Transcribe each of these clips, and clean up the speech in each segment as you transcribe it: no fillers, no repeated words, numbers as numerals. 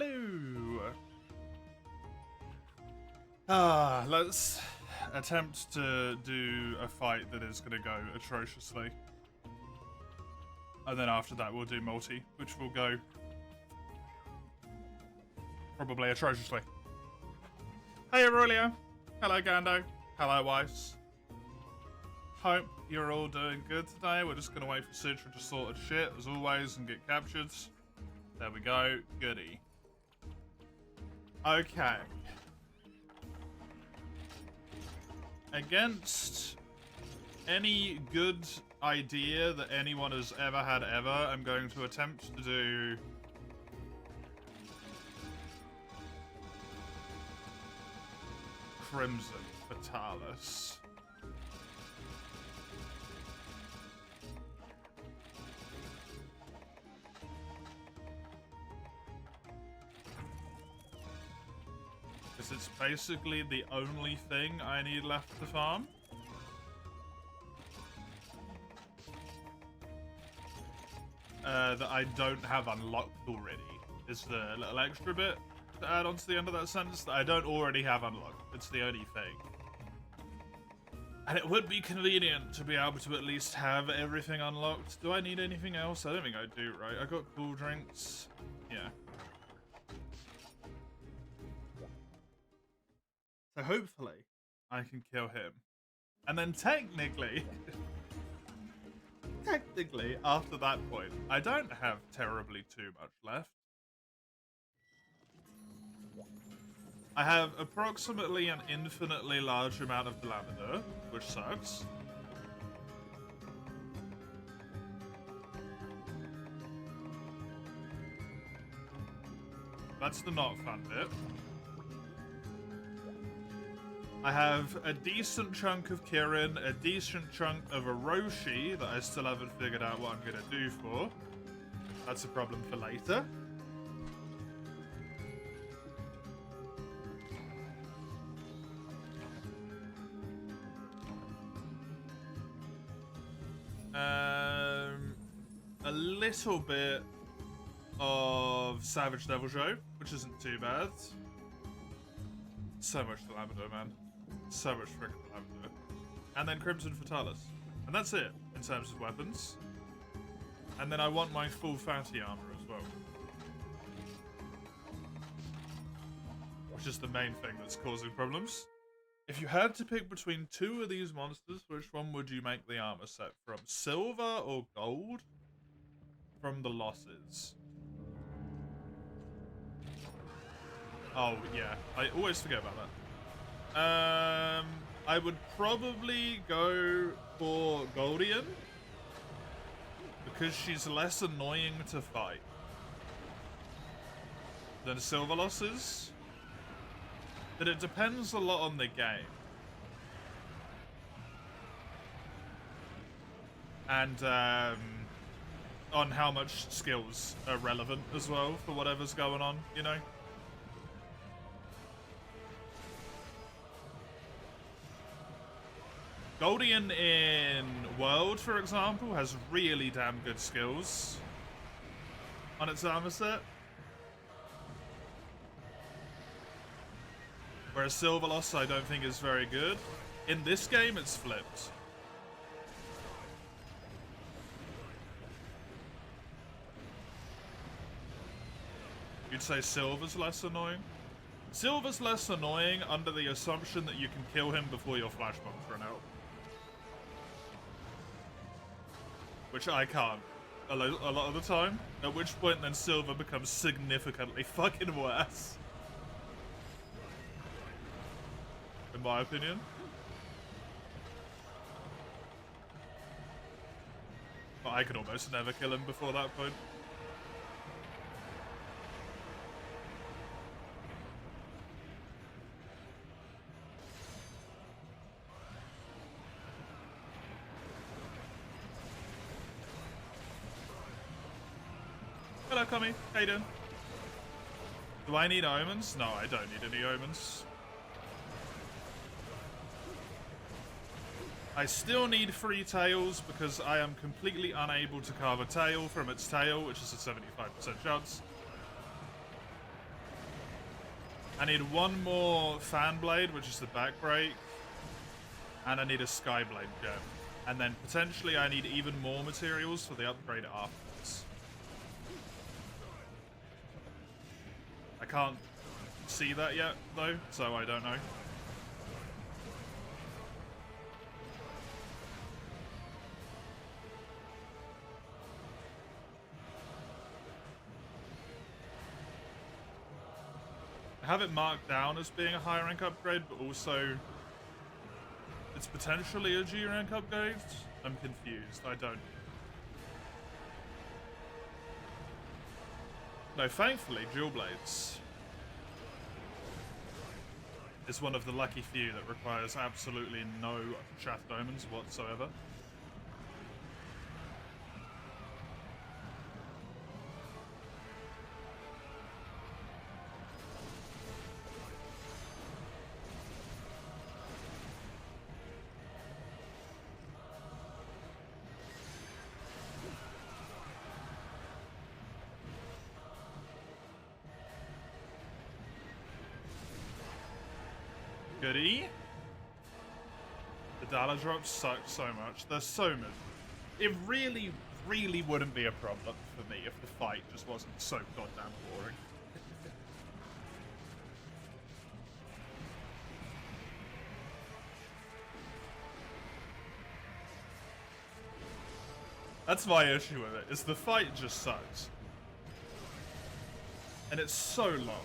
Hello. Let's attempt to do a fight that is going to go atrociously. And then after that we'll do multi, which will go probably atrociously. Hey Aurelio. Hello Gando. Hello Weiss. Hope you're all doing good today. We're just going to wait for Citra to sort of shit as always and get captured. There we go. Goody. Okay. Against any good idea that anyone has ever had ever, I'm going to attempt to do Crimson Fatalis. Because it's basically the only thing I need left to farm. That I don't have unlocked already. Is the little extra bit to add on to the end of that sentence that I don't already have unlocked. It's the only thing. And it would be convenient to be able to at least have everything unlocked. Do I need anything else? I don't think I do, right? I got cool drinks. Yeah. So hopefully I can kill him. And then technically... technically, after that point, I don't have terribly too much left. I have approximately an infinitely large amount of Lavender, which sucks. That's the not fun bit. I have a decent chunk of Kirin, a decent chunk of Orochi that I still haven't figured out what I'm going to do for. That's a problem for later. A little bit of Savage Devil Joe, which isn't too bad. So much Lavender, man. So much freaking Lavender. And then Crimson Fatalis. And that's it, in terms of weapons. And then I want my full fatty armor as well. Which is the main thing that's causing problems. If you had to pick between two of these monsters, which one would you make the armor set from? Silver or gold? From the losses. Oh, yeah. I always forget about that. I would probably go for Goldian. Because she's less annoying to fight than Silver Losses. But it depends a lot on the game. And, on how much skills are relevant as well for whatever's going on, you know? Goldian in World, for example, has really damn good skills on its armor set. Whereas Silverloss, I don't think is very good. In this game, it's flipped. You'd say Silver's less annoying? Silver's less annoying under the assumption that you can kill him before your flashbombs run out. Which I can't a lot of the time. At which point then Silver becomes significantly fucking worse. In my opinion. But I could almost never kill him before that point. Hello, Tommy. How you doing? Do I need omens? No, I don't need any omens. I still need 3 tails because I am completely unable to carve a tail from its tail, which is a 75% chance. I need one more fan blade, which is the back brake, and I need a sky blade gem. And then potentially I need even more materials for the upgrade afterwards. I can't see that yet, though, so I don't know. I have it marked down as being a high rank upgrade, but also it's potentially a G rank upgrade. I'm confused. I don't. No, thankfully, dual blades is one of the lucky few that requires absolutely no shattered omens whatsoever. Goodie. The dollar drops suck so much. They're so mid. It really, really wouldn't be a problem for me if the fight just wasn't so goddamn boring. That's my issue with it, is the fight just sucks. And it's so long.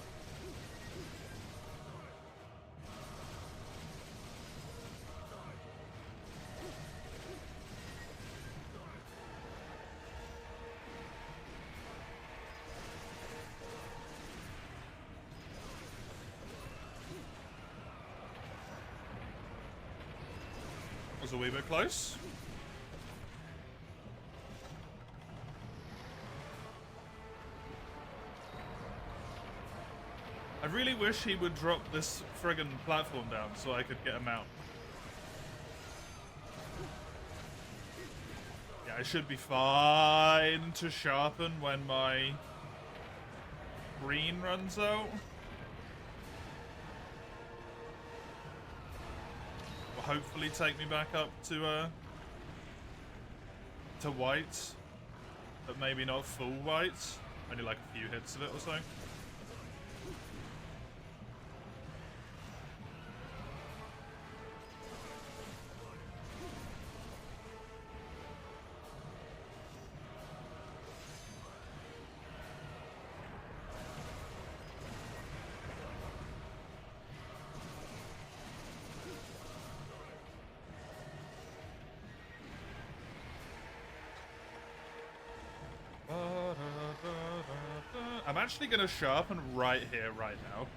Was a wee bit close. I really wish he would drop this friggin' platform down so I could get him out. Yeah, I should be fine to sharpen when my green runs out. Will hopefully take me back up to white, but maybe not full white. Only like a few hits of it or so. I'm actually going to sharpen right here, right now.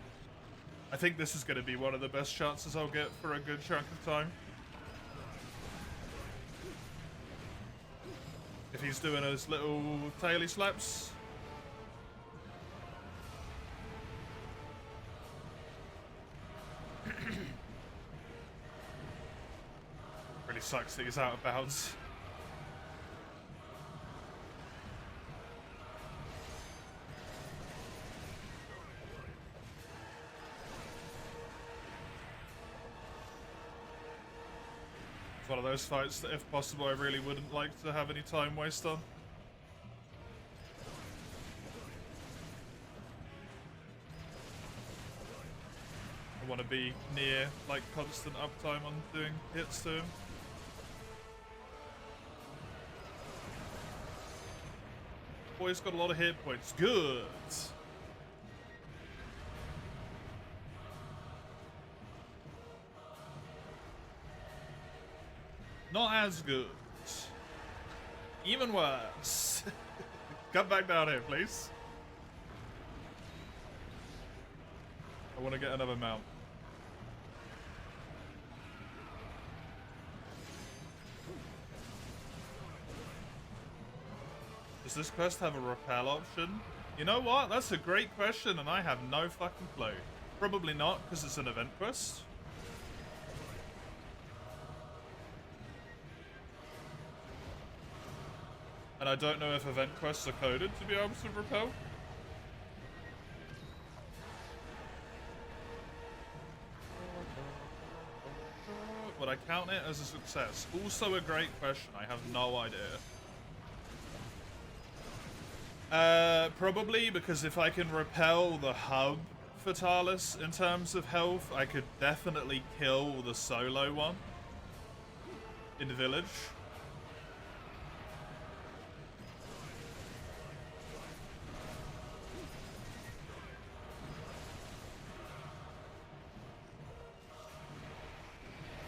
I think this is going to be one of the best chances I'll get for a good chunk of time. If he's doing his little taily slaps. Really sucks that he's out of bounds. One of those fights that, if possible, I really wouldn't like to have any time waste on. I want to be near, like, constant uptime on doing hits to him. Boy's got a lot of hit points. Good! Not as good. Even worse. Come back down here, please. I want to get another mount. Does this quest have a rappel option? You know what? That's a great question and I have no fucking clue. Probably not, because it's an event quest. And I don't know if event quests are coded to be able to repel. would I count it as a success? Also a great question. I have no idea. Probably because if I can repel the hub Fatalis in terms of health, I could definitely kill the solo one in the village.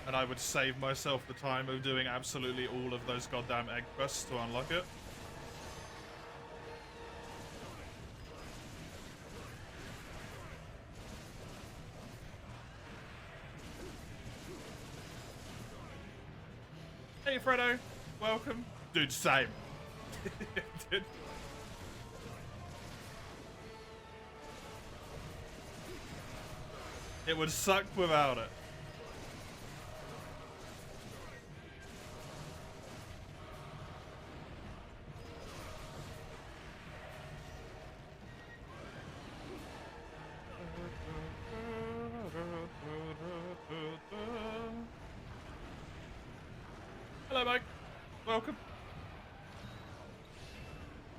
And I would save myself the time of doing absolutely all of those goddamn egg quests to unlock it. Hey Fredo, welcome. Dude, same. Dude. It would suck without it. Hello, Mike. Welcome.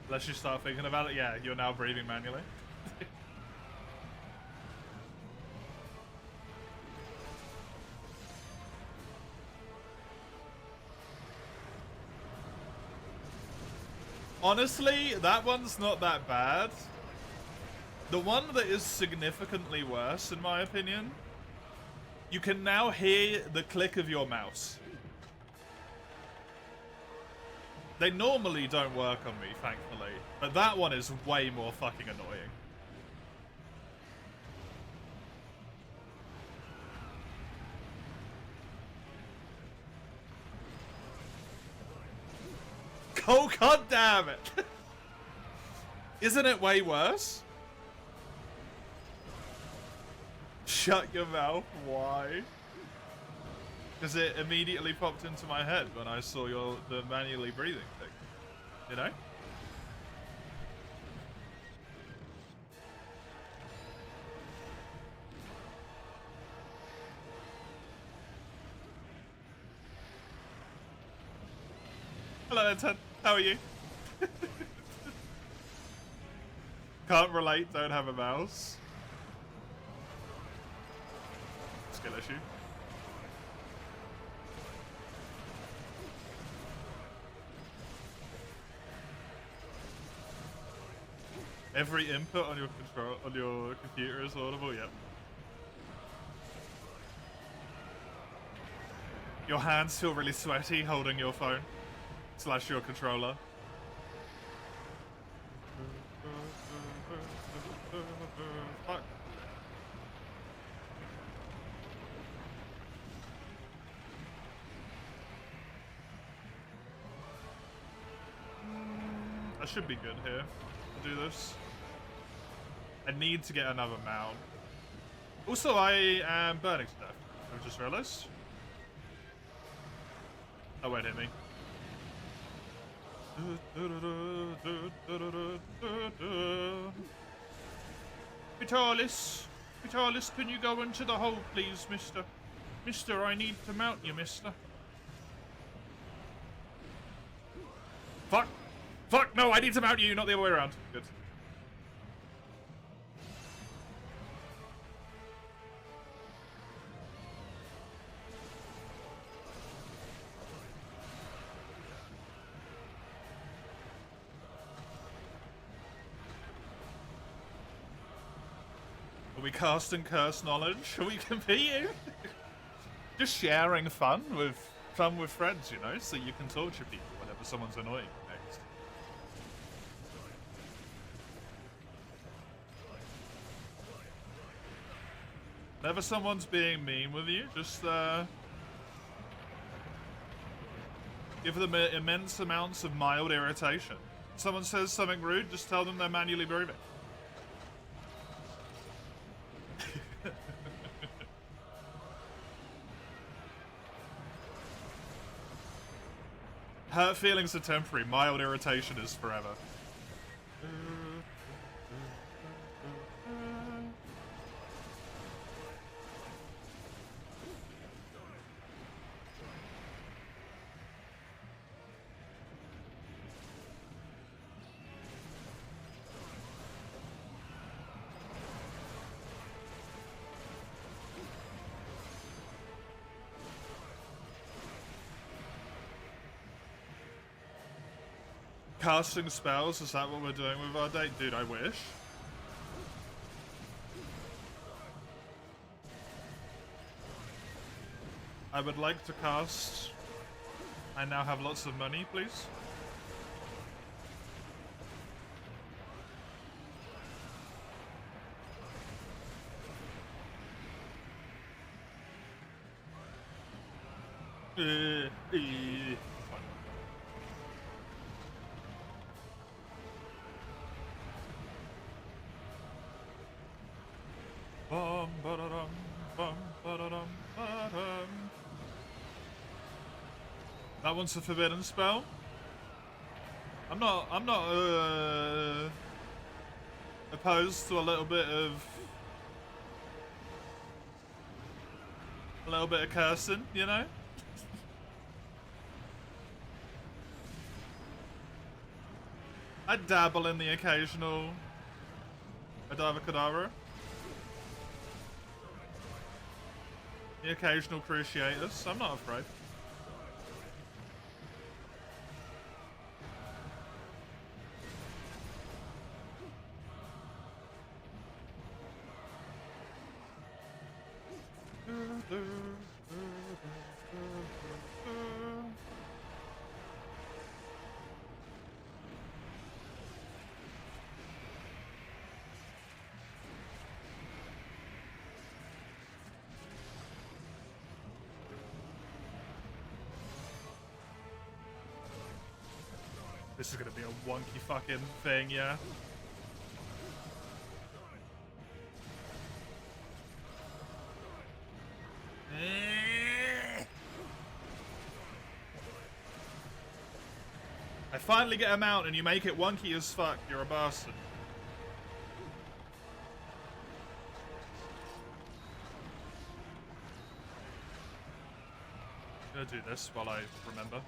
Unless you start thinking about it, yeah, you're now breathing manually. Honestly, that one's not that bad. The one that is significantly worse, in my opinion, you can now hear the click of your mouse. They normally don't work on me, thankfully, but that one is way more fucking annoying. Oh, god damn it! Isn't it way worse? Shut your mouth, why? Because it immediately popped into my head when I saw the manually breathing thing. You know? Hello, Ed. How are you? Can't relate, don't have a mouse. Skill issue. Every input on your computer is audible. Yep. Your hands feel really sweaty holding your phone / your controller. Fuck. I should be good here to do this. I need to get another mount. Also, I am burning to death. I've just realized. Oh, wait, hit me. Vitalis, can you go into the hole, please, mister? Mister, I need to mount you, mister. Fuck! Fuck, no, I need to mount you, not the other way around. Good. Are we casting curse knowledge? Are we competing? Just sharing fun with friends, you know, so you can torture people whenever someone's annoying next. Whenever someone's being mean with you, just give them immense amounts of mild irritation. If someone says something rude, just tell them they're manually breathing. Hurt feelings are temporary, mild irritation is forever. Casting spells, is that what we're doing with our date? Dude, I wish. I would like to cast. I now have lots of money, please. That one's a forbidden spell. I'm not opposed to a little bit of cursing, you know? I dabble in the occasional Adava Kedavra. The occasional Cruciatus. I'm not afraid. This is gonna be a wonky fucking thing, yeah. I finally get a mount and you make it wonky as fuck. You're a bastard. I'm gonna do this while I remember.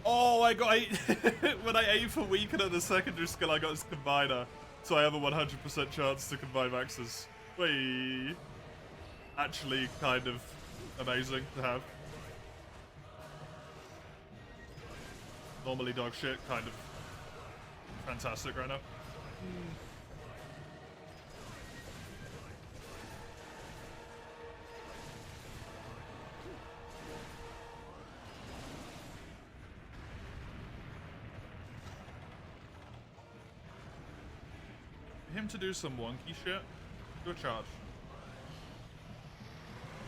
Oh, I got 8. When I aim for weaken at the secondary skill, I got his combiner. So I have a 100% chance to combine maxes. Whee! Actually, kind of amazing to have. Normally dog shit, kind of fantastic right now. Him to do some wonky shit, do a charge.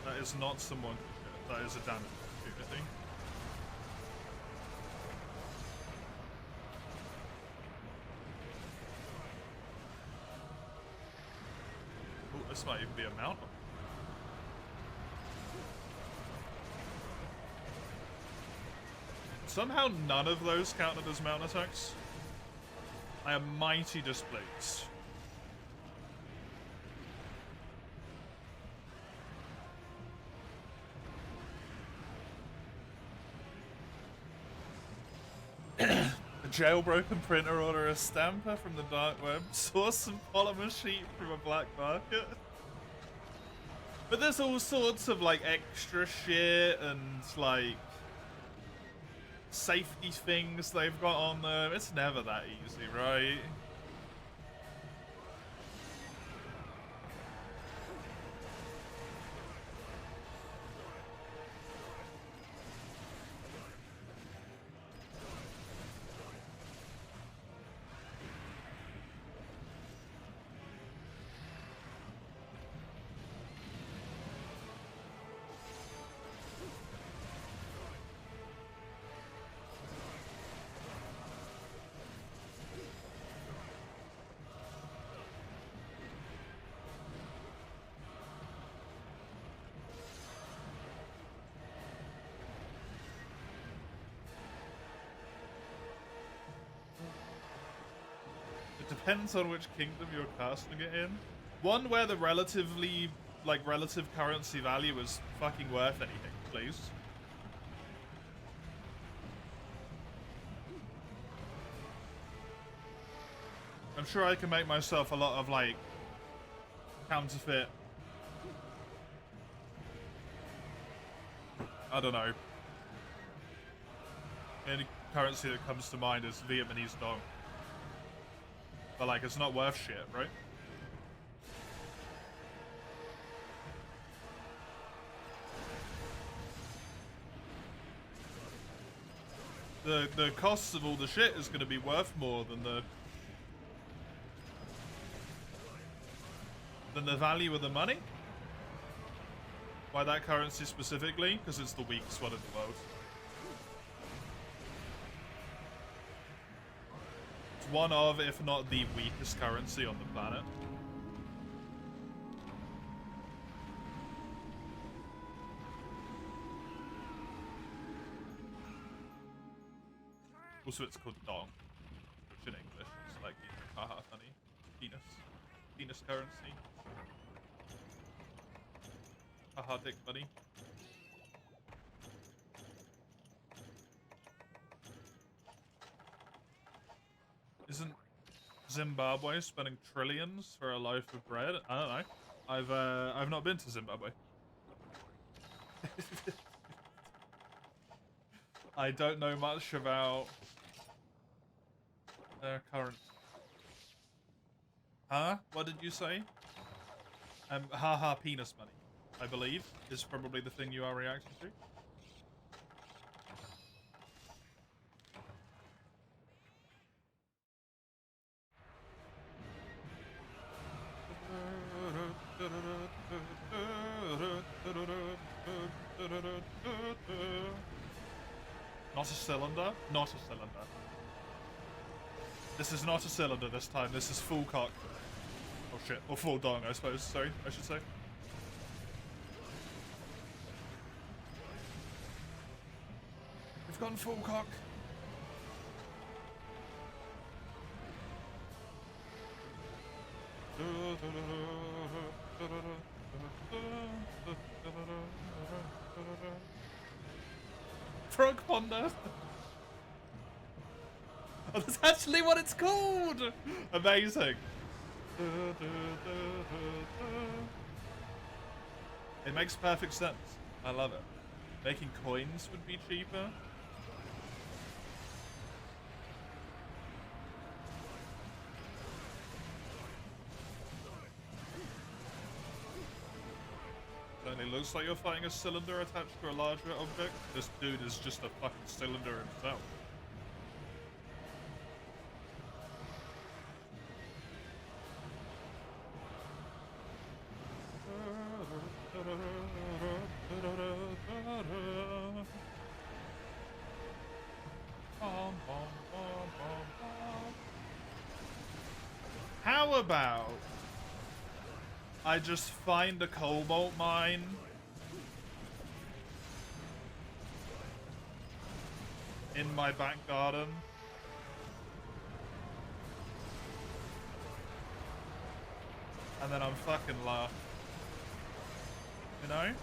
That is not some wonky shit, that is a damage opportunity. Oh, this might even be a mount. Somehow none of those counted as mount attacks. I am mighty displeased. A jailbroken printer order a stamper from the dark web. Source some polymer sheet from a black market. But there's all sorts of like extra shit and like safety things they've got on them. It's never that easy, right? Depends on which kingdom you're casting it in. One where the relative currency value is fucking worth anything, please. I'm sure I can make myself a lot of like counterfeit, I don't know, The only currency that comes to mind is Vietnamese dong. But like, it's not worth shit, right? The costs of all the shit is going to be worth more than the value of the money. Why that currency specifically? Because it's the weakest one in the world. It's one of, if not the weakest currency on the planet. Also, it's called dong, which in English is like, haha, honey, penis currency. Haha, dick money. Isn't Zimbabwe spending trillions for a loaf of bread? I don't know. I've not been to Zimbabwe. I don't know much about their current. Huh? What did you say? Haha, penis money, I believe, is probably the thing you are reacting to. Not a cylinder? Not a cylinder. This is not a cylinder this time. This is full cock. Oh shit. Or full dong, I suppose. Sorry, I should say. We've gone full cock. Frog Ponder. Oh, that's actually what it's called! Amazing. It makes perfect sense. I love it. Making coins would be cheaper. It only looks like you're fighting a cylinder attached to a larger object. This dude is just a fucking cylinder himself. How about I just find a cobalt mine in my back garden? And then I'm fucking low. You know?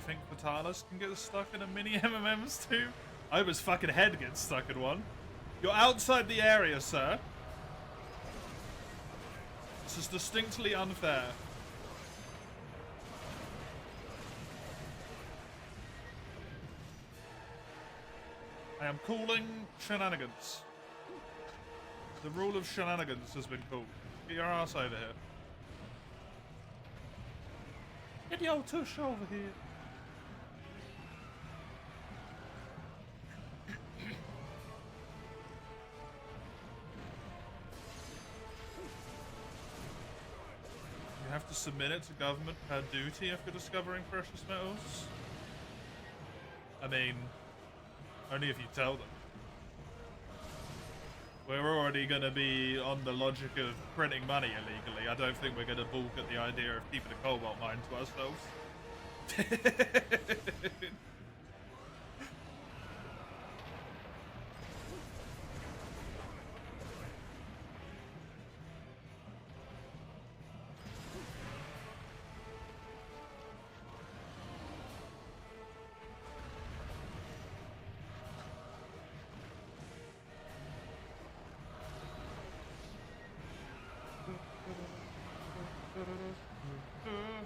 Think Vitalis can get stuck in a mini MMMs too? I hope his fucking head gets stuck in one. You're outside the area, sir. This is distinctly unfair. I am calling shenanigans. The rule of shenanigans has been called. Get your ass over here. Get your tush over here. You have to submit it to government per duty if you're discovering precious metals. I mean, only if you tell them. We're already going to be on the logic of printing money illegally. I don't think we're going to balk at the idea of keeping a cobalt mine to ourselves.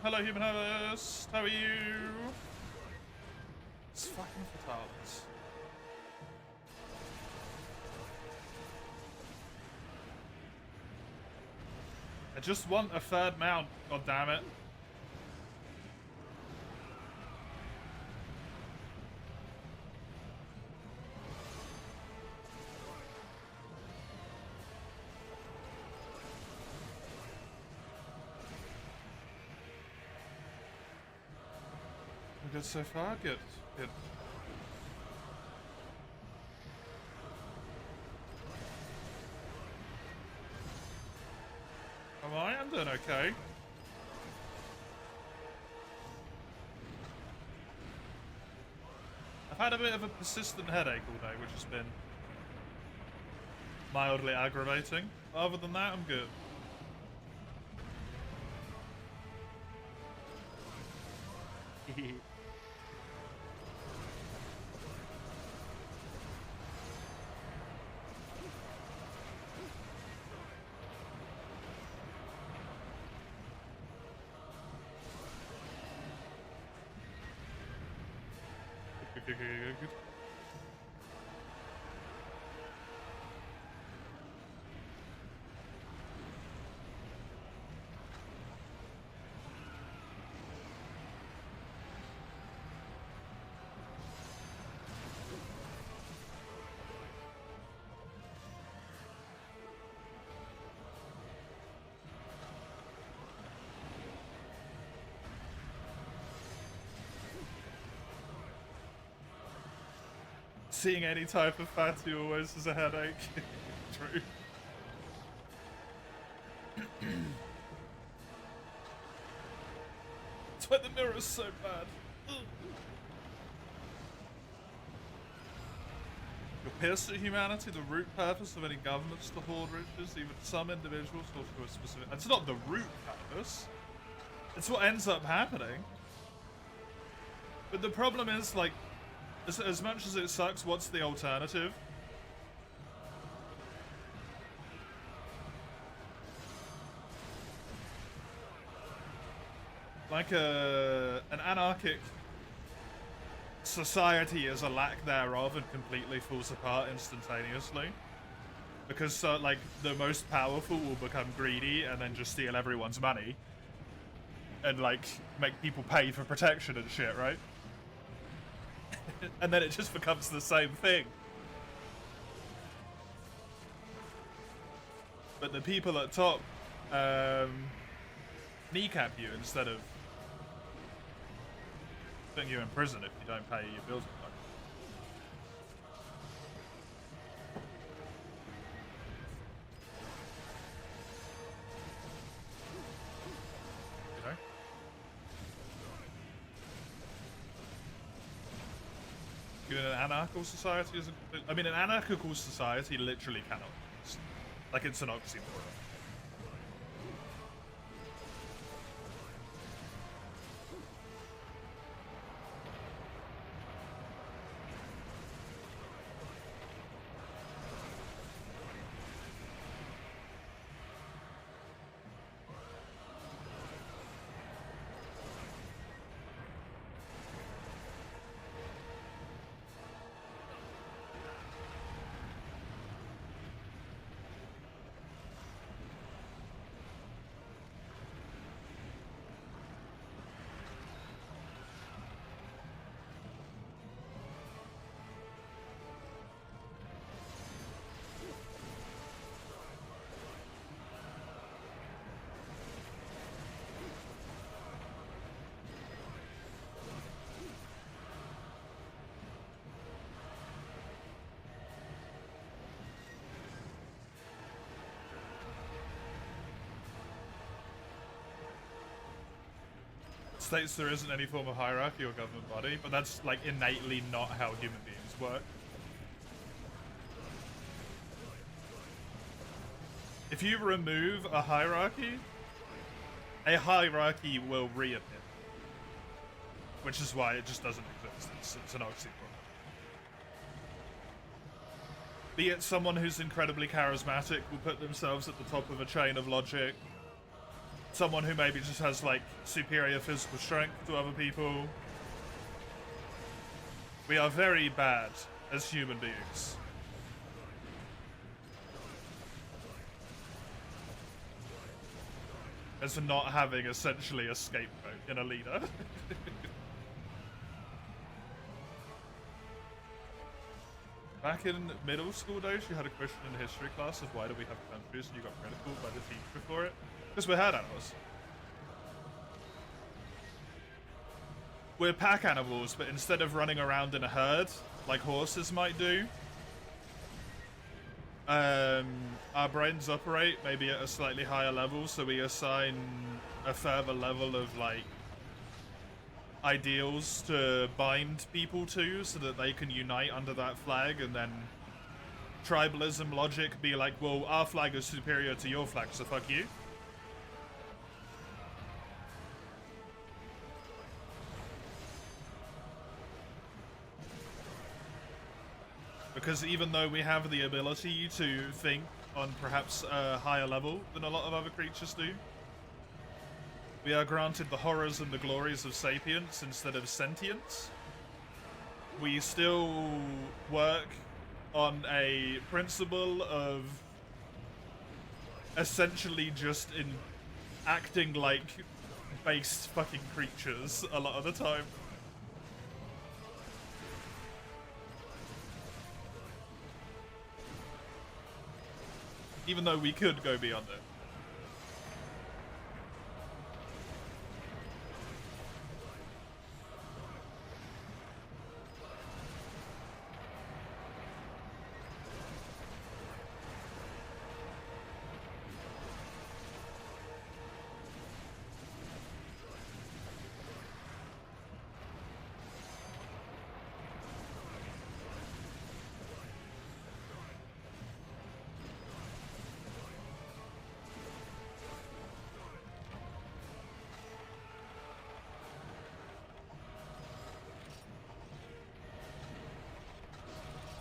Hello, human host. How are you? It's fucking fatales. I just want a third mount. God damn it. We're good so far. Good. Good. Am I? I'm doing okay. I've had a bit of a persistent headache all day, which has been mildly aggravating. Other than that, I'm good. Good. Seeing any type of fatty always is a headache. True. That's why the mirror's so bad. Your pierce to humanity, the root purpose of any governments to hoard riches, even some individuals or to a specific... It's not the root purpose. It's what ends up happening. But the problem is, like, as much as it sucks, what's the alternative? Like an anarchic society is a lack thereof and completely falls apart instantaneously. Because, like, the most powerful will become greedy and then just steal everyone's money. And, like, make people pay for protection and shit, right? And then it just becomes the same thing. But the people at top kneecap you instead of putting you in prison if you don't pay your bills. An anarchical society isn't. I mean, an anarchical society literally cannot exist. Like, it's an oxymoron. States there isn't any form of hierarchy or government body, but that's, like, innately not how human beings work. If you remove a hierarchy will reappear. Which is why it just doesn't exist. It's an oxymoron. Be it someone who's incredibly charismatic will put themselves at the top of a chain of logic someone who maybe just has like superior physical strength to other people. We are very bad as human beings. As not having essentially a scapegoat in a leader. Back in middle school days, you had a question in history class of why do we have countries, and you got ridiculed by the teacher for it. Because we're herd animals. We're pack animals, but instead of running around in a herd, like horses might do, our brains operate maybe at a slightly higher level, so we assign a further level of, like, ideals to bind people to so that they can unite under that flag, and then tribalism logic be like, well, our flag is superior to your flag, so fuck you. Because even though we have the ability to think on perhaps a higher level than a lot of other creatures do, we are granted the horrors and the glories of sapience instead of sentience. We still work on a principle of essentially just in acting like based fucking creatures a lot of the time. Even though we could go beyond it.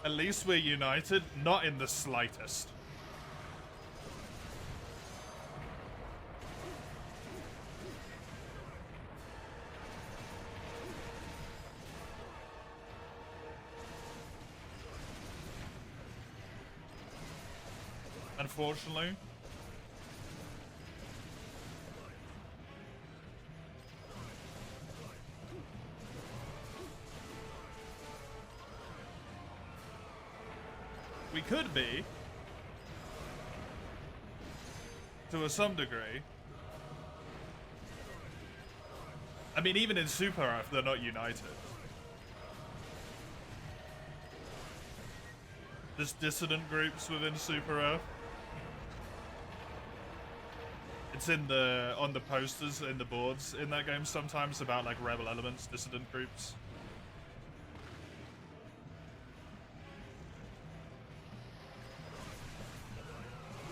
At least we're united, not in the slightest. Unfortunately. We could be, to some degree. I mean, even in Super Earth, they're not united. There's dissident groups within Super Earth. It's in the on the posters in the boards in that game sometimes about like rebel elements, dissident groups.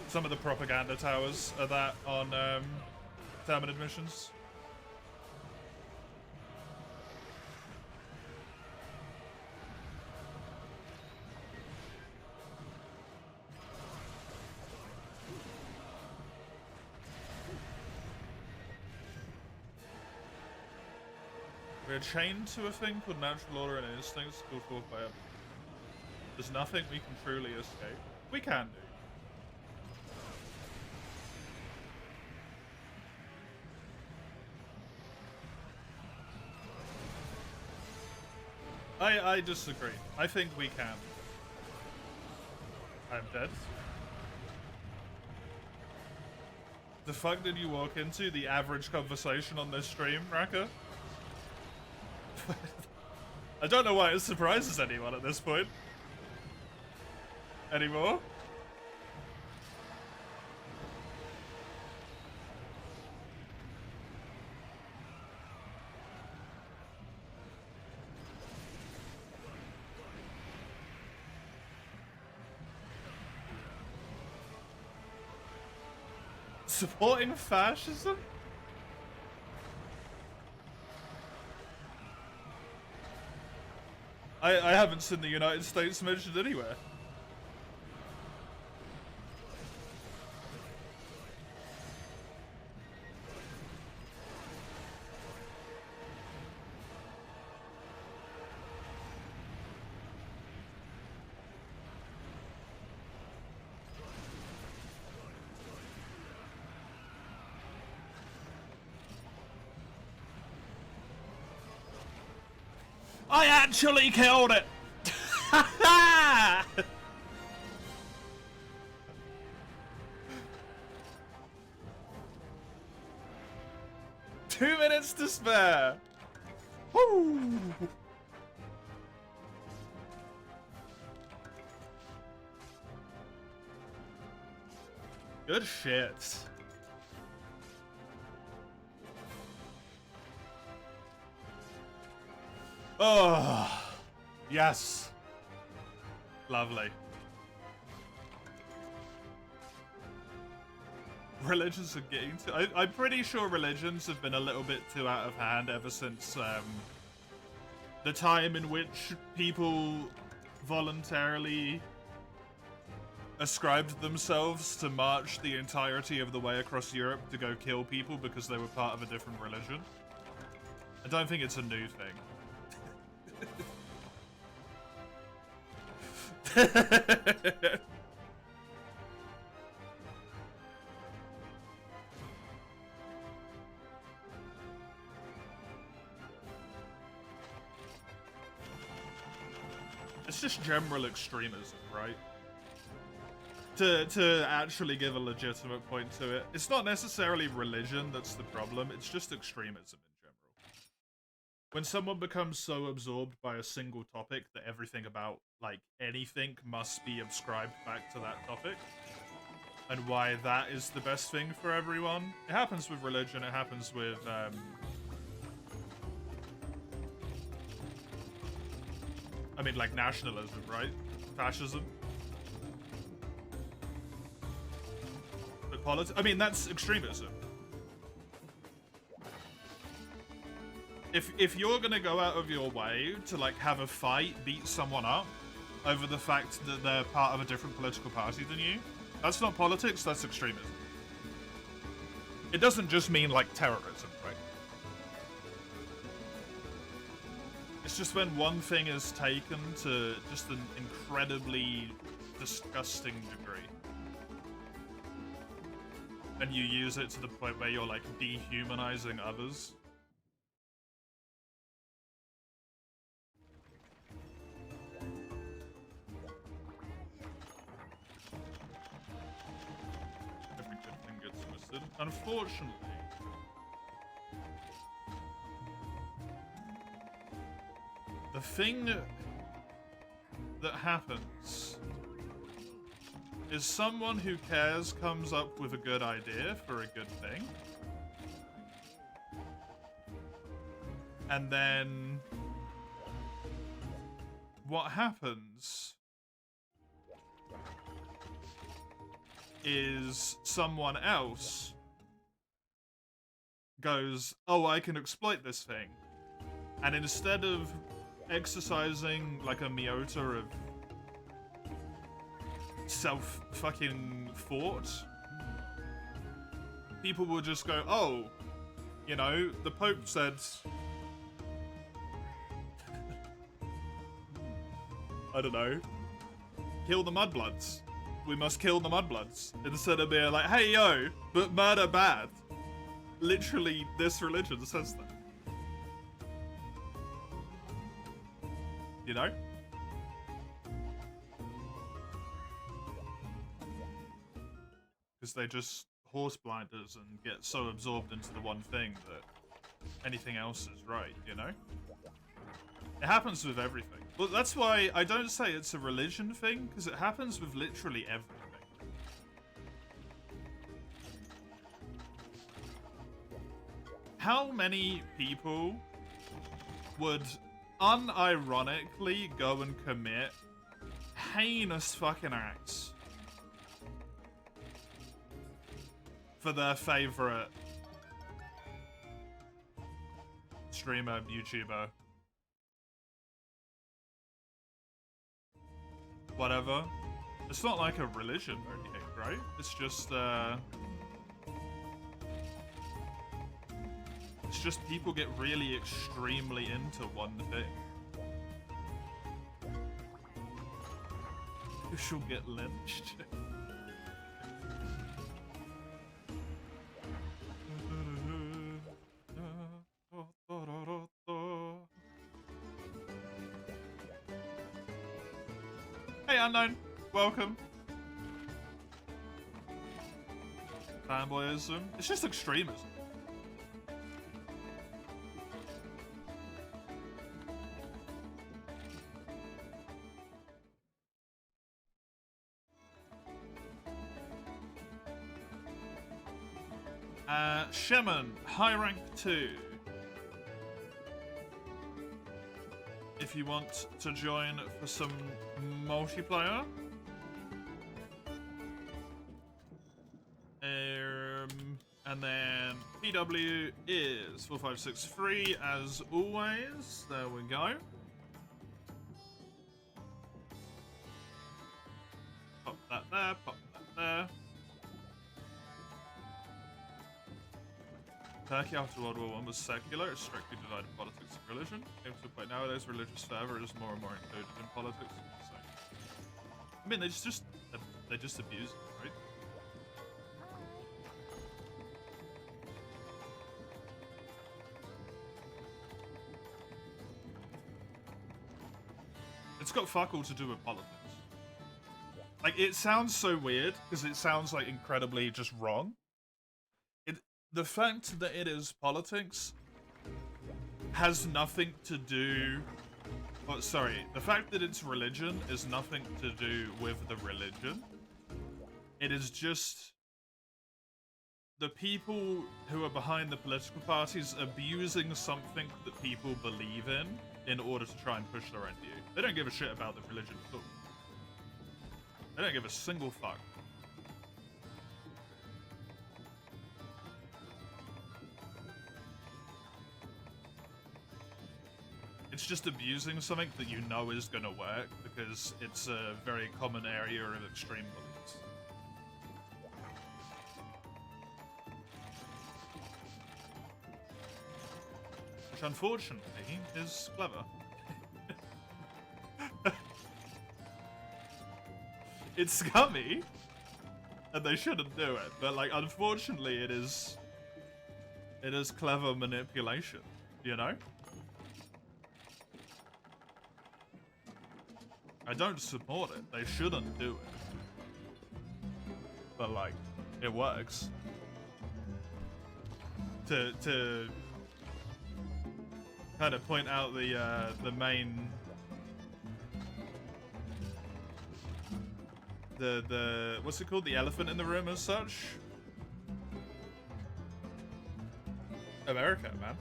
Some of the propaganda towers are that on terminal missions. We're chained to a thing called natural order and instincts called forth by others. There's nothing we can truly escape. We can do. I disagree. I think we can. I'm dead. The fuck did you walk into? The average conversation on this stream, Raka? I don't know why it surprises anyone at this point. Anymore? Supporting fascism? I haven't seen the United States mentioned anywhere. I actually killed it! 2 minutes to spare! Woo! Good shit. Oh, yes. Lovely. Religions are getting to... I'm pretty sure religions have been a little bit too out of hand ever since the time in which people voluntarily ascribed themselves to march the entirety of the way across Europe to go kill people because they were part of a different religion. I don't think it's a new thing. It's just general extremism, right? To actually give a legitimate point to it. It's not necessarily religion that's the problem, it's just extremism in general. When someone becomes so absorbed by a single topic that everything about, like, anything must be ascribed back to that topic, and why that is the best thing for everyone. It happens with religion, it happens with, I mean, like, nationalism, right? Fascism. But politics, I mean, that's extremism. If you're gonna go out of your way to, like, have a fight, beat someone up over the fact that they're part of a different political party than you, that's not politics, that's extremism. It doesn't just mean, like, terrorism, right? It's just when one thing is taken to just an incredibly disgusting degree. And you use it to the point where you're, like, dehumanizing others. Every good thing gets twisted. Unfortunately, the thing that happens is someone who cares comes up with a good idea for a good thing. And then what happens is someone else goes, oh, I can exploit this thing. And instead of exercising like a meota of self-fucking thought, people will just go, oh, you know, the Pope said... I don't know. Kill the mudbloods. We must kill the mudbloods. Instead of being like, hey, yo, but murder bad. Literally, this religion says that. You know? Because they just horse blinders and get so absorbed into the one thing that anything else is right, you know? It happens with everything. Well, that's why I don't say it's a religion thing, because it happens with literally everything. How many people would unironically go and commit heinous fucking acts for their favorite streamer, YouTuber, whatever? It's not like a religion or anything, right? It's just people get really extremely into one thing. You shall get lynched. Hey, Unknown. Welcome. Fanboyism. It's just extremism. Shemin, high rank 2. If you want to join for some multiplayer. And then PW is 4563 as always. There we go. Pop that there, pop that there. Turkey after World War I was secular, it strictly divided politics and religion. Came to a point nowadays religious fervor is more and more included in politics. So, I mean, they just abuse it, right? It's got fuck all to do with politics. Like, it sounds so weird because it sounds like incredibly just wrong. The fact that it is politics has nothing to do... Oh, sorry. The fact that it's religion is nothing to do with the religion. It is just the people who are behind the political parties abusing something that people believe in order to try and push their own view. They don't give a shit about the religion at all. They don't give a single fuck. It's just abusing something that you know is going to work because it's a very common area of extreme beliefs. Which unfortunately is clever. It's scummy, and they shouldn't do it, but like unfortunately it is clever manipulation, you know? I don't support it. They shouldn't do it. But like, it works. To kind of point out the main the what's it called? The elephant in the room as such? America, man.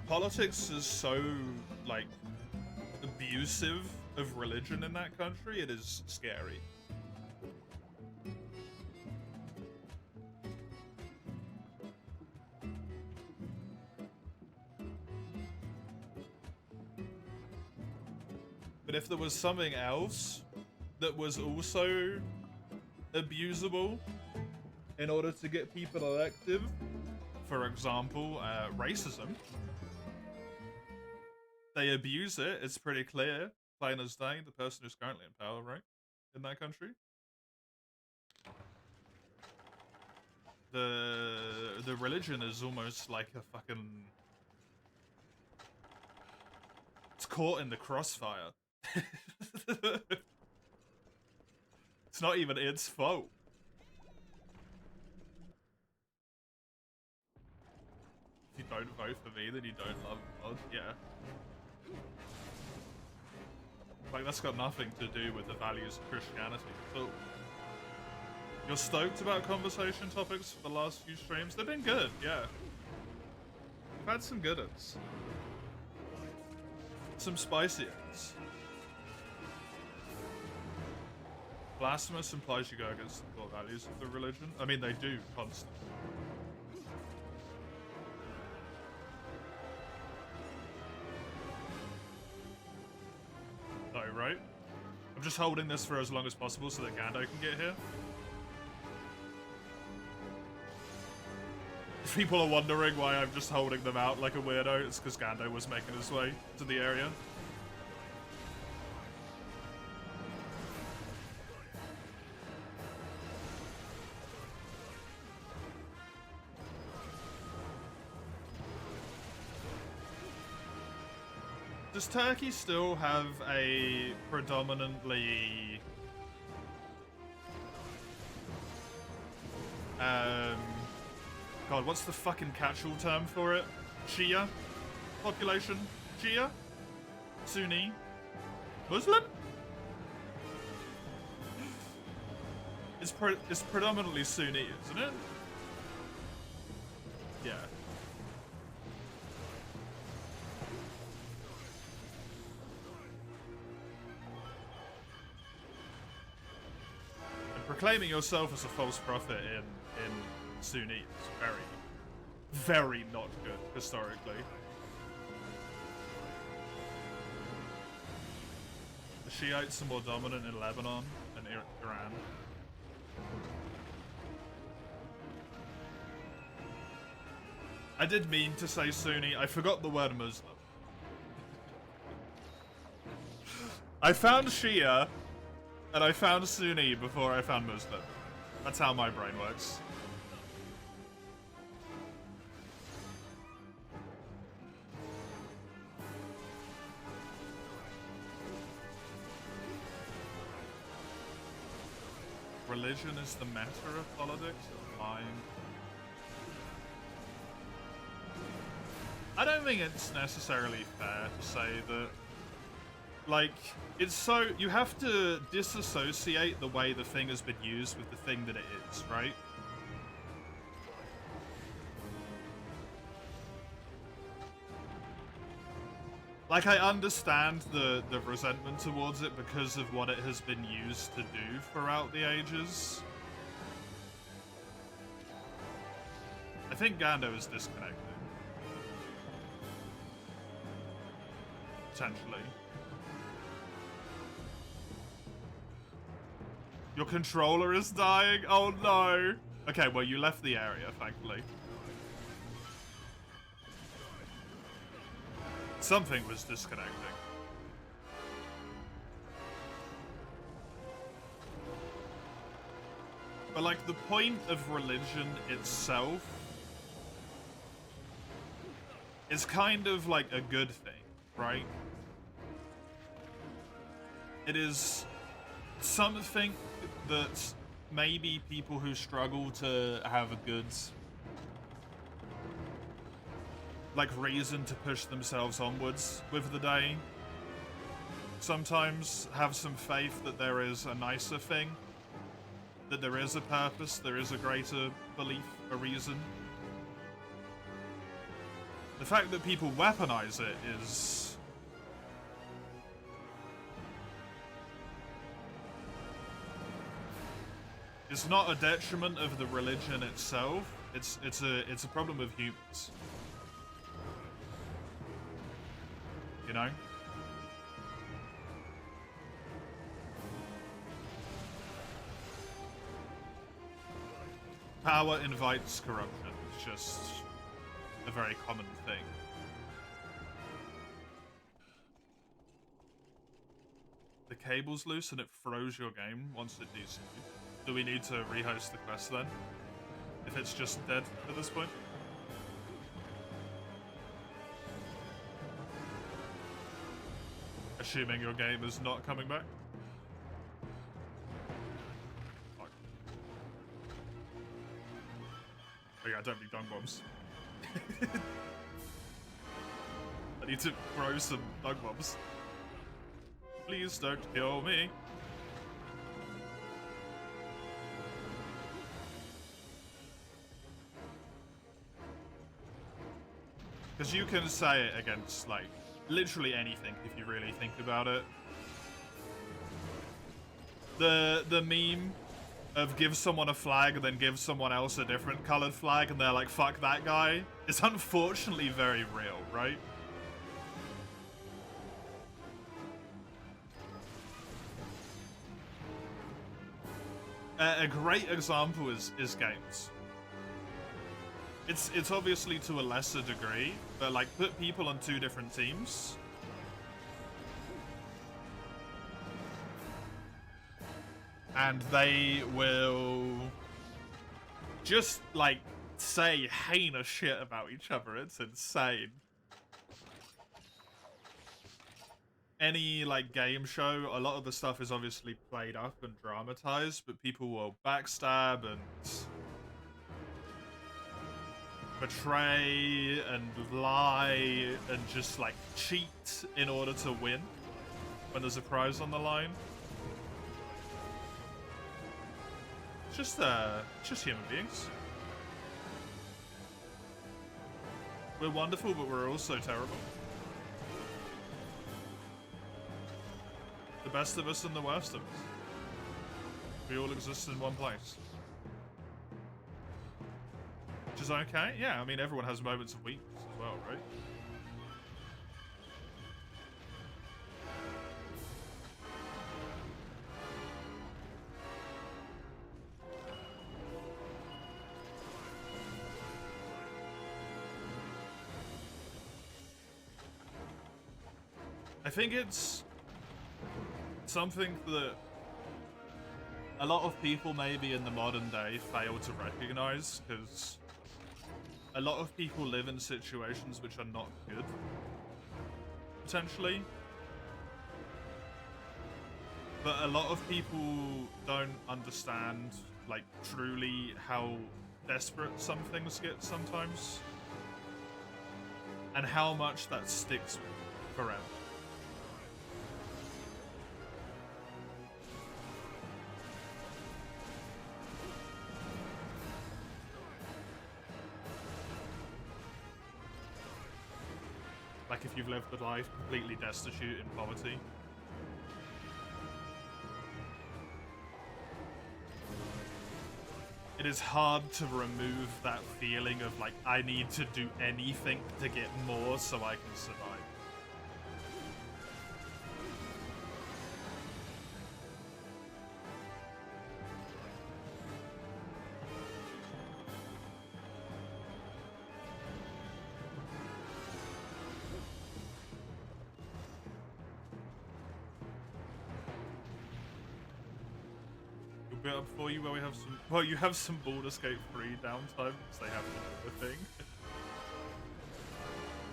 Politics is so, like, abusive of religion in that country, it is scary. But if there was something else that was also abusable in order to get people elected, for example, racism, they abuse it. It's pretty clear, plain as day, the person who's currently in power, right, in that country. The religion is almost like a fucking... It's caught in the crossfire. It's not even its fault. If you don't vote for me, then you don't love God. Yeah. Like, that's got nothing to do with the values of Christianity at all. You're stoked about conversation topics for the last few streams? They've been good, yeah. We've had some good ones. Some spicy ones. Blasphemous implies you go against the core values of the religion. I mean, they do constantly. No, right? I'm just holding this for as long as possible so that Gando can get here. If people are wondering why I'm just holding them out like a weirdo, it's because Gando was making his way to the area. Does Turkey still have a predominantly God, what's the fucking catch-all term for it? Shia population? Shia? Sunni? Muslim? It's predominantly Sunni, isn't it? Yeah. And proclaiming yourself as a false prophet in Sunni is very, very not good historically. The Shiites are more dominant in Lebanon and Iran. I did mean to say Sunni. I forgot the word Muslim. I found Shia, and I found Sunni before I found Muslim. That's how my brain works. Religion is the matter of politics? Lying. I don't think it's necessarily fair to say that, like, it's so, you have to disassociate the way the thing has been used with the thing that it is, right? Like, I understand the resentment towards it because of what it has been used to do throughout the ages. I think Gando is disconnected. Potentially. Your controller is dying? Oh no! Okay, well you left the area, thankfully. Something was disconnecting. But like, the point of religion itself is kind of like a good thing, right? It is something that maybe people who struggle to have a good, like, reason to push themselves onwards with the day sometimes have some faith that there is a nicer thing, that there is a purpose, there is a greater belief, a reason. The fact that people weaponize it is... It's not a detriment of the religion itself. It's a problem of humans. You know? Power invites corruption. It's just a very common thing. The cable's loose and it froze your game once it desyncs. Do we need to rehost the quest then? If it's just dead at this point? Assuming your game is not coming back? Fuck. Oh yeah, I don't need dung bombs. I need to throw some dung bombs. Please don't kill me. Because you can say it against, like, literally anything if you really think about it. The meme of give someone a flag and then give someone else a different colored flag and they're like, fuck that guy, is unfortunately very real, right? A great example is games. It's obviously to a lesser degree, but like, put people on two different teams. And they will just, like, say heinous shit about each other. It's insane. any like game show, a lot of the stuff is obviously played up and dramatized, but people will backstab and betray and lie and just like cheat in order to win when there's a prize on the line. It's just human beings. We're wonderful, but we're also terrible. The best of us and the worst of us. We all exist in one place. Which is okay. Yeah, I mean, everyone has moments of weakness as well, right? I think it's something that a lot of people maybe in the modern day fail to recognize, because a lot of people live in situations which are not good, potentially. But a lot of people don't understand, like, truly how desperate some things get sometimes, and how much that sticks forever. Like if you've lived a life completely destitute in poverty. It is hard to remove that feeling of like, I need to do anything to get more so I can survive. Up for you where we have some, well, you have some Baldur's Gate 3 downtime because they have the thing.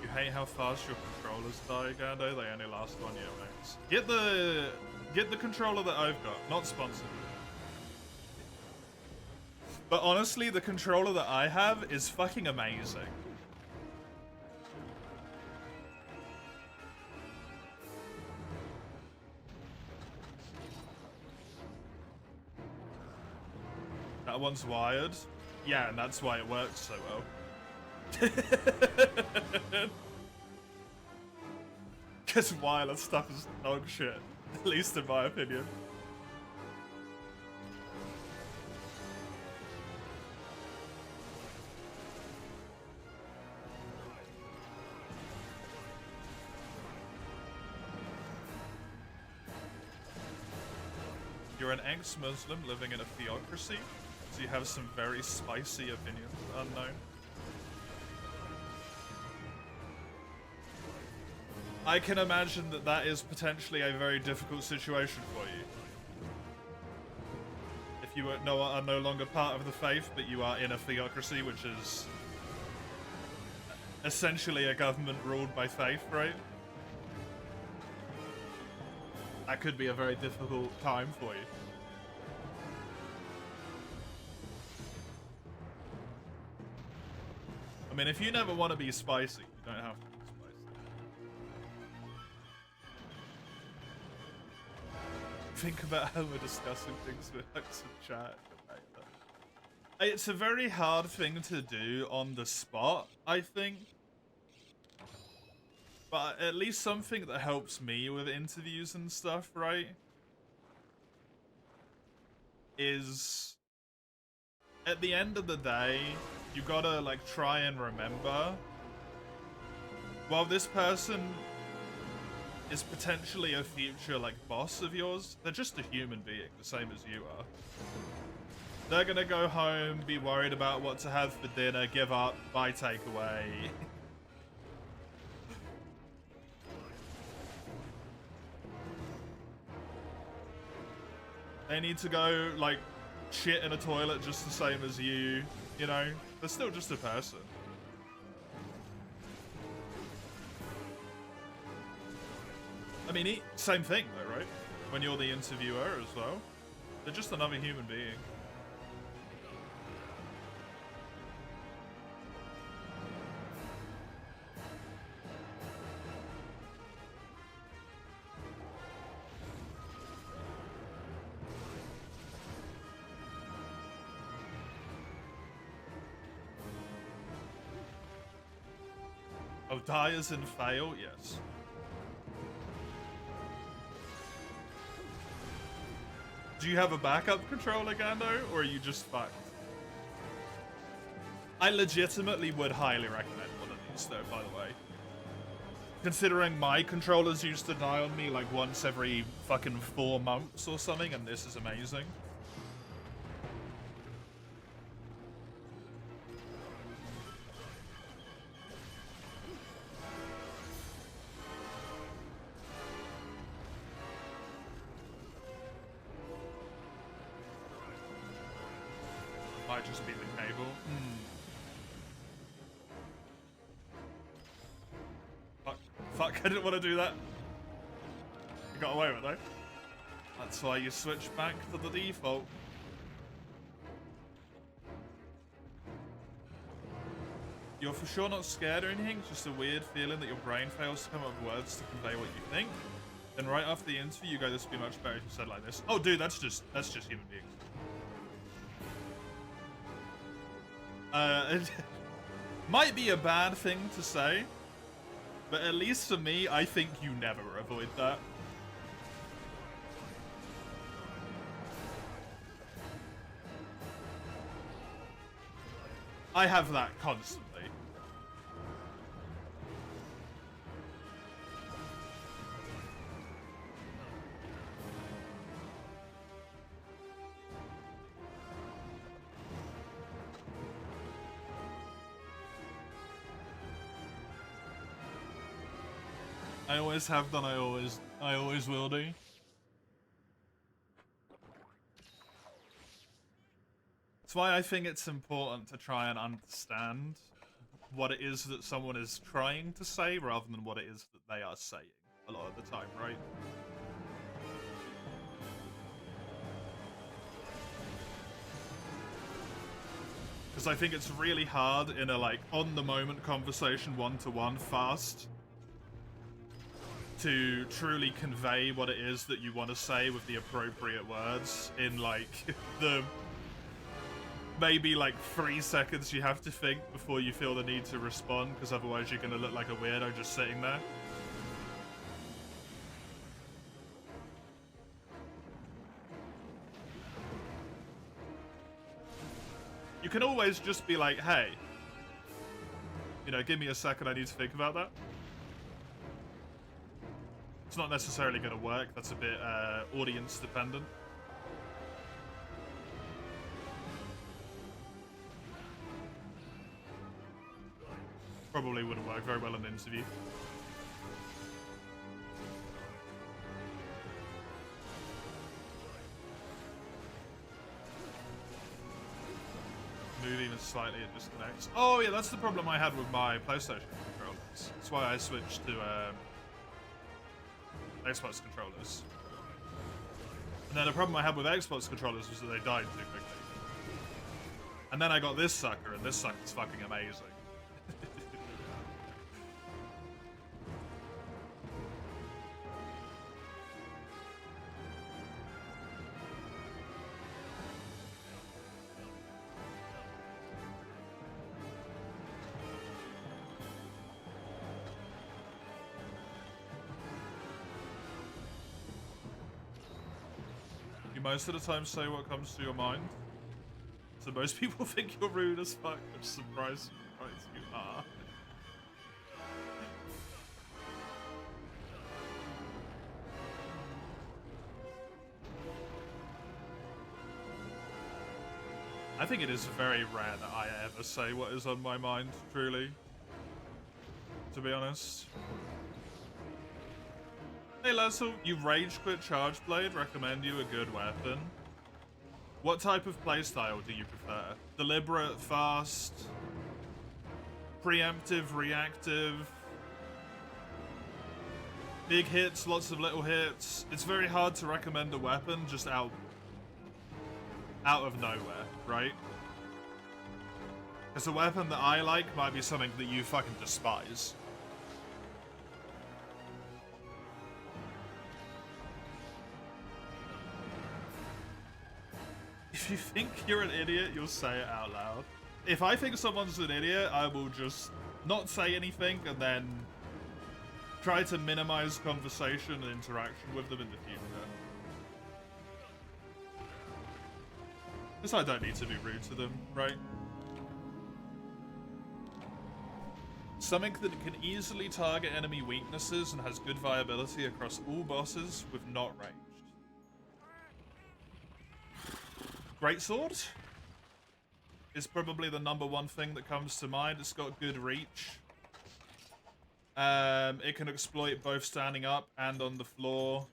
You hate how fast your controllers die, Gando. They only last 1 year, max. Get the controller that I've got, not sponsored. But honestly, the controller that I have is fucking amazing. That one's wired. Yeah, and that's why it works so well. Because wireless stuff is dog shit. At least in my opinion. You're an ex-Muslim living in a theocracy? So you have some very spicy opinions, unknown. I can imagine that that is potentially a very difficult situation for you. If you are no longer part of the faith, but you are in a theocracy, which is essentially a government ruled by faith, right? That could be a very difficult time for you. I mean, if you never want to be spicy, you don't have to be spicy. Think about how we're discussing things with Hux and chat. It's a very hard thing to do on the spot, I think. But at least something that helps me with interviews and stuff, right? Is at the end of the day, you gotta like try and remember, while this person is potentially a future like boss of yours, they're just a human being, the same as you are. They're gonna go home, be worried about what to have for dinner, give up, buy takeaway. They need to go, like, shit in a toilet just the same as you, you know? They're still just a person. I mean, same thing though, right? When you're the interviewer as well. They're just another human being. Oh, die as in fail? Yes. Do you have a backup controller, Gando, or are you just fucked? I legitimately would highly recommend one of these, though, by the way. Considering my controllers used to die on me like once every fucking 4 months or something, and this is amazing. Might just be the cable. Fuck, I didn't want to do that. You got away with it though. That's why you switch back to the default. You're for sure not scared or anything, it's just a weird feeling that your brain fails to come up with words to convey what you think. Then right after the interview you go, this would be much better if you said like this. Oh dude, that's just human beings. It might be a bad thing to say, but at least for me, I think you never avoid that. I have that constantly. I always have done, I always will do. That's why I think it's important to try and understand what it is that someone is trying to say rather than what it is that they are saying a lot of the time, right? Because I think it's really hard in a like on-the-moment conversation one-to-one fast to truly convey what it is that you want to say with the appropriate words in like the maybe like 3 seconds you have to think before you feel the need to respond, because otherwise you're going to look like a weirdo just sitting there. You can always just be like, hey, you know, give me a second, I need to think about that. It's not necessarily going to work. That's a bit audience dependent. Probably wouldn't work very well in an interview. Move even slightly, it disconnects. Oh yeah, that's the problem I had with my PlayStation controllers. That's why I switched to Xbox controllers. And then the problem I had with Xbox controllers was that they died too quickly. And then I got this sucker, and this sucker's fucking amazing. Most of the time say what comes to your mind. So most people think you're rude as fuck, which surprise you are. I think it is very rare that I ever say what is on my mind, truly. To be honest. Hey Lasso, you rage quit Charge Blade, recommend you a good weapon. What type of playstyle do you prefer? Deliberate, fast, preemptive, reactive? Big hits, lots of little hits. It's very hard to recommend a weapon just out of nowhere, right? Because a weapon that I like might be something that you fucking despise. If you think you're an idiot, you'll say it out loud. If I think someone's an idiot, I will just not say anything and then try to minimize conversation and interaction with them in the future. Because I don't need to be rude to them, right? Something that can easily target enemy weaknesses and has good viability across all bosses with not ranged. Greatsword is probably the #1 thing that comes to mind. It's got good reach. It can exploit both standing up and on the floor.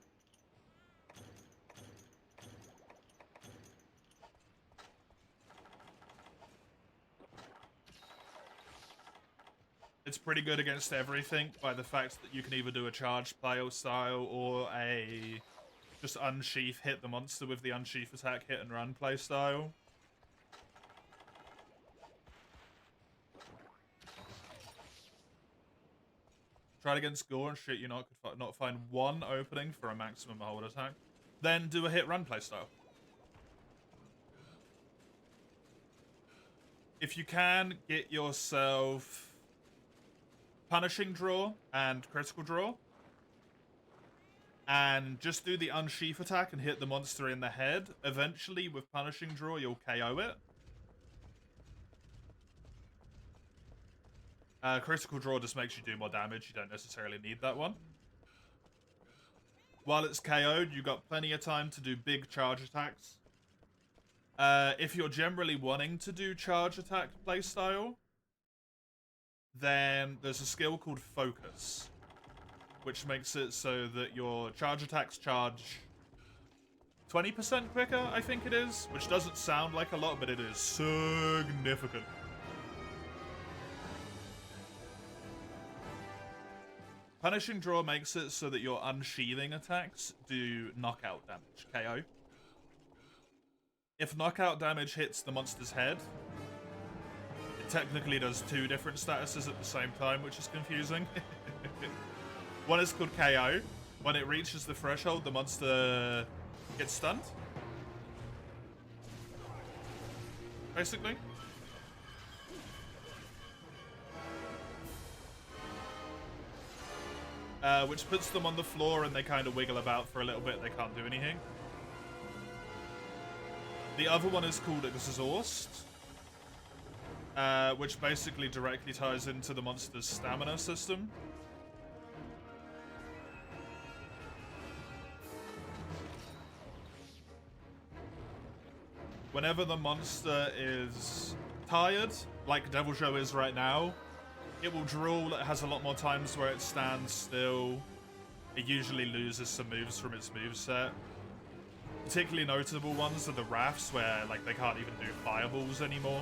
It's pretty good against everything by the fact that you can either do a charge play style or a just unsheath, hit the monster with the unsheath attack, hit and run play style. Tried against Gore and shit, you not could not find one opening for a maximum hold attack. Then do a hit run play style. If you can, get yourself punishing draw and critical draw. And just do the unsheath attack and hit the monster in the head. Eventually, with punishing draw, you'll KO it. Critical draw just makes you do more damage. You don't necessarily need that one. While it's KO'd, you got plenty of time to do big charge attacks. If you're generally wanting to do charge attack playstyle, then there's a skill called Focus, which makes it so that your charge attacks charge 20% quicker, I think it is, which doesn't sound like a lot, but it is significant. Punishing draw makes it so that your unsheathing attacks do knockout damage, KO. If knockout damage hits the monster's head, it technically does 2 different statuses at the same time, which is confusing. One is called KO. When it reaches the threshold, the monster gets stunned. Basically. Which puts them on the floor and they kind of wiggle about for a little bit. They can't do anything. The other one is called Exhaust, which basically directly ties into the monster's stamina system. Whenever the monster is tired, like Devil Joe is right now, it will drool. It has a lot more times where it stands still. It usually loses some moves from its moveset. Particularly notable ones are the rafts, where like they can't even do fireballs anymore.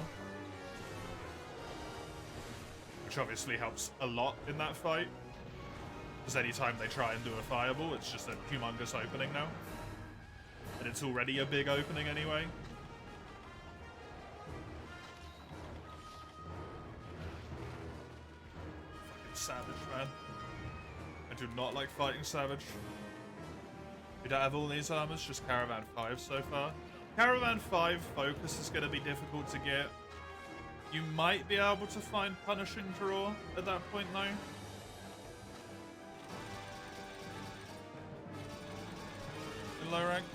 Which obviously helps a lot in that fight. Because anytime they try and do a fireball, it's just a humongous opening now. And it's already a big opening anyway. Savage, man. I do not like fighting Savage. We don't have all these armors, just Caravan 5 so far. Caravan 5 Focus is going to be difficult to get. You might be able to find Punishing Draw at that point, though. In low rank.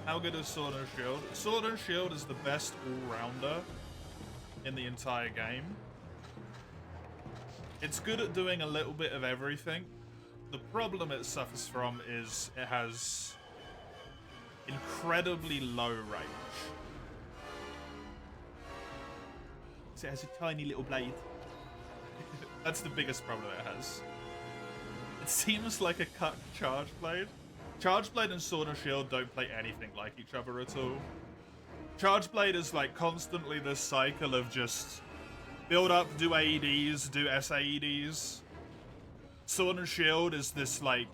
How good is Sword and Shield? Sword and Shield is the best all-rounder in the entire game. It's good at doing a little bit of everything. The problem it suffers from is it has incredibly low range. So it has a tiny little blade. That's the biggest problem it has. It seems like a cut Charge Blade. Charge Blade and Sword and Shield don't play anything like each other at all. Charge Blade is like constantly this cycle of just build up, do AEDs, do SAEDs. Sword and Shield is this, like,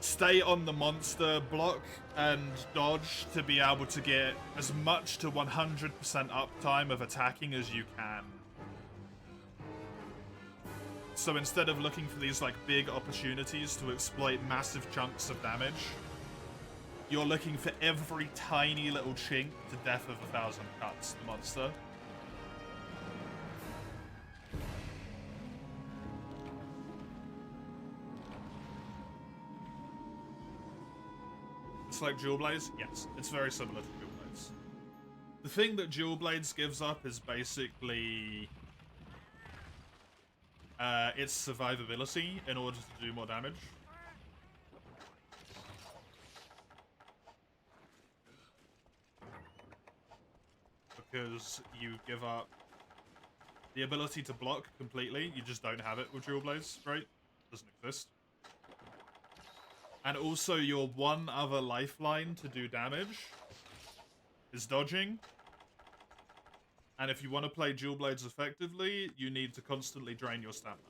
stay on the monster, block and dodge to be able to get as much to 100% uptime of attacking as you can. So instead of looking for these, like, big opportunities to exploit massive chunks of damage, you're looking for every tiny little chink to death of 1,000 cuts the monster. It's like Dual Blades? Yes, it's very similar to Dual Blades. The thing that Dual Blades gives up is basically its survivability in order to do more damage. Because you give up the ability to block completely. You just don't have it with Dual Blades, right? Doesn't exist. And also your one other lifeline to do damage is dodging. And if you want to play Dual Blades effectively, you need to constantly drain your stamina.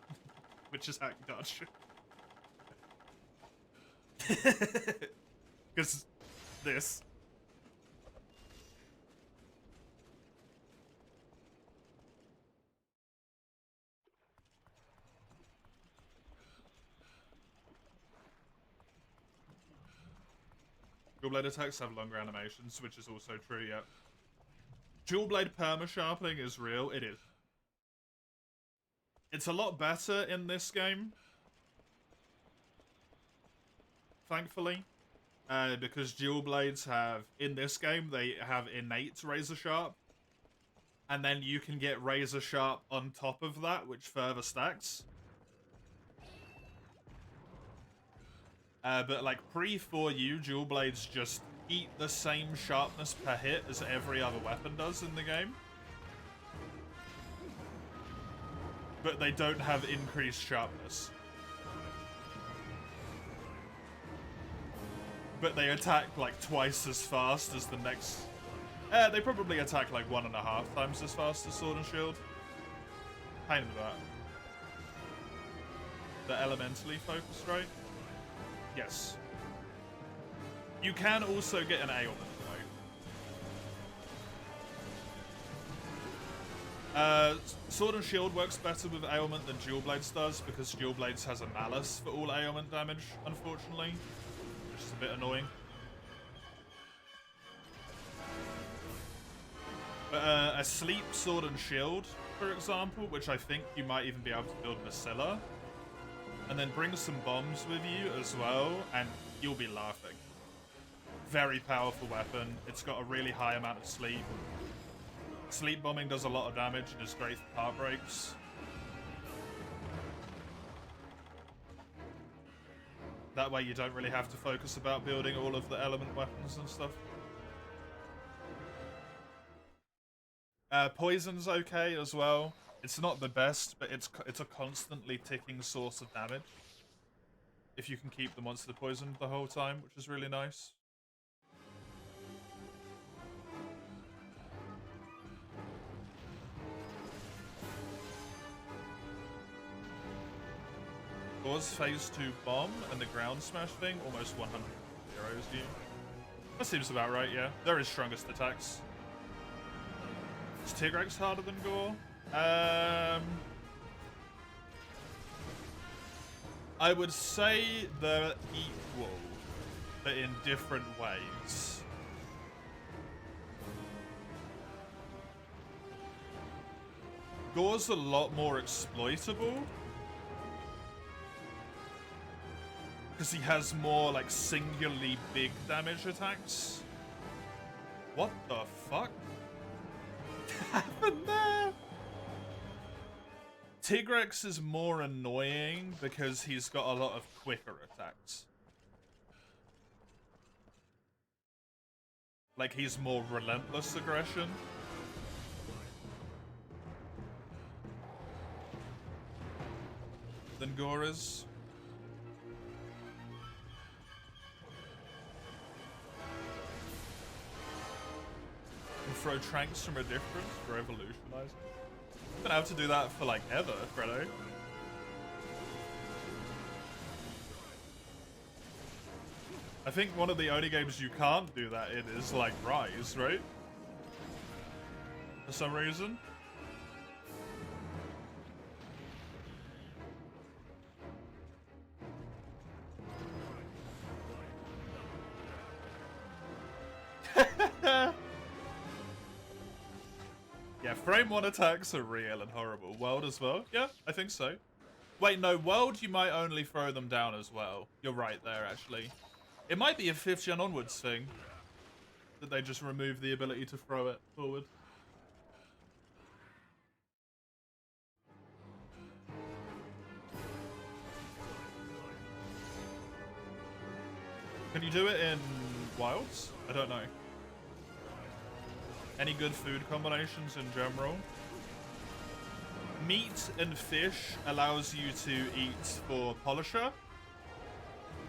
Which is how you dodge. Because this. Dual Blade attacks have longer animations, which is also true, yeah. Dual Blade perma-sharpening is real, it is. It's a lot better in this game. Thankfully. Because Dual Blades have, in this game, they have innate Razor Sharp. And then you can get Razor Sharp on top of that, which further stacks. But like pre-4U, Dual Blades just eat the same sharpness per hit as every other weapon does in the game. But they don't have increased sharpness. But they attack like twice as fast as the next... they probably attack like 1.5 times as fast as Sword and Shield. Pain in the butt. They're elementally focused, right? Yes. You can also get an ailment, though. Sword and Shield works better with ailment than Dual Blades does, because Dual Blades has a malus for all ailment damage, unfortunately. Which is a bit annoying. But a Sleep Sword and Shield, for example, which I think you might even be able to build Macilla, and then bring some bombs with you as well, and you'll be laughing. Very powerful weapon. It's got a really high amount of sleep. Sleep bombing does a lot of damage and is great for part breaks. That way you don't really have to focus about building all of the element weapons and stuff. Poison's okay as well. It's not the best, but it's a constantly ticking source of damage. If you can keep the monster poisoned the whole time, which is really nice. Gore's phase 2 bomb and the ground smash thing almost 100 zeros you. That seems about right, yeah. They're his strongest attacks. Is Tigrex harder than Gore? I would say they're equal, but in different ways. Gore's a lot more exploitable, because he has more, like, singularly big damage attacks. What the fuck happened there? Tigrex is more annoying because he's got a lot of quicker attacks. Like, he's more relentless aggression. Than Gore is. And throw tranks from a difference for evolutionizing. Been able to do that for like ever, Fredo. I think one of the only games you can't do that in is like Rise, right? For some reason. Yeah, frame 1 attacks are real and horrible. World as well? Yeah, I think so. Wait, no, World you might only throw them down as well. You're right there, actually. It might be a 5th gen onwards thing. That they just remove the ability to throw it forward. Can you do it in Wilds? I don't know. Any good food combinations in general? Meat and fish allows you to eat for Polisher,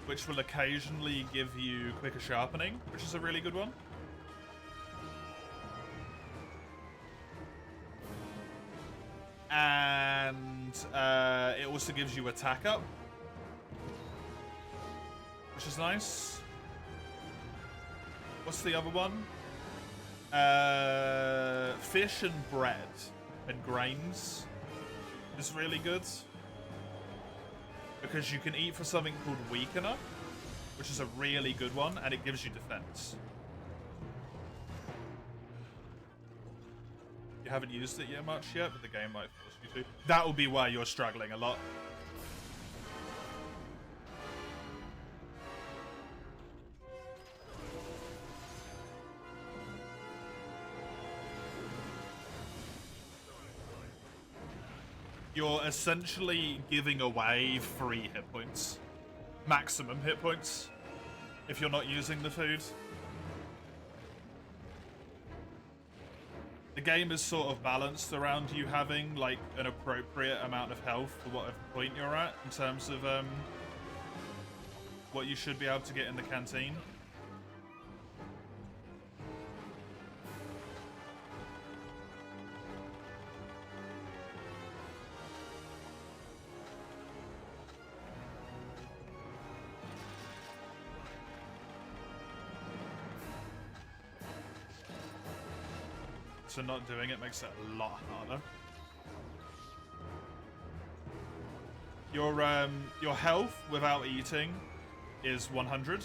which will occasionally give you quicker sharpening, which is a really good one. And it also gives you attack up, which is nice. What's the other one? Fish and bread and grains is really good. Because you can eat for something called Weakener, which is a really good one, and it gives you defense. You haven't used it yet much yet, but the game might force you to. That will be why you're struggling a lot. You're essentially giving away 3 hit points. Maximum hit points. If you're not using the food. The game is sort of balanced around you having like an appropriate amount of health for whatever point you're at in terms of what you should be able to get in the canteen. So not doing it makes it a lot harder. Your health without eating is 100.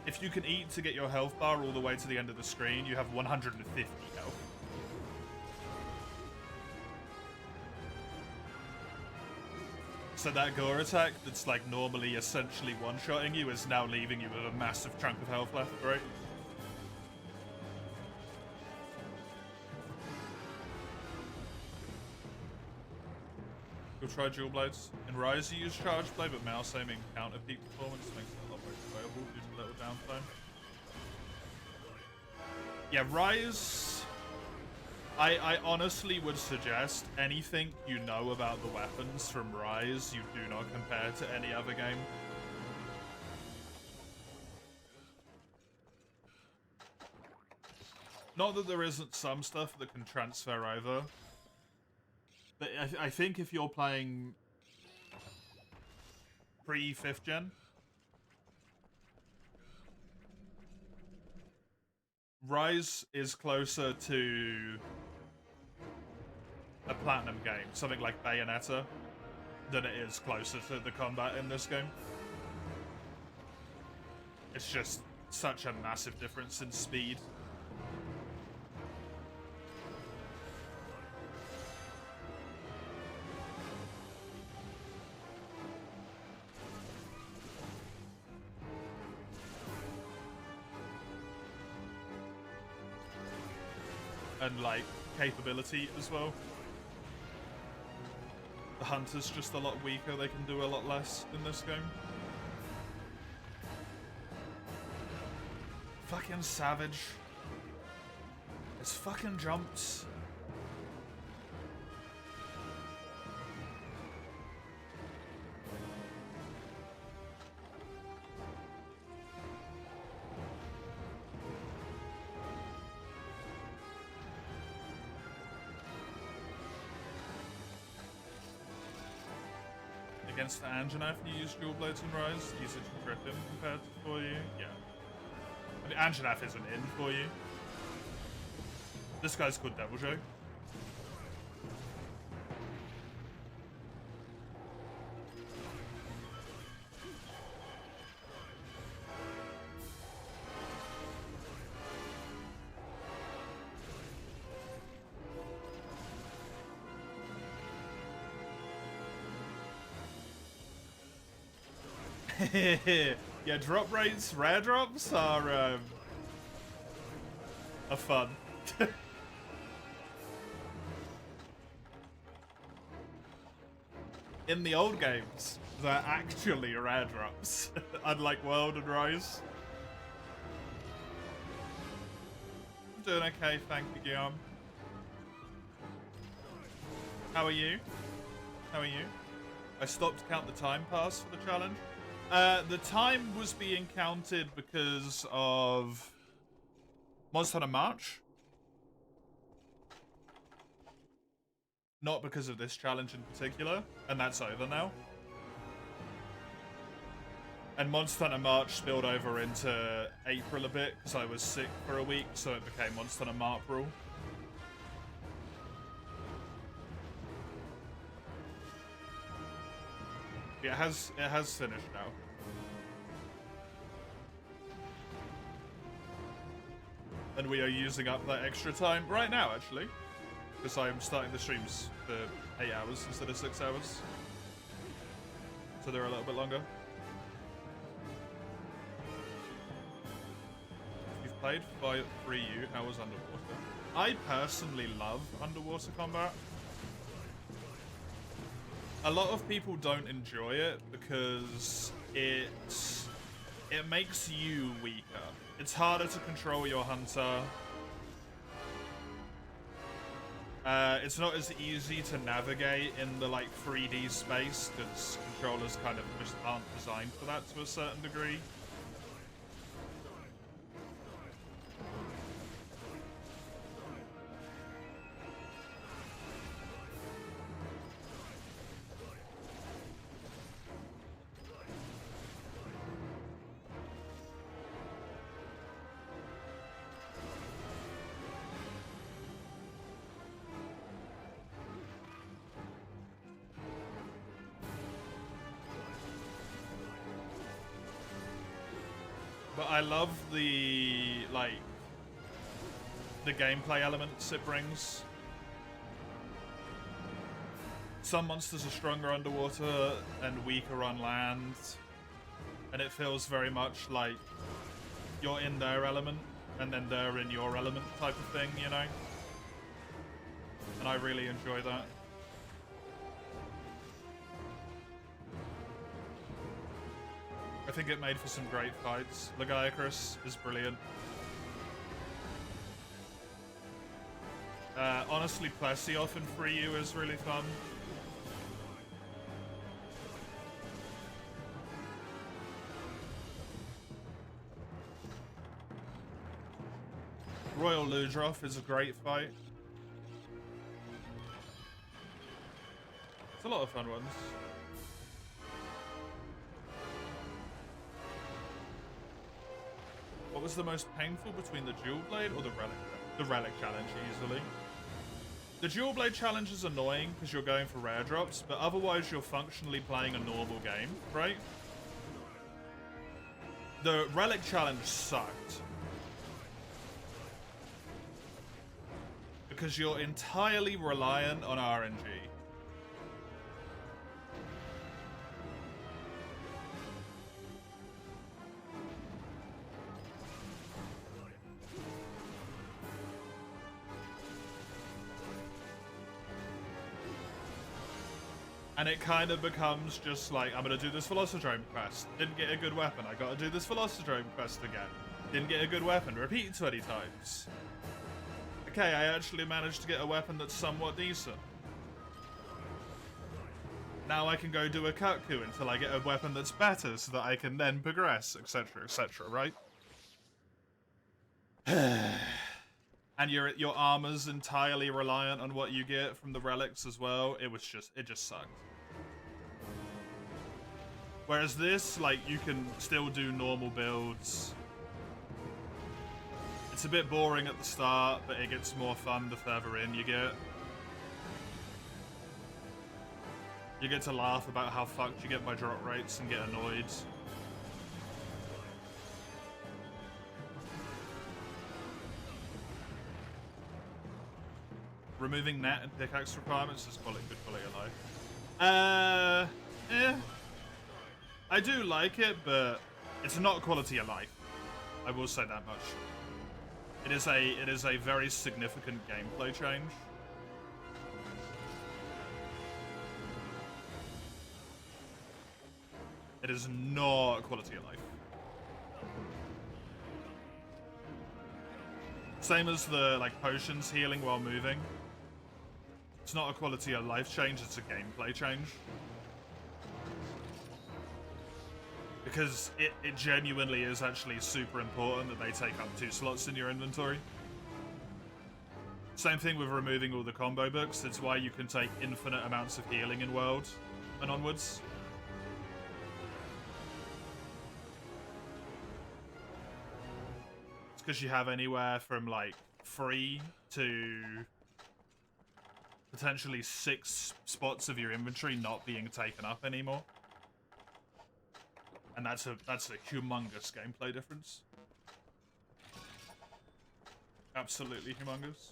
If you can eat to get your health bar all the way to the end of the screen, you have 150 health. So that gore attack that's like normally essentially one-shotting you is now leaving you with a massive chunk of health left, right? You'll try dual blades. In Rise you use charge blade, but mouse aiming counter peak performance makes it a lot more enjoyable due to little downtime. Yeah, Rise... I honestly would suggest anything you know about the weapons from Rise you do not compare to any other game. Not that there isn't some stuff that can transfer over. But I think if you're playing pre-5th gen, Rise is closer to a Platinum game, something like Bayonetta, than it is closer to the combat in this game. It's just such a massive difference in speed. And like capability as well. The hunter's just a lot weaker, they can do a lot less in this game. Fucking savage. It's fucking jumps. Against the Anjanath, you use dual blades and rise. Use it to trip him compared to for you. Yeah. I mean, Anjanath isn't in for you. This guy's called Devil Joe. Yeah, drop rates, rare drops are fun. In the old games, they're actually rare drops, unlike World and Rise. I'm doing okay, thank you, Guillaume. How are you? How are you? I stopped to count the time pass for the challenge. The time was being counted because of Monster Hunter March. Not because of this challenge in particular, and that's over now. And Monster Hunter March spilled over into April a bit because I was sick for a week, so it became Monster Hunter March rule. It has finished now. And we are using up that extra time right now, actually. Because I'm starting the streams for 8 hours instead of 6 hours. So they're a little bit longer. You've played 3U, how was Underwater? I personally love underwater combat. A lot of people don't enjoy it because it makes you weaker. It's harder to control your hunter. It's not as easy to navigate in the like 3D space because controllers kind of just aren't designed for that to a certain degree. But I love the gameplay elements it brings. Some monsters are stronger underwater and weaker on land, and it feels very much like you're in their element and then they're in your element type of thing, you know? And I really enjoy that. I think it made for some great fights. Lagiacrus is brilliant. Honestly, Plesioth in 3U is really fun. Royal Ludroth is a great fight. It's a lot of fun ones. What was the most painful between the Dual Blade or the Relic? The Relic challenge, easily. The Dual Blade challenge is annoying because you're going for rare drops, but otherwise you're functionally playing a normal game, right? The Relic challenge sucked. Because you're entirely reliant on RNG. And it kind of becomes just like, I'm gonna do this Velocidrome quest. Didn't get a good weapon. I gotta do this Velocidrome quest again. Didn't get a good weapon. Repeat 20 times. Okay, I actually managed to get a weapon that's somewhat decent. Now I can go do a Kutku until I get a weapon that's better so that I can then progress, etc., right? And your armor's entirely reliant on what you get from the relics as well. It just sucked. Whereas this, like, you can still do normal builds. It's a bit boring at the start, but it gets more fun the further in you get. You get to laugh about how fucked you get by drop rates and get annoyed. Removing net and pickaxe requirements is good quality of life. I do like it, but it's not quality of life. I will say that much. It is a very significant gameplay change. It is not quality of life. Same as the like potions healing while moving. It's not a quality of life change, it's a gameplay change. Because it genuinely is actually super important that they take up 2 slots in your inventory. Same thing with removing all the combo books. It's why you can take infinite amounts of healing in World and onwards. It's because you have anywhere from like 3 to potentially 6 spots of your inventory not being taken up anymore. And that's a humongous gameplay difference. Absolutely humongous.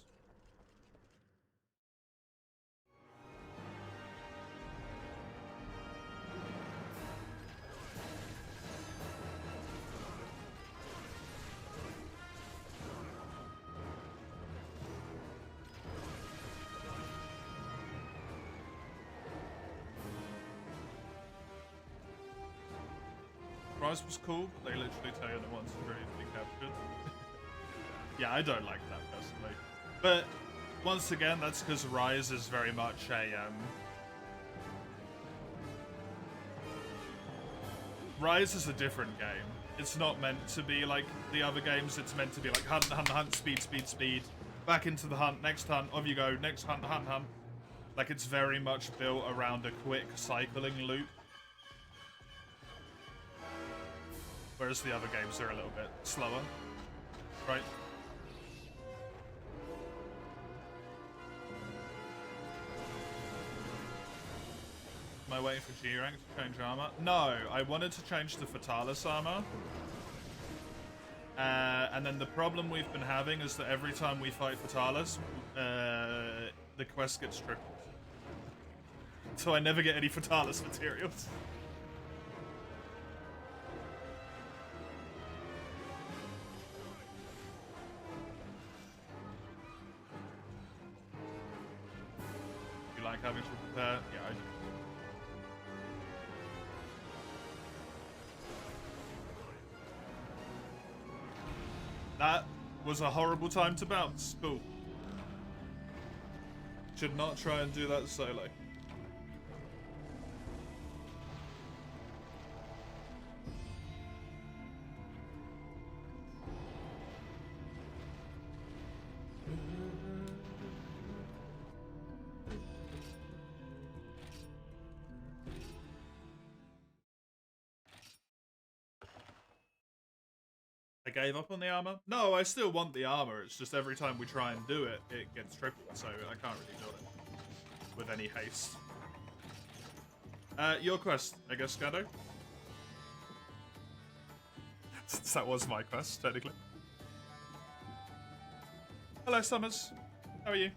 Rise was cool, but they literally tell you that once it's really been captured. Yeah, I don't like that personally. But once again, that's because Rise is very much a Rise is a different game. It's not meant to be like the other games. It's meant to be like hunt, hunt, hunt, speed, speed, speed. Back into the hunt, next hunt, off you go, next hunt, hunt, hunt. Like it's very much built around a quick cycling loop. Whereas the other games are a little bit slower, right? Am I waiting for G rank to change armor? No, I wanted to change the Fatalis armor. And then the problem we've been having is that every time we fight Fatalis, the quest gets tripled. So I never get any Fatalis materials. Like having to prepare. Yeah, I do. That was a horrible time to bounce. Cool. Should not try and do that solo. I gave up on the armor? No, I still want the armor. It's just every time we try and do it, it gets tripled, so I can't really do it with any haste. Your quest, I guess, Scando? That was my quest, technically. Hello, Summers. How are you?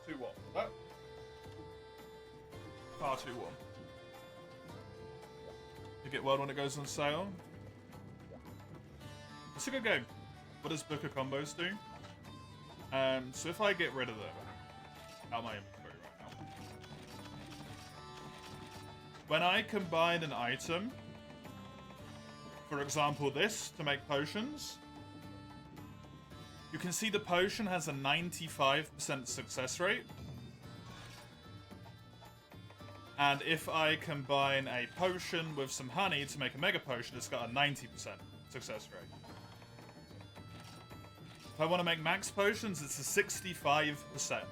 Too warm. Oh. Far too warm. You get World when it goes on sale. It's a good game. What does Booker combos do? So if I get rid of them out of my inventory right now. When I combine an item, for example this, to make potions, you can see the potion has a 95% success rate. And if I combine a potion with some honey to make a mega potion, it's got a 90% success rate. If I want to make max potions, it's a 65%.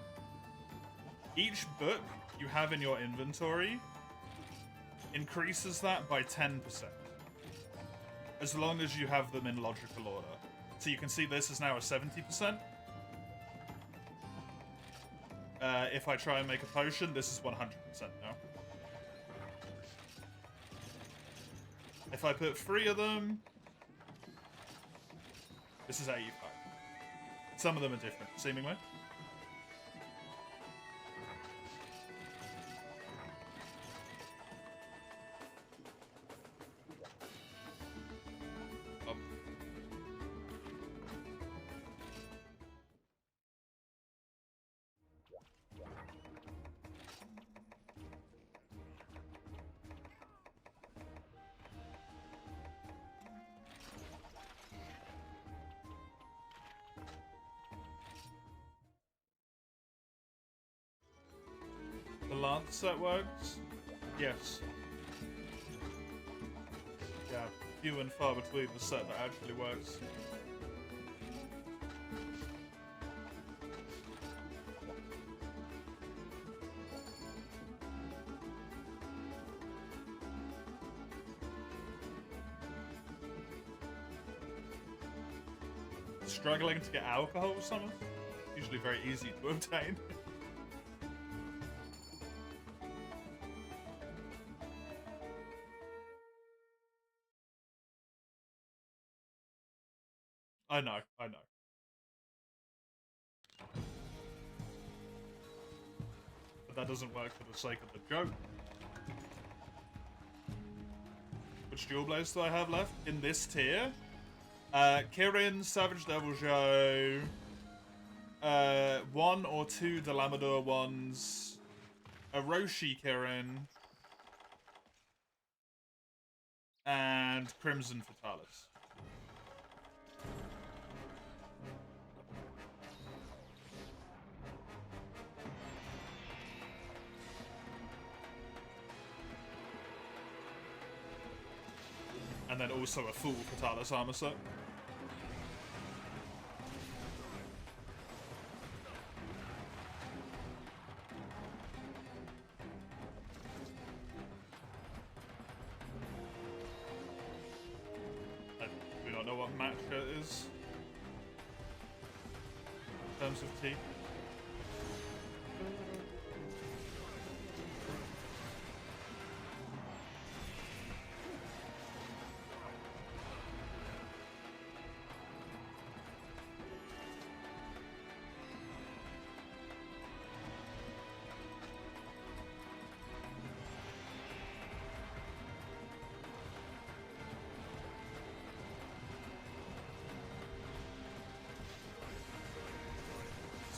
Each book you have in your inventory increases that by 10%. As long as you have them in logical order. So you can see this is now a 70%. If I try and make a potion, this is 100% now. If I put 3 of them, this is 85. Some of them are different, seemingly. The lance set works? Yes. Yeah, few and far between the set that actually works. Struggling to get alcohol with someone? Usually very easy to obtain. I know. But that doesn't work for the sake of the joke. Which dual blades do I have left in this tier? Kirin, Savage Devil Joe, 1 or 2 Delamador ones, a Roshi Kirin, and Crimson Fatalis. And then also a full Fatalis armor set. I do not know what matcha is in terms of tea.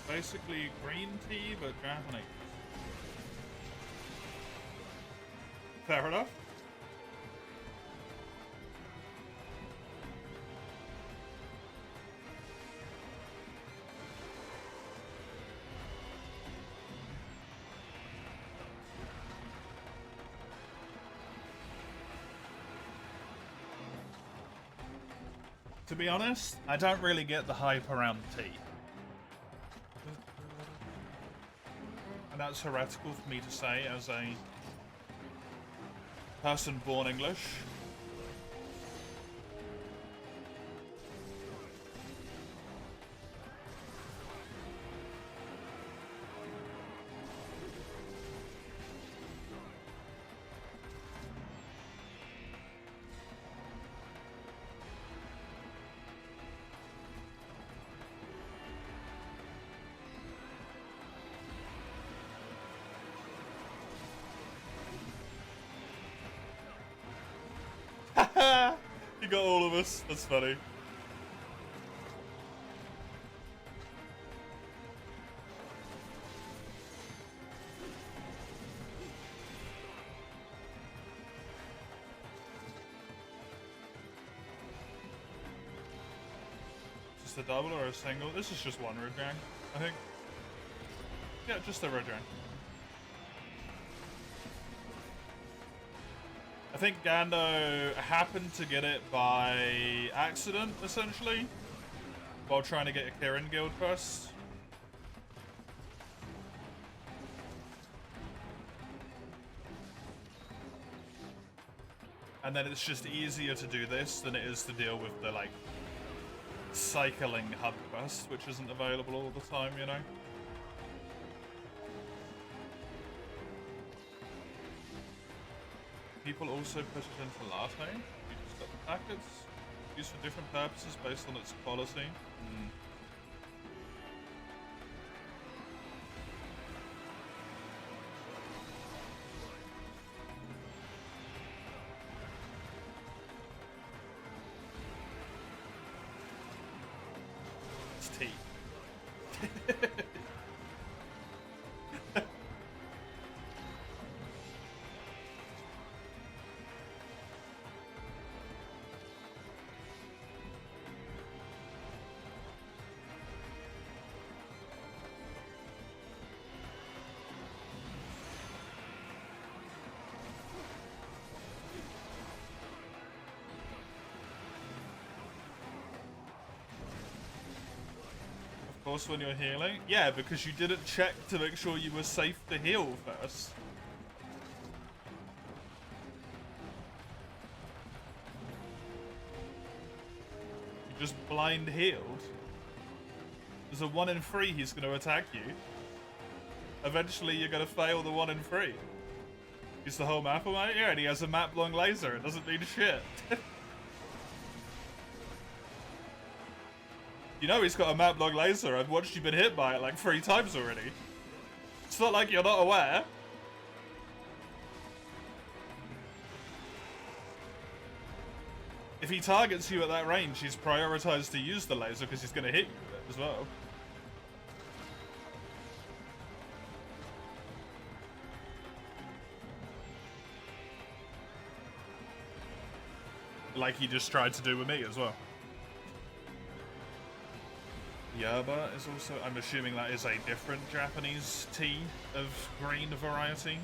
Basically green tea, but Japanese. Fair enough. To be honest, I don't really get the hype around tea. And that's heretical for me to say as a person born English. You got all of us. That's funny. Just a double or a single? This is just one Rojang, I think. Yeah, just a Rojang. I think Gando happened to get it by accident, essentially. while trying to get a Kirin guild first. And then it's just easier to do this than it is to deal with the, like, cycling hub quest, which isn't available all the time, you know? People also put it into latte. You just got the packets. Used for different purposes based on its quality. It's tea. Of course, when you're healing? Yeah, because you didn't check to make sure you were safe to heal first. You just blind healed. There's a 1 in 3 he's going to attack you. Eventually, you're going to fail the 1 in 3. Use the whole map away? Yeah, and he has a map-long laser. It doesn't mean shit. You know he's got a map-long laser. I've watched you been hit by it like 3 times already. It's not like you're not aware. If he targets you at that range, he's prioritized to use the laser because he's going to hit you with it as well. Like he just tried to do with me as well. Yerba is also, I'm assuming that is a different Japanese tea of green variety.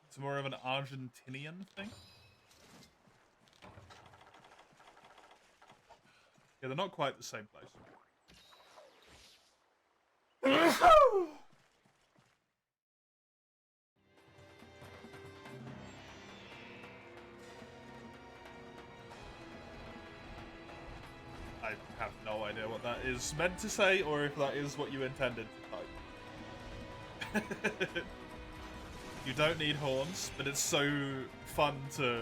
It's more of an Argentinian thing. Yeah, they're not quite the same place. I have no idea what that is meant to say, or if that is what you intended to type. You don't need horns, but it's so fun to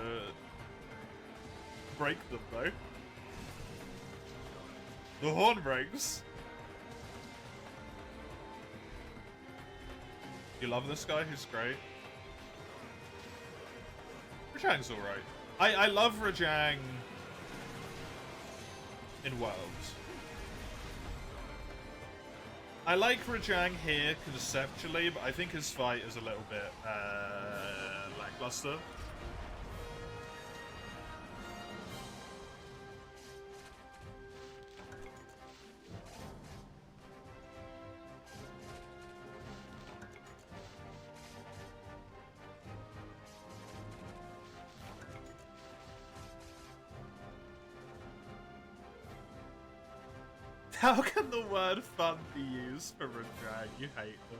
break them, though. The horn breaks. You love this guy? He's great. Rajang's alright. I love Rajang in Worlds. I like Rajang here conceptually, but I think his fight is a little bit lackluster. How can the word fun be used for Rajang? You hate them.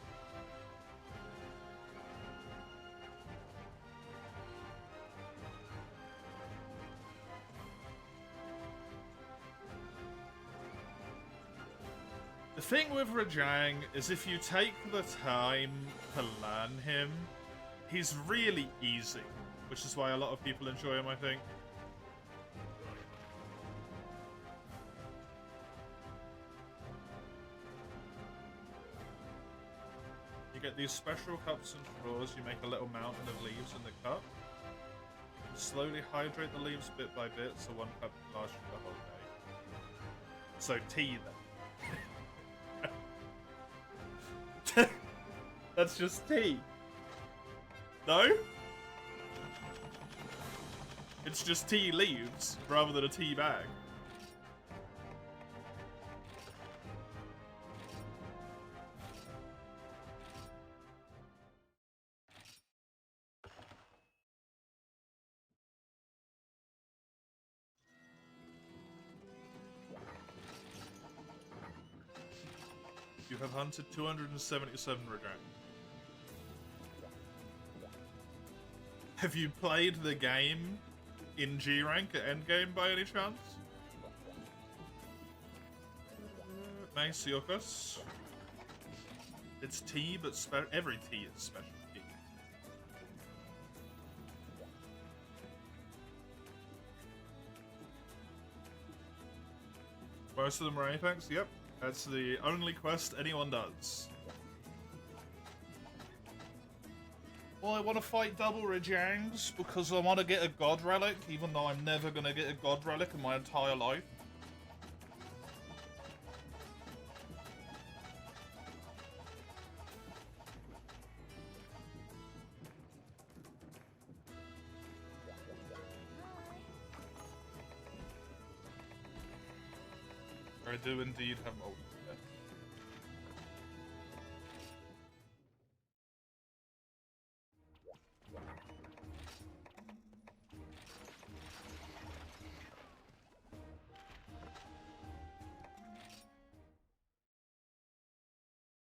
The thing with Rajang is if you take the time to learn him, he's really easy, which is why a lot of people enjoy him, I think. You get these special cups and straws. You make a little mountain of leaves in the cup. Slowly hydrate the leaves bit by bit, so one cup can last you the whole day. So tea, then. That's just tea. No? It's just tea leaves, rather than a tea bag. You have hunted 277 Rajang. Have you played the game in G rank at endgame by any chance? Maesiokos. It's tea, but every tea is special tea. Most of them are Apex, yep. That's the only quest anyone does. Well, I want to fight double Rajangs because I want to get a God Relic, even though I'm never going to get a God Relic in my entire life. I do indeed have multiple.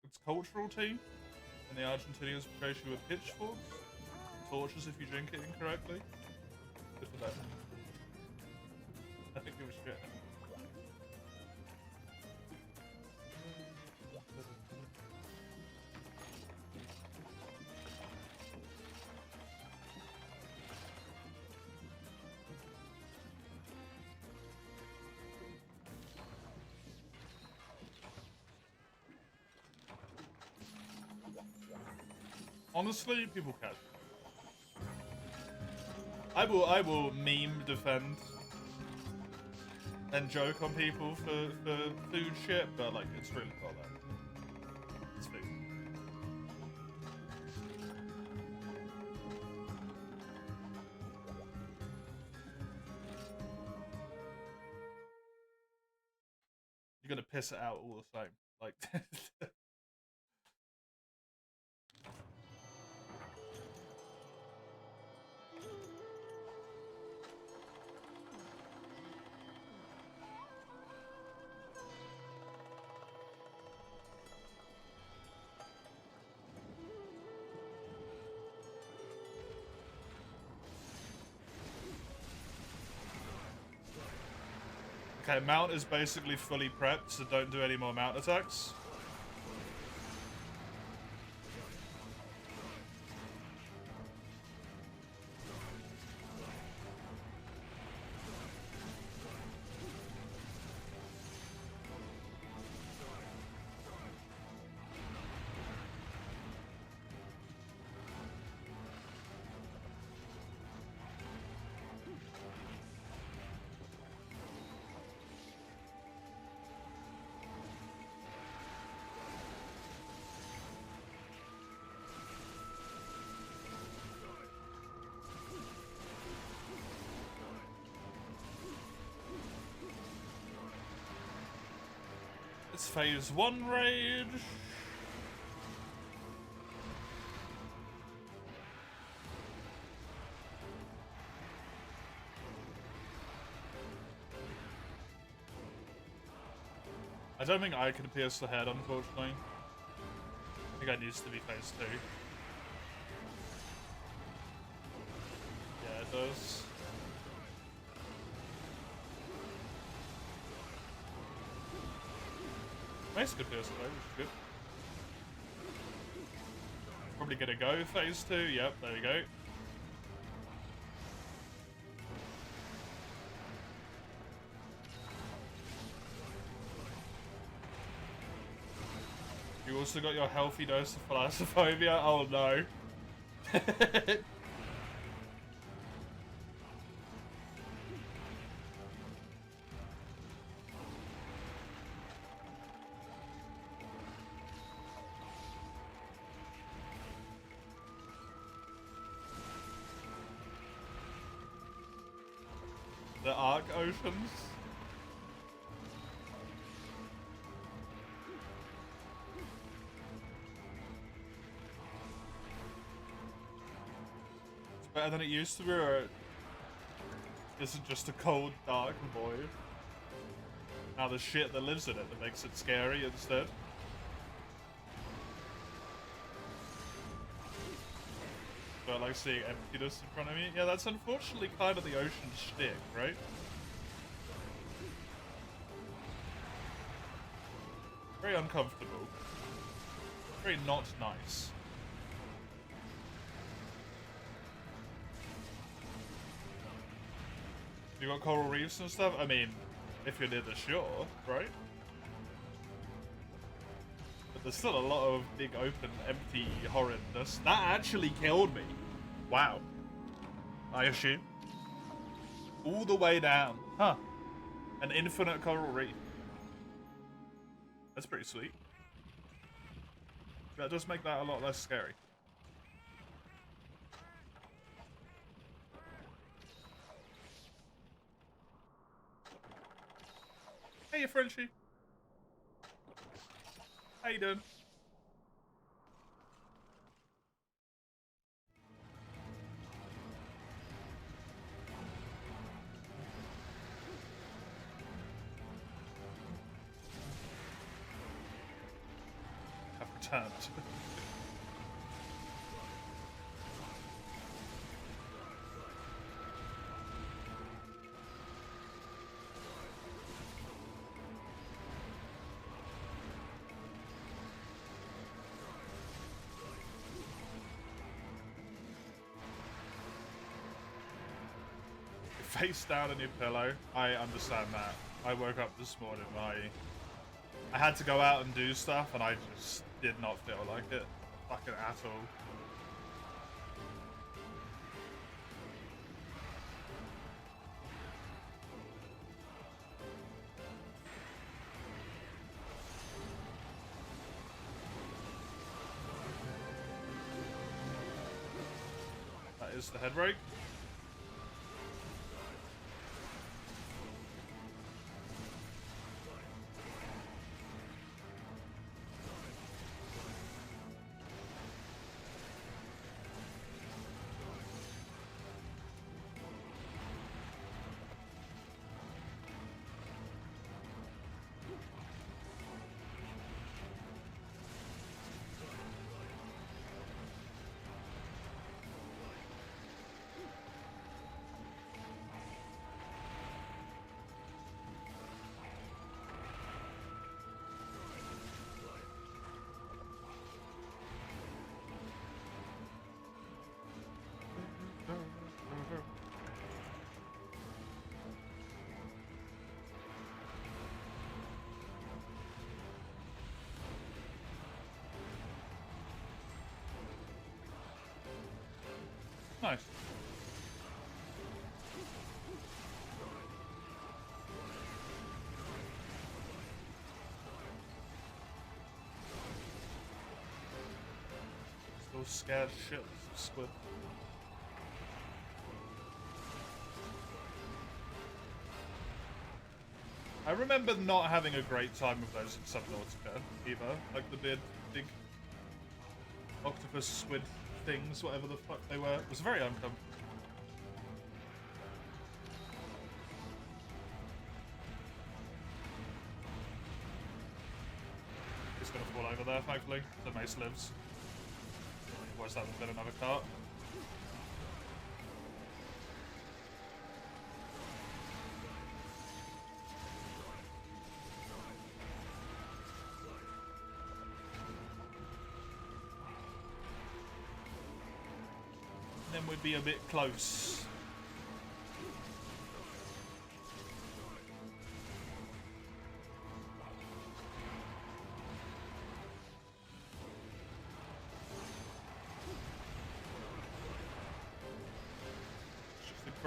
It's cultural tea, and the Argentinians portray you with pitchforks, torches if you drink it incorrectly. Good for that. I think it was shit. Honestly, people catch. I will meme defend and joke on people for food shit, but like it's really not that. It's food. You're gonna piss it out all the same. Like okay, mount is basically fully prepped, so don't do any more mount attacks. It's phase 1 rage. I don't think I can pierce the head, unfortunately. I think I needs to be phase 2. Yeah, it does. Nice, good pierce though, which is good. Probably gonna go phase 2, yep, there we go. You will also got your healthy dose of thalassophobia? Oh no. The Arc Oceans? It's better than it used to be, or is it just a cold, dark void? Now the shit that lives in it that makes it scary instead. But like seeing emptiness in front of me? Yeah, that's unfortunately kind of the ocean shtick, right? Very uncomfortable. Very not nice. You got coral reefs and stuff? I mean, if you're near the shore, right? But there's still a lot of big, open, empty horrendous. That actually killed me. Wow. I assume. All the way down. Huh. An infinite coral reef. That's pretty sweet. That does make that a lot less scary. Hey, Frenchie. How you doing? Have returned. Face down in your pillow. I understand that. I woke up this morning. I had to go out and do stuff, and I just did not feel like it, fucking at all. That is the head rake. Nice. Those scared shitless squid. I remember not having a great time with those in Subnautica either. Like the big octopus squid things, whatever the fuck they were. It was very uncomfortable. He's gonna fall over there, thankfully. The mace lives. Otherwise that would have been another cart. Then we'd be a bit close.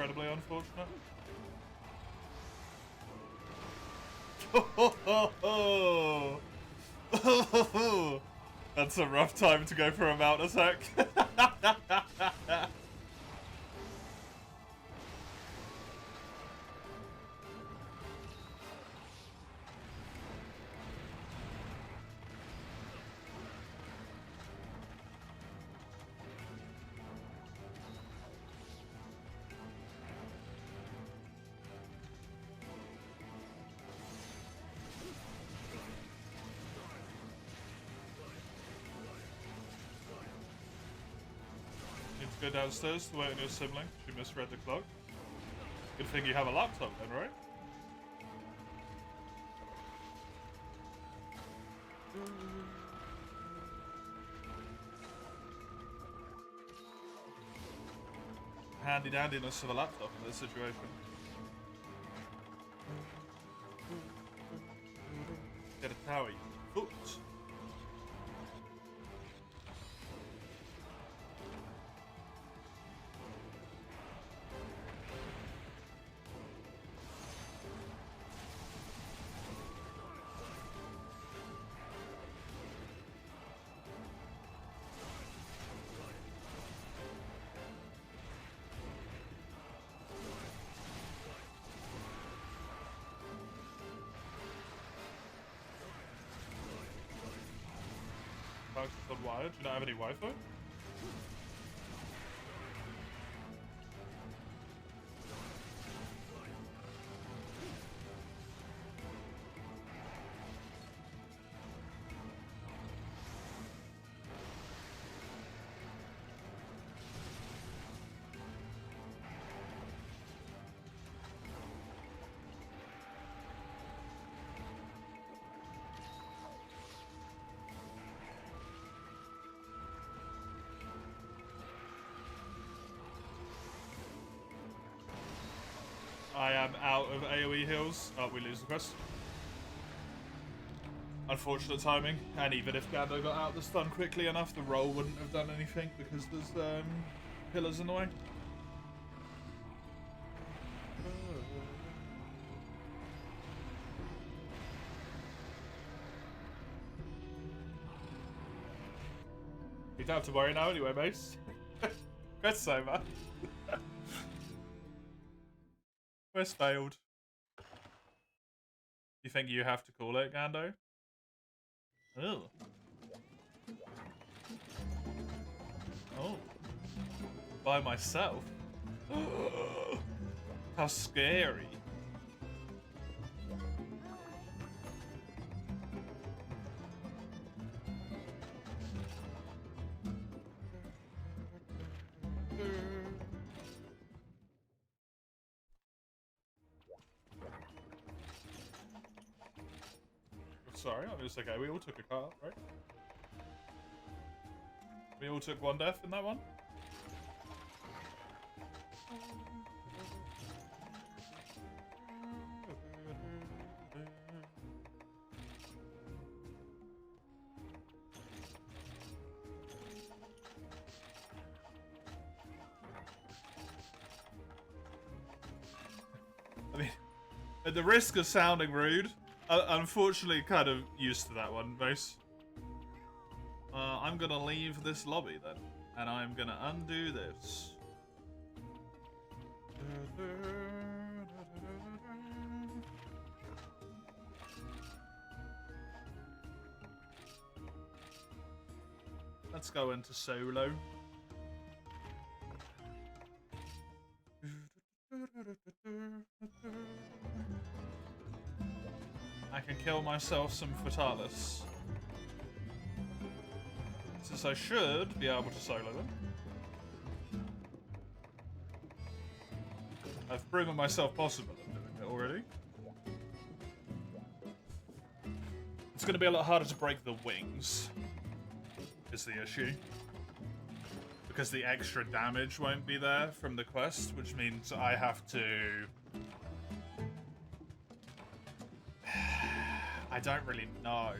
incredibly unfortunate. That's a rough time to go for a mount attack. Go downstairs to wait on your sibling. She misread the clock. Good thing you have a laptop then, right? Handy dandiness of a laptop in this situation. Get a tower, you foot. On wire. Do you not have any Wi-Fi? I am out of AoE heals. Oh, we lose the quest. Unfortunate timing. And even if Gando got out the stun quickly enough, the roll wouldn't have done anything because there's pillars in the way. You don't have to worry now anyway, Mace. Quest over. Quest failed. You think you have to call it, Gando? Oh. Oh. By myself? How scary. Sorry, I was okay. We all took a car, right? We all took one death in that one. I mean, at the risk of sounding rude, unfortunately kind of used to that one, Mace. I'm gonna leave this lobby then, and I'm gonna undo this. Let's go into solo. I can kill myself some Fatalis. Since I should be able to solo them. I've proven myself possible at doing it already. It's going to be a lot harder to break the wings, is the issue. Because the extra damage won't be there from the quest, which means I have to... I don't really know.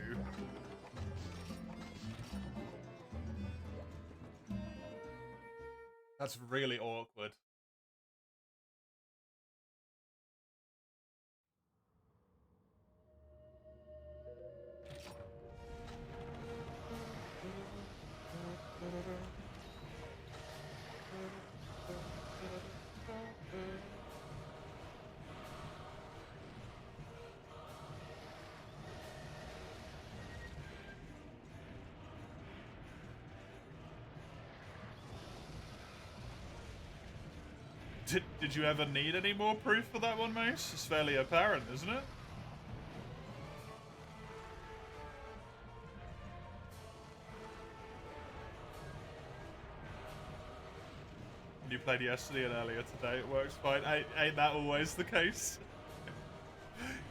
That's really awkward. Did you ever need any more proof for that one, Mace? It's fairly apparent, isn't it? You played yesterday and earlier today, it works fine. Ain't that always the case?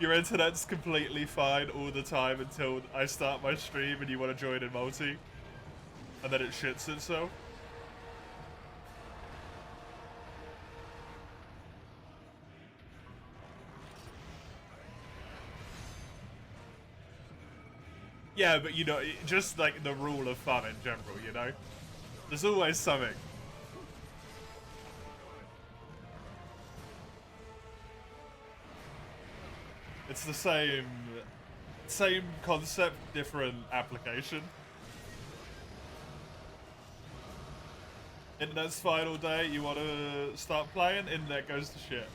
Your internet's completely fine all the time until I start my stream and you want to join in multi. And then it shits itself. Yeah, but you know, just like the rule of fun in general, you know? There's always something. It's the same concept, different application. Internet's final day, you want to start playing, internet goes to shit.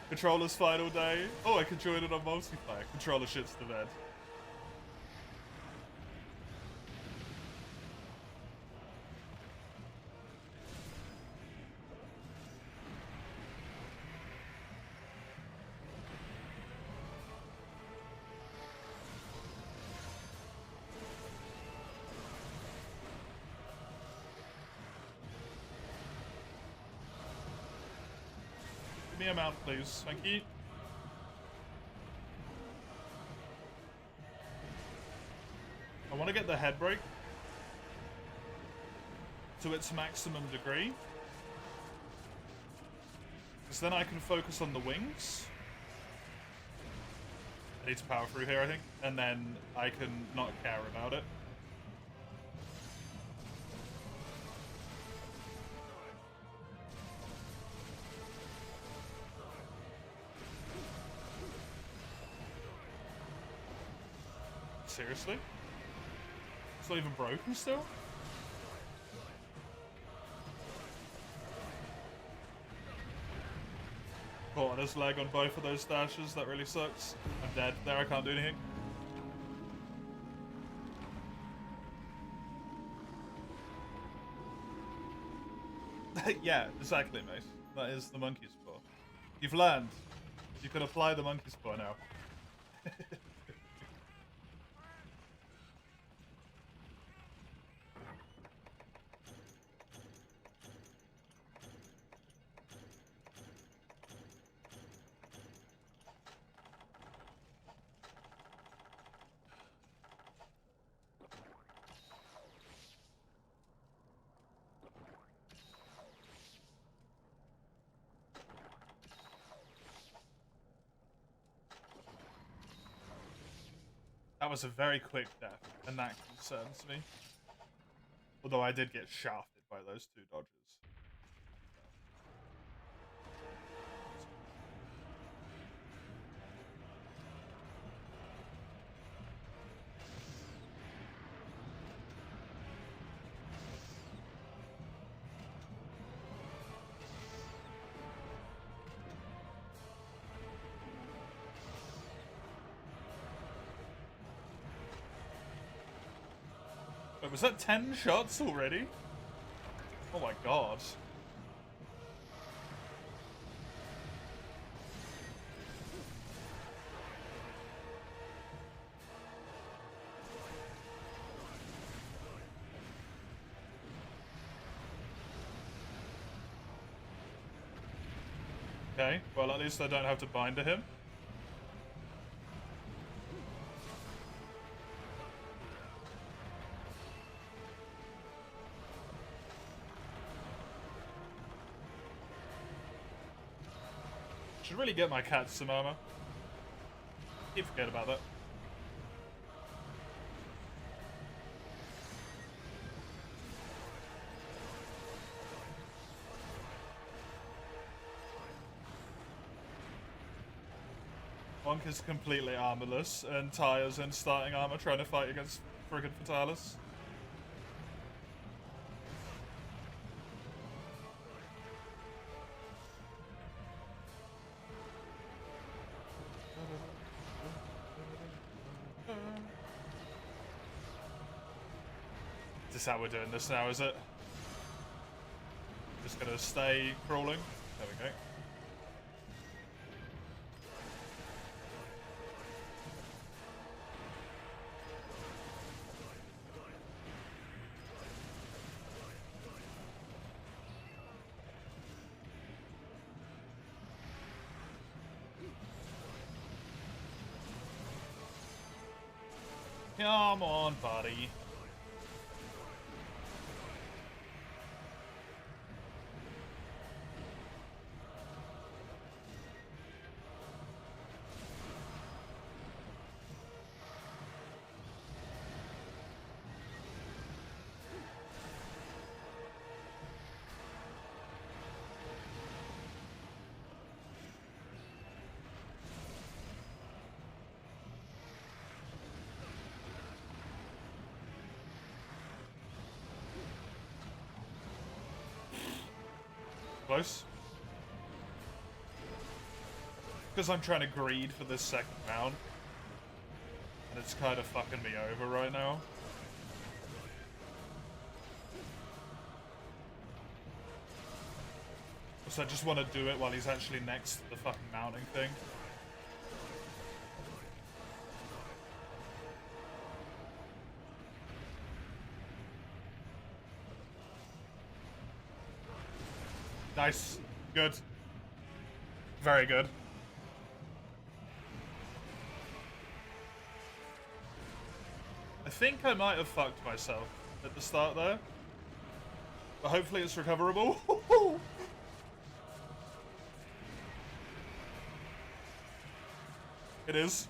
Controller's final day, oh, I can join it on multiplayer. Controller shits the bed. Give me a mount, please. Thank you. I want to get the head break to its maximum degree. Because then I can focus on the wings. I need to power through here, I think. And then I can not care about it. Seriously? It's not even broken still? Oh, there's lag on both of those dashes. That really sucks. I'm dead. There, I can't do anything. Yeah, exactly, mate. That is the monkey spore. You've learned. You can apply the monkey spore now. That was a very quick death, and that concerns me. Although I did get shafted by those two dodges. Wait, was that 10 shots already? Oh my god. Okay, well at least I don't have to bind to him. Should really get my cat some armor. Keep forget about that. Monk is completely armorless, and Tyre's in starting armor trying to fight against friggin' Fatalis. Is this how we're doing this now, is it? Just gonna stay crawling. There we go. Come on, buddy. Close. Because I'm trying to greed for this second mount. And it's kind of fucking me over right now. So I just want to do it while he's actually next to the fucking mounting thing. Nice. Good. Very good. I think I might have fucked myself at the start there. But hopefully it's recoverable. It is.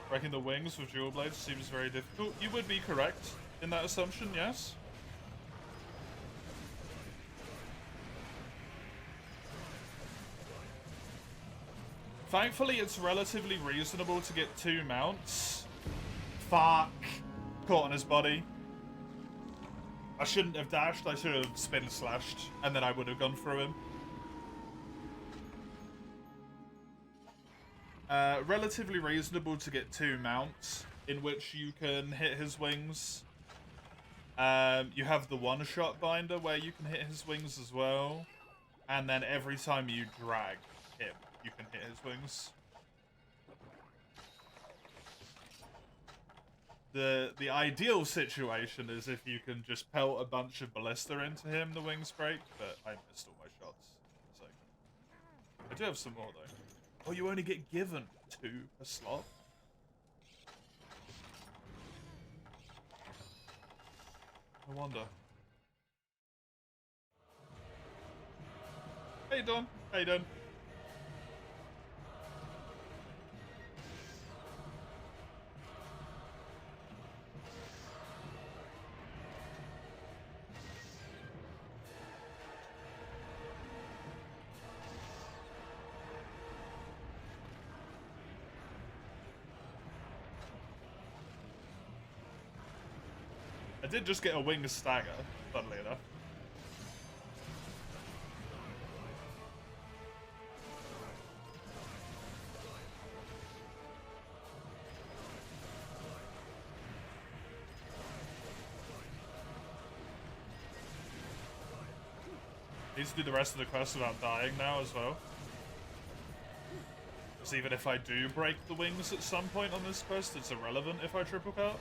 Breaking the wings with dual blades seems very difficult. You would be correct in that assumption, yes. Thankfully, it's relatively reasonable to get 2 mounts. Fuck. Caught on his body. I shouldn't have dashed, I should have spin slashed, and then I would have gone through him. Relatively reasonable to get 2 mounts, in which you can hit his wings. You have the one-shot binder where you can hit his wings as well. And then every time you drag him, you can hit his wings. The ideal situation is if you can just pelt a bunch of ballista into him, the wings break, but I missed all my shots. So I do have some more though. Oh, you only get given 2 per slot? No wonder. How you doing? How you doing? I did just get a wing stagger, funnily enough. Needs to do the rest of the quest without dying now as well. Because even if I do break the wings at some point on this quest, it's irrelevant if I triple cut.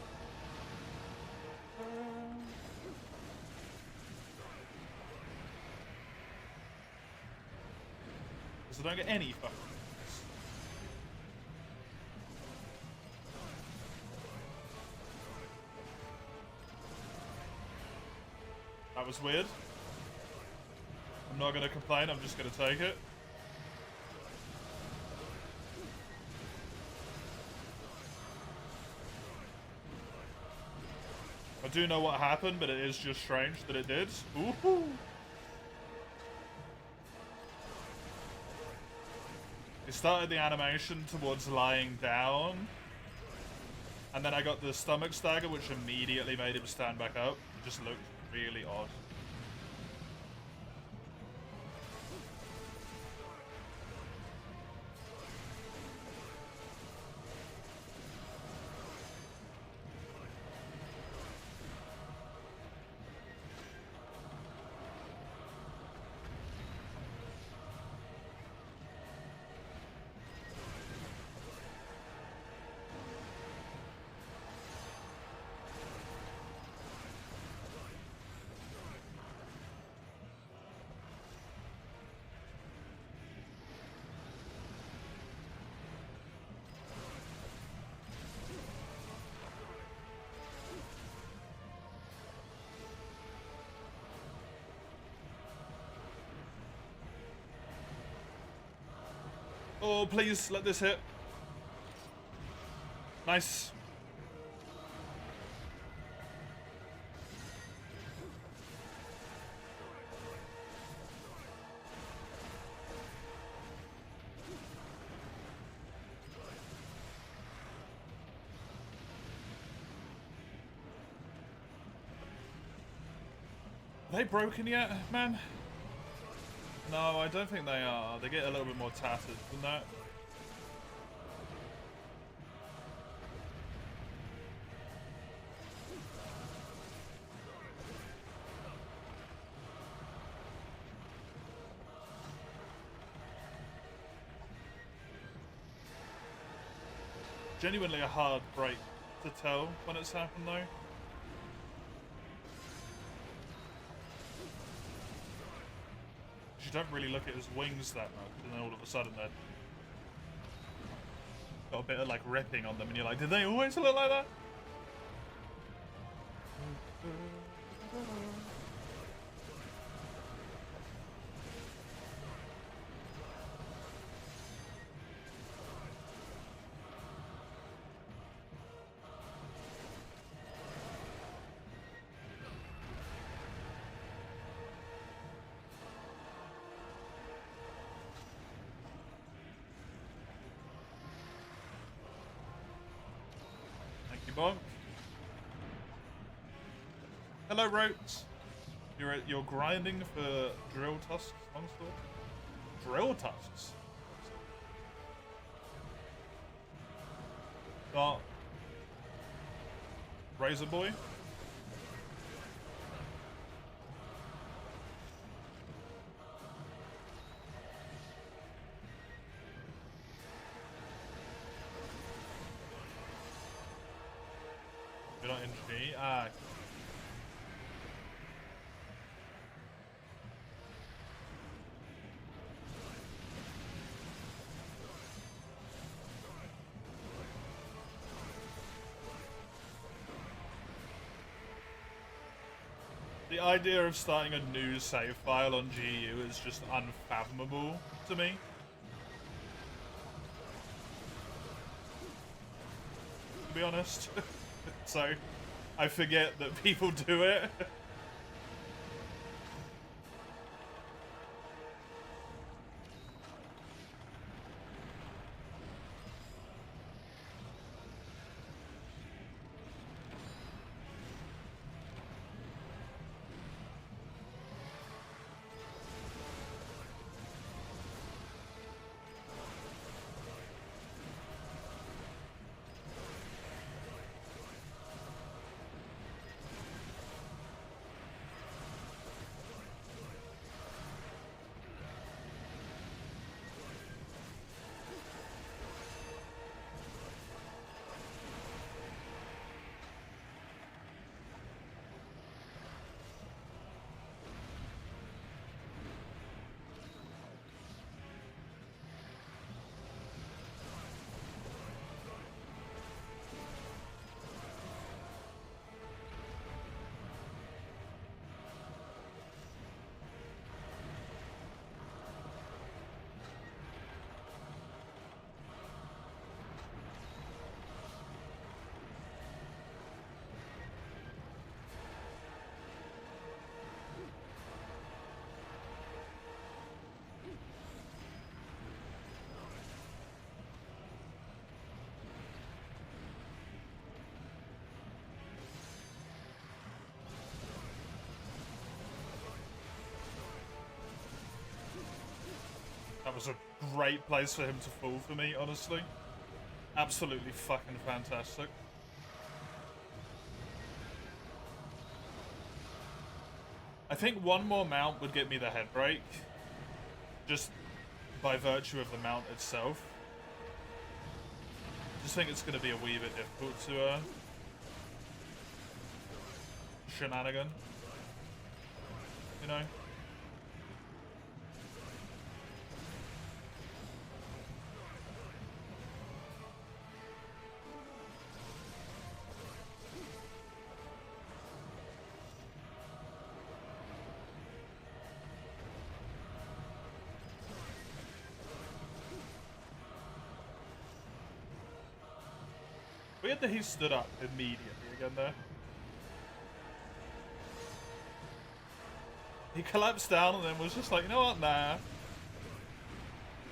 Because I don't get any fucking wings. That was weird. I'm not gonna complain, I'm just gonna take it. I do know what happened, but it is just strange that it did. Ooh. It started the animation towards lying down. And then I got the stomach stagger, which immediately made him stand back up. It just looked really odd. Oh, please, let this hit. Nice. Are they broken yet, man? No, I don't think they are. They get a little bit more tattered than that. Genuinely a hard break to tell when it's happened, though. You don't really look at his wings that much, and then all of a sudden they're got a bit of like ripping on them, and you're like, did they always look like that? Bonk. Hello, Rotes. You're grinding for drill tusks, longsword? Drill tusks? Got Razor Boy. You're not in G? Ah. The idea of starting a new save file on GU is just unfathomable to me. To be honest. So, I forget that people do it. That was a great place for him to fall for me, honestly. Absolutely fucking fantastic. I think one more mount would get me the head break. Just by virtue of the mount itself. Just think it's going to be a wee bit difficult to shenanigan. You know? Weird that he stood up immediately again there. He collapsed down and then was just like, you know what, nah.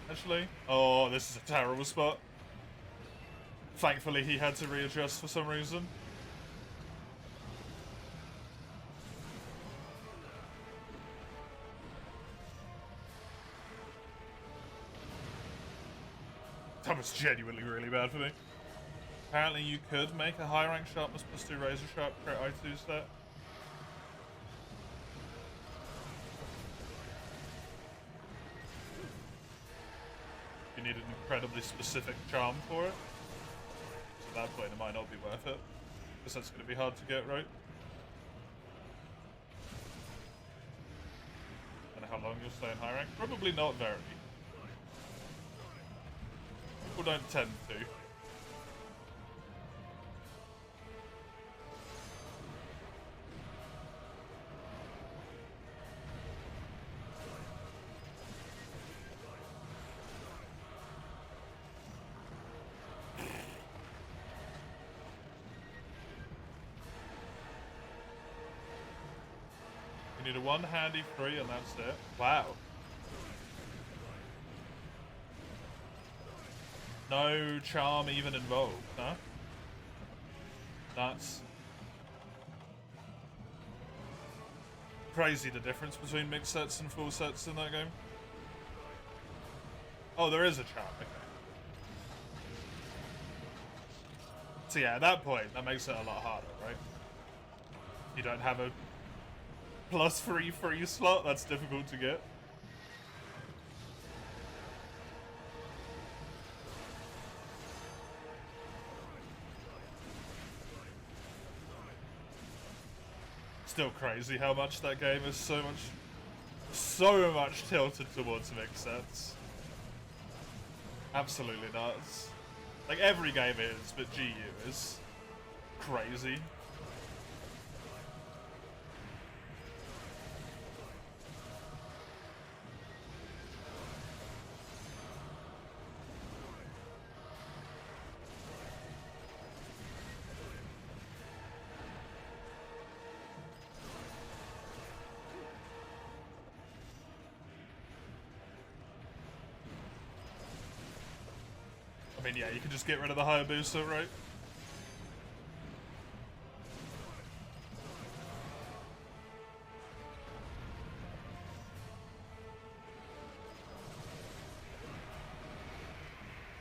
Actually, oh, this is a terrible spot. Thankfully, he had to readjust for some reason. That was genuinely really bad for me. Apparently, you could make a high rank sharpness plus 2 razor sharp crit I2 set. You need an incredibly specific charm for it. So at that point, it might not be worth it. Because that's going to be hard to get right. And how long you'll stay in high rank? Probably not very. People don't tend to. You need a one-handy 3 and that's it. Wow. No charm even involved, huh? Nuts. Crazy the difference between mixed sets and full sets in that game. Oh, there is a charm, okay. So yeah, at that point, that makes it a lot harder, right? You don't have a +3 free slot, that's difficult to get. Still crazy how much that game is so much tilted towards mixed sets. Absolutely nuts. Like every game is, but GU is crazy. I mean, yeah, you can just get rid of the Hayabusa, right?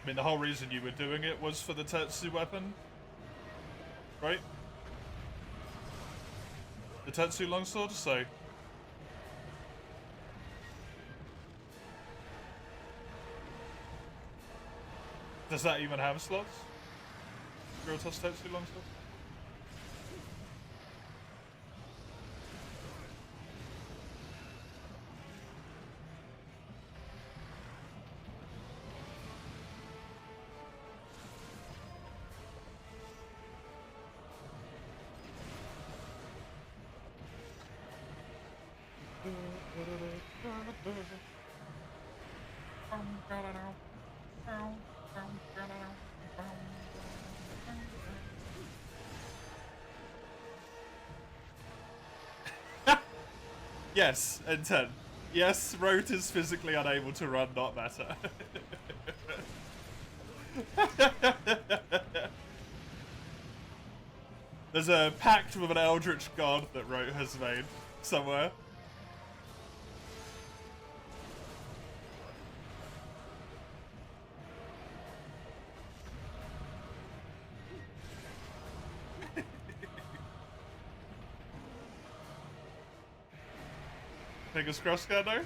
I mean, the whole reason you were doing it was for the Tetsu weapon, right? The Tetsu longsword, so... Does that even have slots? Real toss Tetsu longsword? Yes, and 10. Yes, Rote is physically unable to run, not matter. There's a pact with an eldritch god that Rote has made somewhere. Fingers crossed, Gando.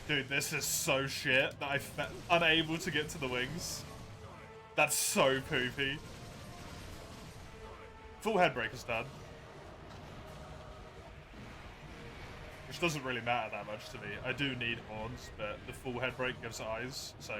Dude, this is so shit that I'm unable to get to the wings. That's so poopy. Full headbreaker's done. Which doesn't really matter that much to me. I do need horns, but the full headbreak gives eyes, so...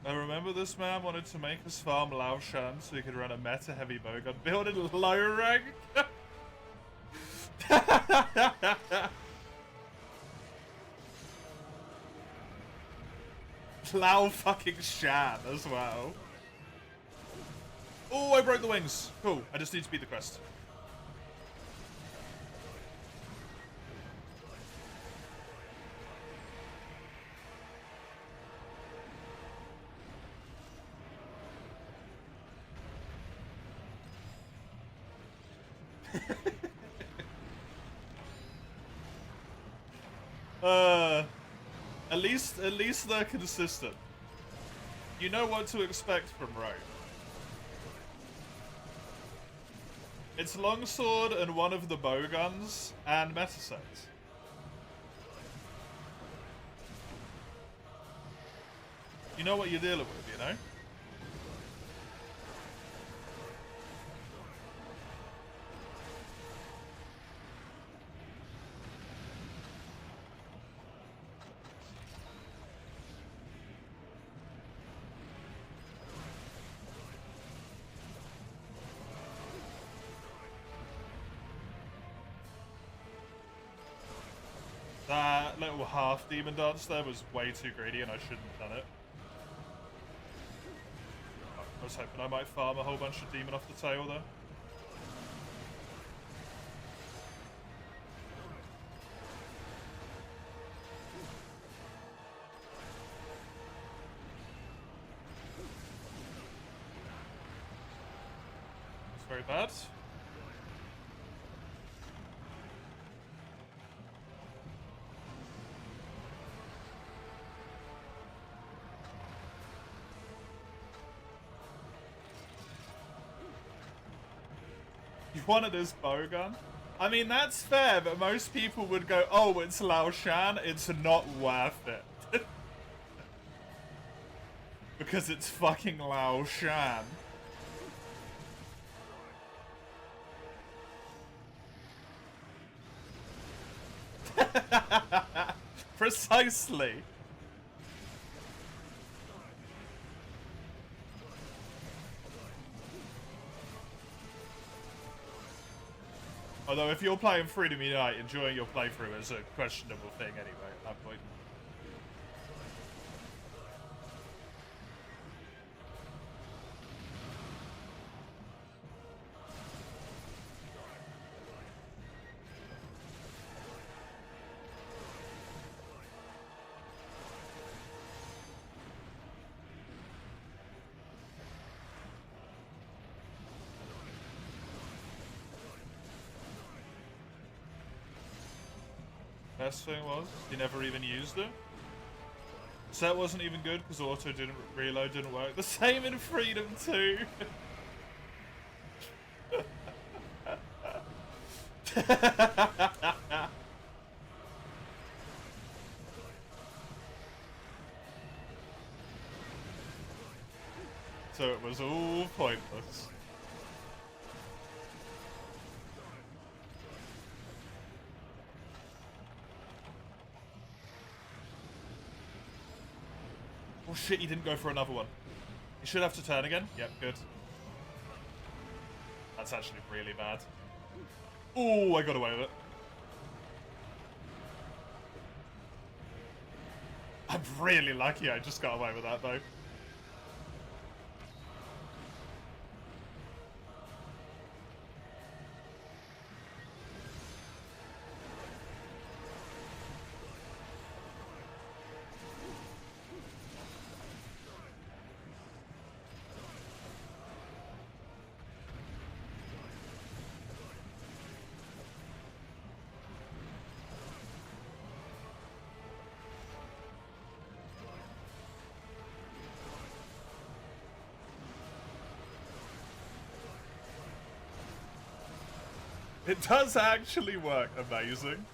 I remember this man wanted to make us farm Lao Shan so he could run a meta heavy bowgun build in low rank. Lao fucking Shan as well. Oh, I broke the wings. Cool. I just need to beat the crest. At least they're consistent. You know what to expect from Rogue. It's longsword and one of the bowguns and meta sets. You know what you're dealing with, you know? That little half demon dance there was way too greedy and I shouldn't have done it. I was hoping I might farm a whole bunch of demon off the tail there. It's very bad. You wanted his bowgun? I mean, that's fair, but most people would go, oh, it's Lao Shan, it's not worth it. Because it's fucking Lao Shan. Precisely. Although if you're playing Freedom Unite, enjoying your playthrough is a questionable thing anyway at that point. Best thing was, he never even used it. Set wasn't even good because auto didn't reload, didn't work. The same in Freedom 2. So it was all pointless. Oh shit, he didn't go for another one. He should have to turn again. Yep, good. That's actually really bad. Oh, I got away with it. I'm really lucky I just got away with that, though. It does actually work amazing.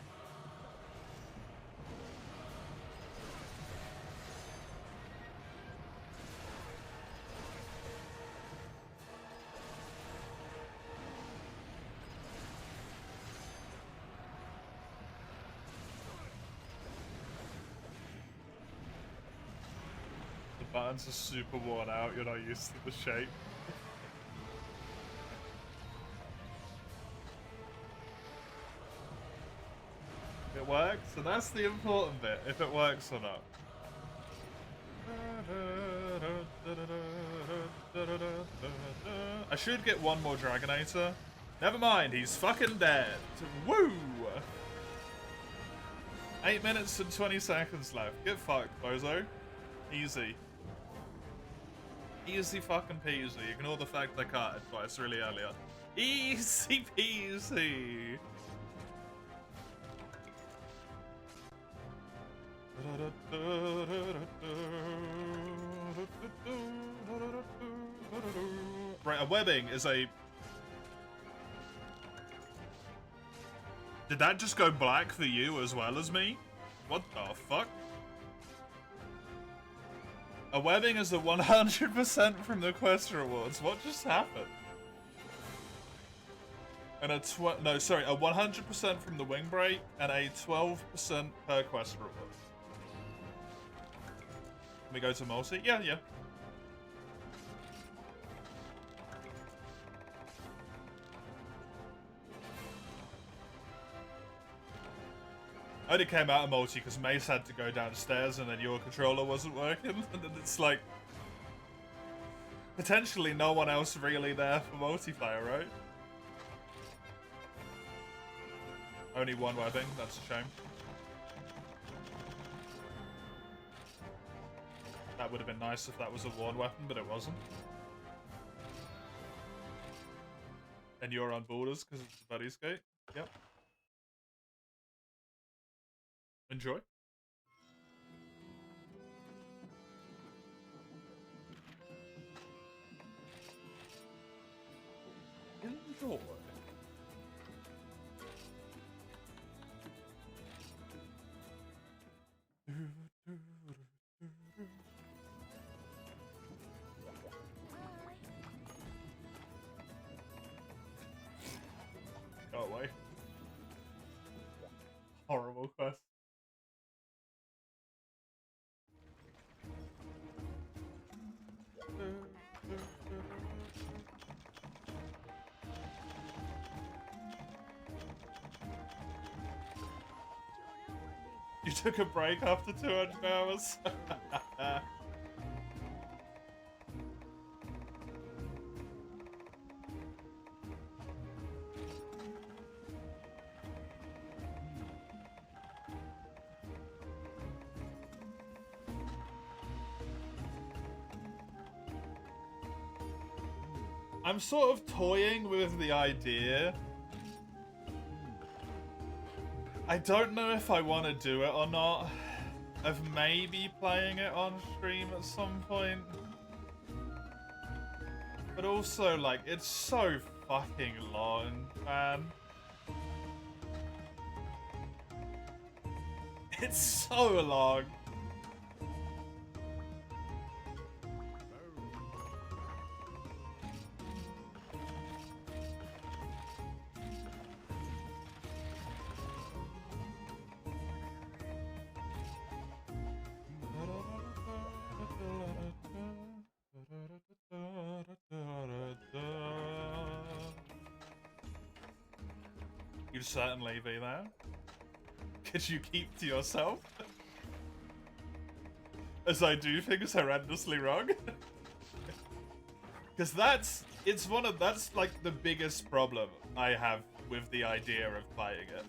buttons are super worn out, you're not used to the shape. It works, so that's the important bit, if it works or not. I should get one more Dragonator. Never mind, he's fucking dead. Woo! 8 minutes and 20 seconds left. Get fucked, bozo. Easy. Easy fucking peasy. Ignore the fact I cut it twice really earlier. Easy peasy. Right, a webbing is a... Did that just go black for you as well as me? What the fuck? A webbing is a 100% from the quest rewards. What just happened? And a 100% from the wing break and a 12% per quest reward. Can we go to multi? Yeah, yeah. I only came out of multi because Mace had to go downstairs and then your controller wasn't working. And then it's like... potentially no one else really there for multiplayer, right? Only one webbing, that's a shame. That would have been nice if that was a worn weapon, but it wasn't. And you're on borders because it's a buddy's gate. Yep. Enjoy. Enjoy. Go away. Horrible quest. You took a break after 200 hours? I'm sort of toying with the idea. I don't know if I want to do it or not, of maybe playing it on stream at some point. But also, like, it's so fucking long, man. It's so long. You'd certainly be there. Could you keep to yourself? As I do things horrendously wrong. Because that's like the biggest problem I have with the idea of playing it.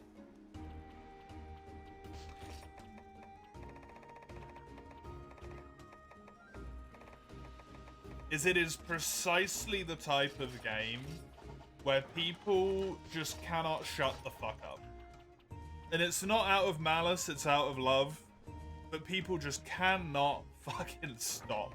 It is precisely the type of game where people just cannot shut the fuck up. And it's not out of malice, it's out of love. But people just cannot fucking stop.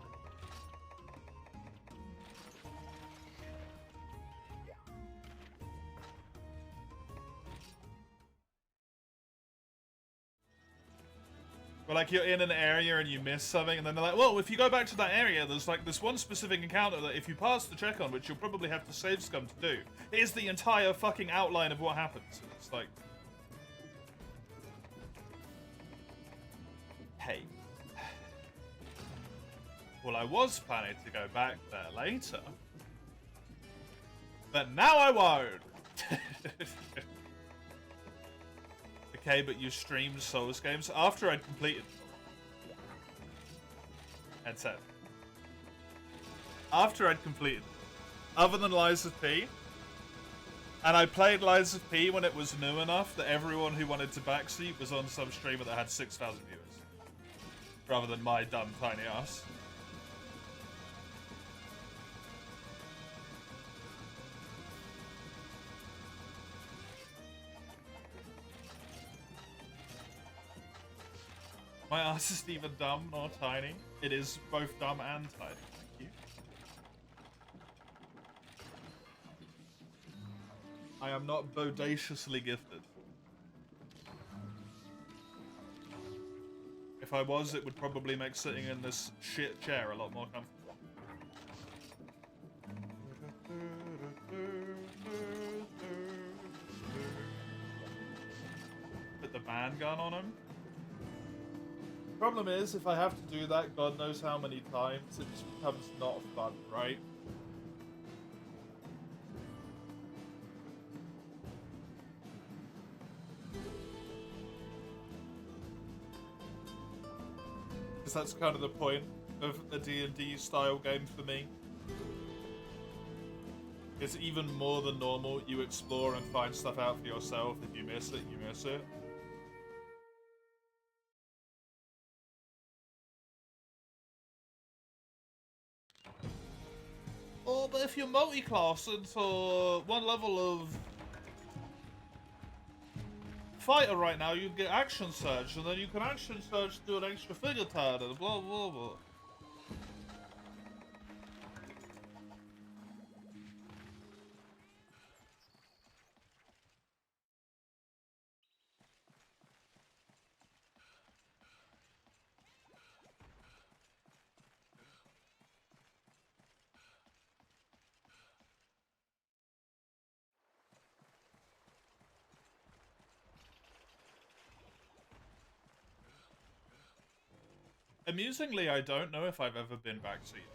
But like you're in an area and you miss something and then they're like, well, if you go back to that area, there's like this one specific encounter that if you pass the check on, which you'll probably have to save scum to do, is the entire fucking outline of what happens. And it's like... hey. Well, I was planning to go back there later. But now I won't! Okay, but you streamed Souls games after I'd completed them. Headset. After I'd completed them. Other than Lies of P. And I played Lies of P when it was new enough that everyone who wanted to backseat was on some streamer that had 6,000 viewers. Rather than my dumb tiny ass. My ass is neither dumb nor tiny. It is both dumb and tiny. Thank you. I am not bodaciously gifted. If I was, it would probably make sitting in this shit chair a lot more comfortable. Put the man gun on him. Problem is, if I have to do that God knows how many times, it just becomes not fun, right? Because that's kind of the point of a D&D style game for me. It's even more than normal. You explore and find stuff out for yourself. If you miss it, you miss it. Oh, but if you're multi-class into one level of fighter right now, you'd get action surge, and then you can action surge to do an extra figure turn, and blah blah blah. Amusingly, I don't know if I've ever been backseat.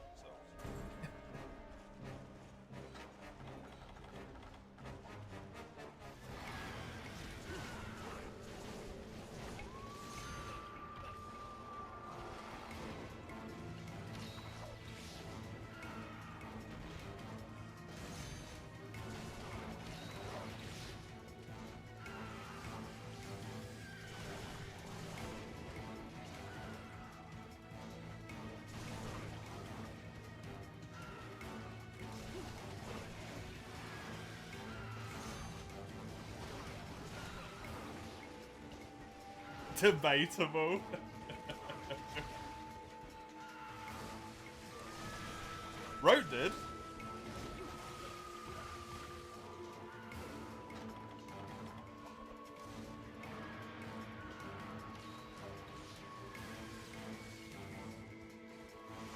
Debatable. Rote did.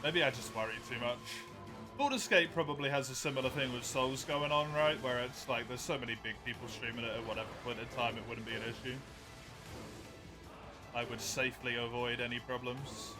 Maybe I just worry too much. Baldur's Gate probably has a similar thing with Souls going on, right? Where it's like there's so many big people streaming it at whatever point in time it wouldn't be an issue. I would safely avoid any problems.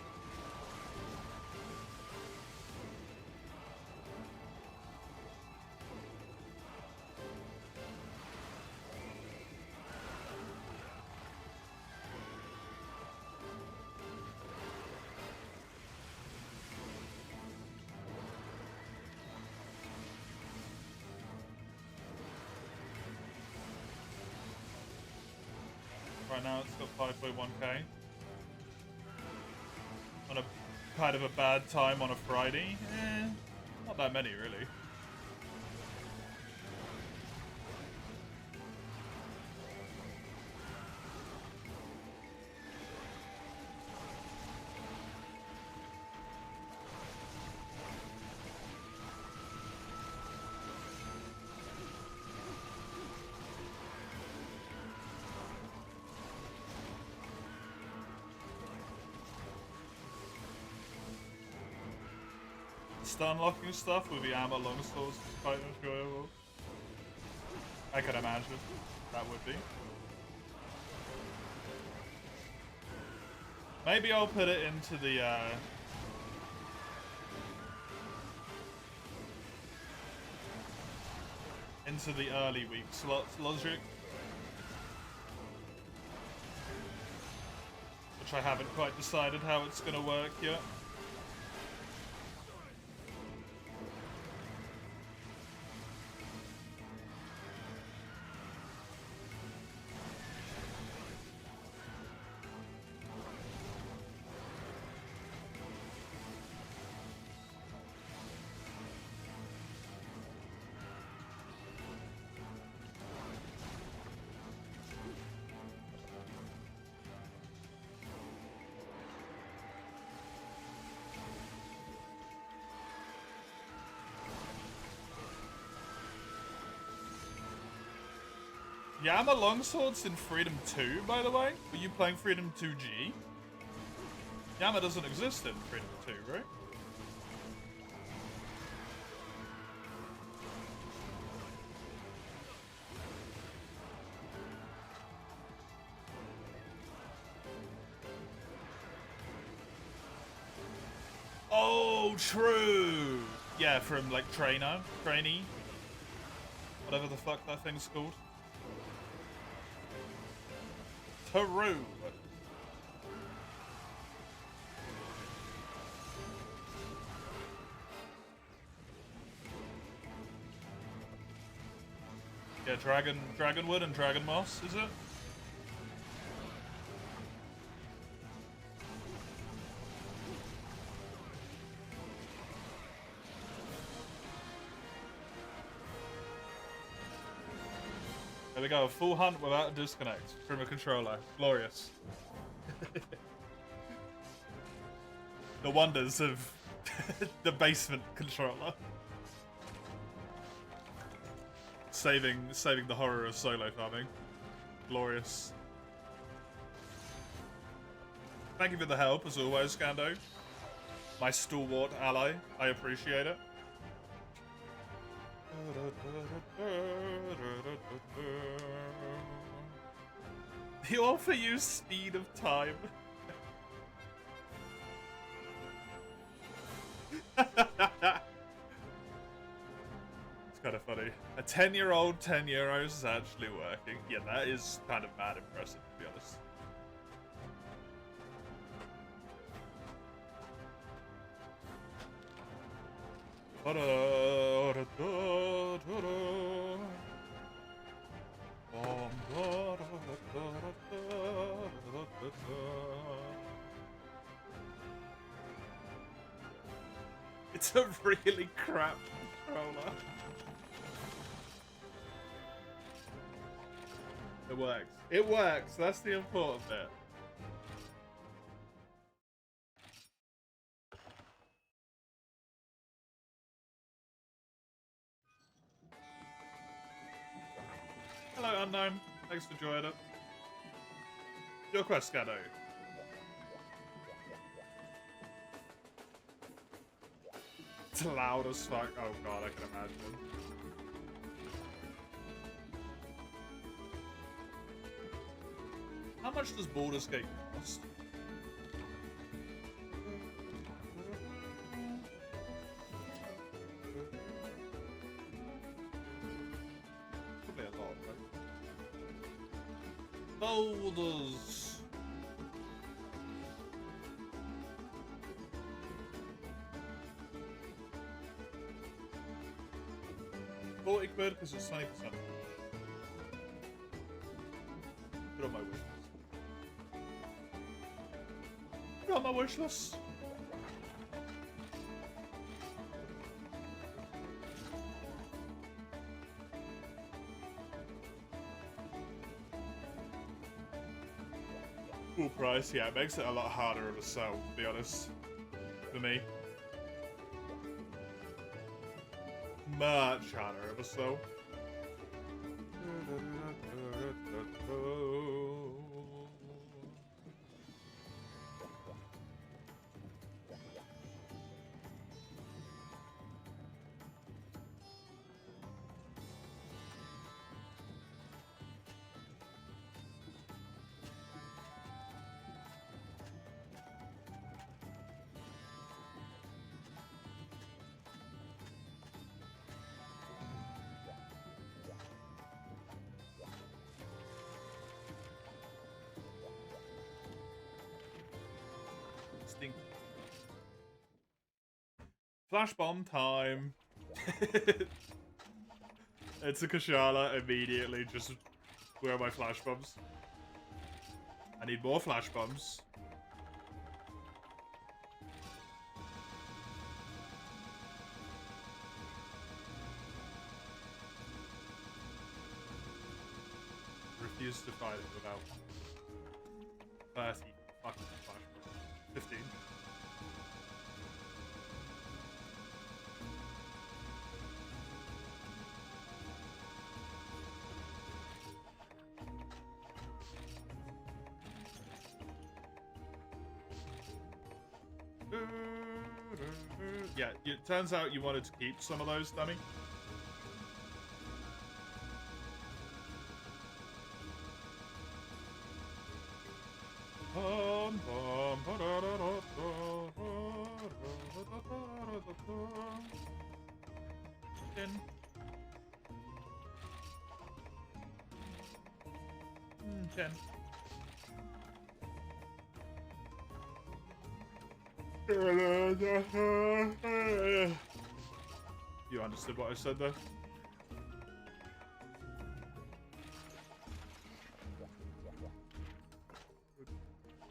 Right now it's got 5.1k. On a kind of a bad time on a Friday. Not that many really. Stun locking stuff with the armor longswords is quite enjoyable. I can imagine that would be. Maybe I'll put it into the into the early week slots logic. Which I haven't quite decided how it's gonna work yet. Yama longswords in Freedom 2, by the way? Were you playing Freedom 2G? Yama doesn't exist in Freedom 2, right? Oh, true! Yeah, from, like, trainee. Whatever the fuck that thing's called. True! Yeah, Dragonwood and Dragon Moss, is it? There we go, a full hunt without a disconnect from a controller. Glorious. The wonders of the basement controller. Saving the horror of solo farming. Glorious. Thank you for the help, as always, Scando. My stalwart ally. I appreciate it. They offer you speed of time. It's kind of funny. A 10-year-old 10 euros is actually working. Yeah, that is kind of mad impressive, to be honest. It's a really crap controller. It works. It works. That's the important bit. Hello, Unknown. Thanks for joining it. Your quest, Scado. It's loud as fuck. Oh god, I can imagine. How much does Baldur's Gate cost? Probably a lot, right? Boulders. 40 quid because it's 20%. Put on my wish list. Put on my wish list. Full price, yeah, it makes it a lot harder of a sell, to be honest. For me. Much harder of a sell. Flash bomb time. It's a Kashala immediately. Just where are my flash bombs? I need more flash bombs. Refuse to fight it without 30 fucking flash bombs. 15. Yeah, it turns out you wanted to keep some of those, dummy. Ten. You understood what I said there?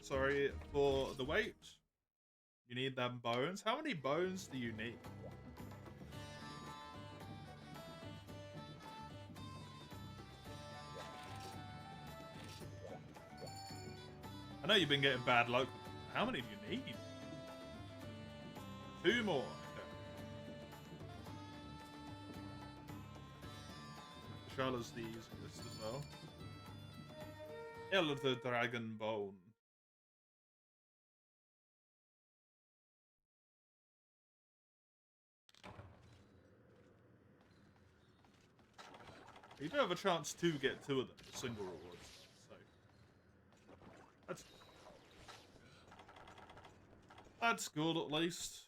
Sorry for the wait. You need them bones. How many bones do you need? I know you've been getting bad luck. How many do you need? 2 more. Okay. Charlotte's the easiest as well. Hell of the Dragon Bone. You do have a chance to get 2 of them, single rewards. So that's good at least.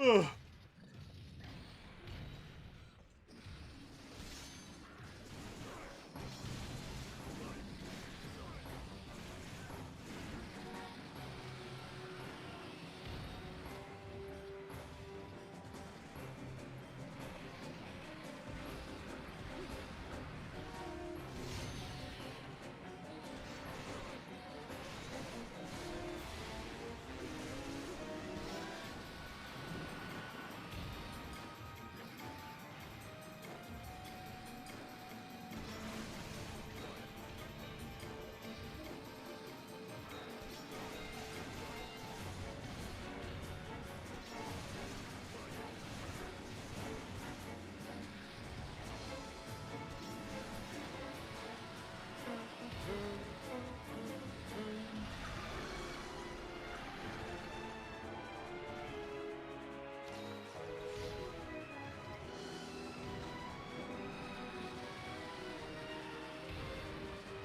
Ugh.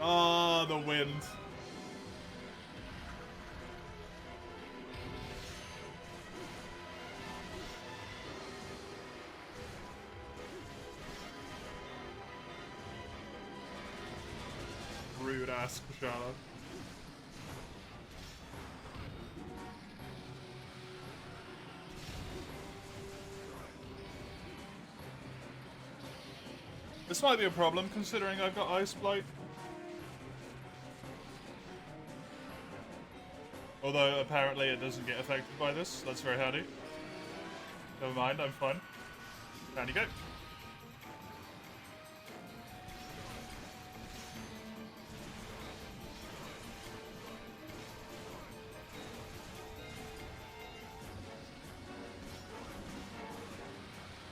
Oh, the wind. Rude ass Kushana. This might be a problem considering I've got Ice Blight. Although, apparently it doesn't get affected by this. That's very handy. Never mind, I'm fine. Down you go.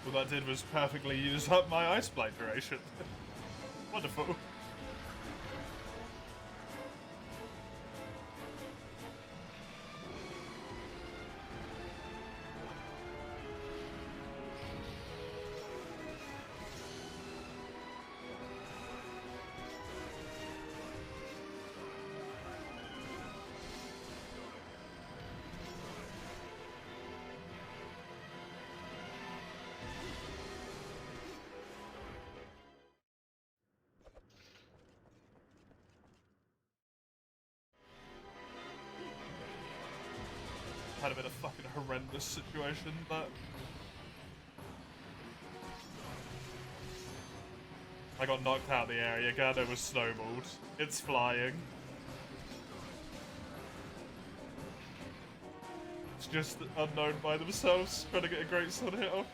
All that did was perfectly use up my Ice Blight duration. Wonderful. Had been a fucking horrendous situation, but I got knocked out of the area. Gado was snowballed. It's flying. It's just unknown by themselves, trying to get a great sword hit off.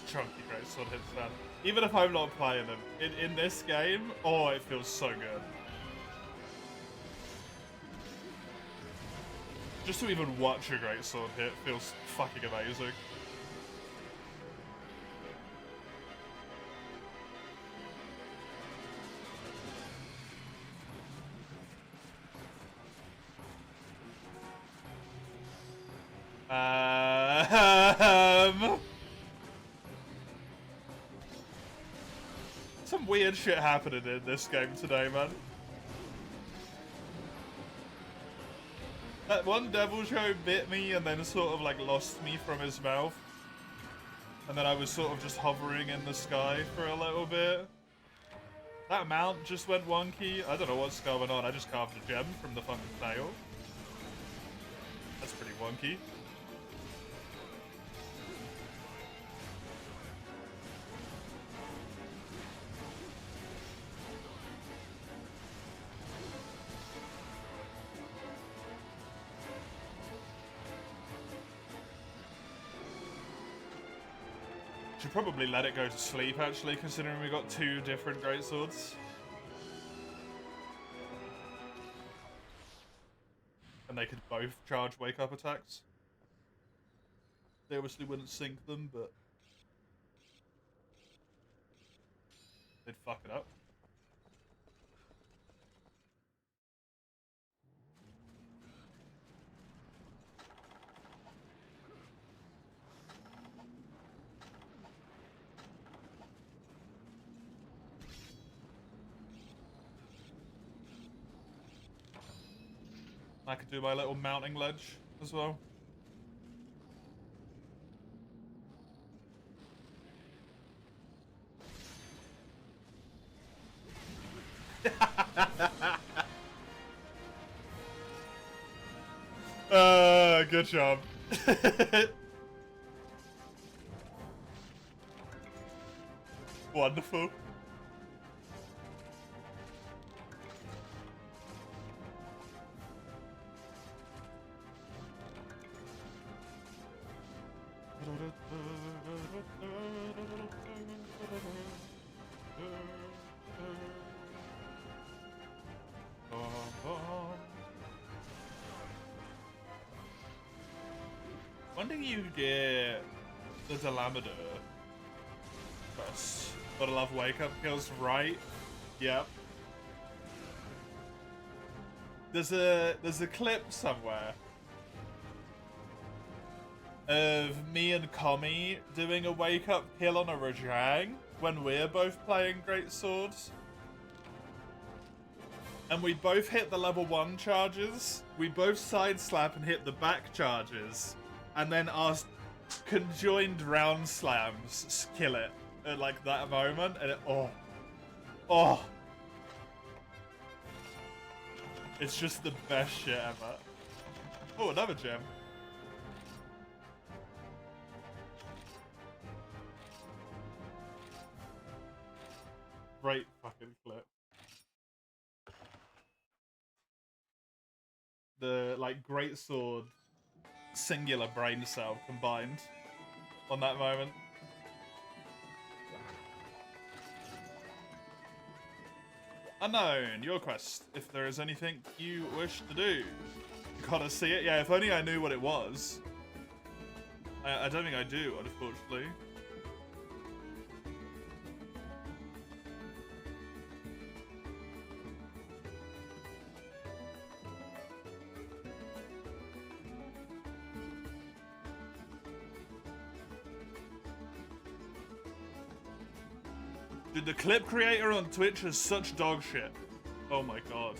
Chunky great sword hits, man. Even if I'm not playing them, in this game, oh, it feels so good. Just to even watch a great sword hit feels fucking amazing. Some weird shit happening in this game today, man. That one devil show bit me and then sort of like lost me from his mouth. And then I was sort of just hovering in the sky for a little bit. That mount just went wonky. I don't know what's going on. I just carved a gem from the fucking tail. That's pretty wonky. Should probably let it go to sleep, actually, considering we got two different greatswords. And they could both charge wake-up attacks. They obviously wouldn't sync them, but they'd fuck it up. I could do my little mounting ledge as well. Good job. Wonderful. When do you get the Delamador first? Gotta love wake up kills, right? Yep. There's a clip somewhere of me and Kami doing a wake up kill on a Rajang when we're both playing great swords. And we both hit the level 1 charges. We both side slap and hit the back charges. And then our conjoined round slams kill it at like that moment. And it, oh. It's just the best shit ever. Oh, another gem. Great fucking clip. The like great sword singular brain cell combined on that moment. Unknown, your quest. If there is anything you wish to do. You gotta see it? Yeah, if only I knew what it was. I don't think I do, unfortunately. Dude, the clip creator on Twitch is such dog shit. Oh my god.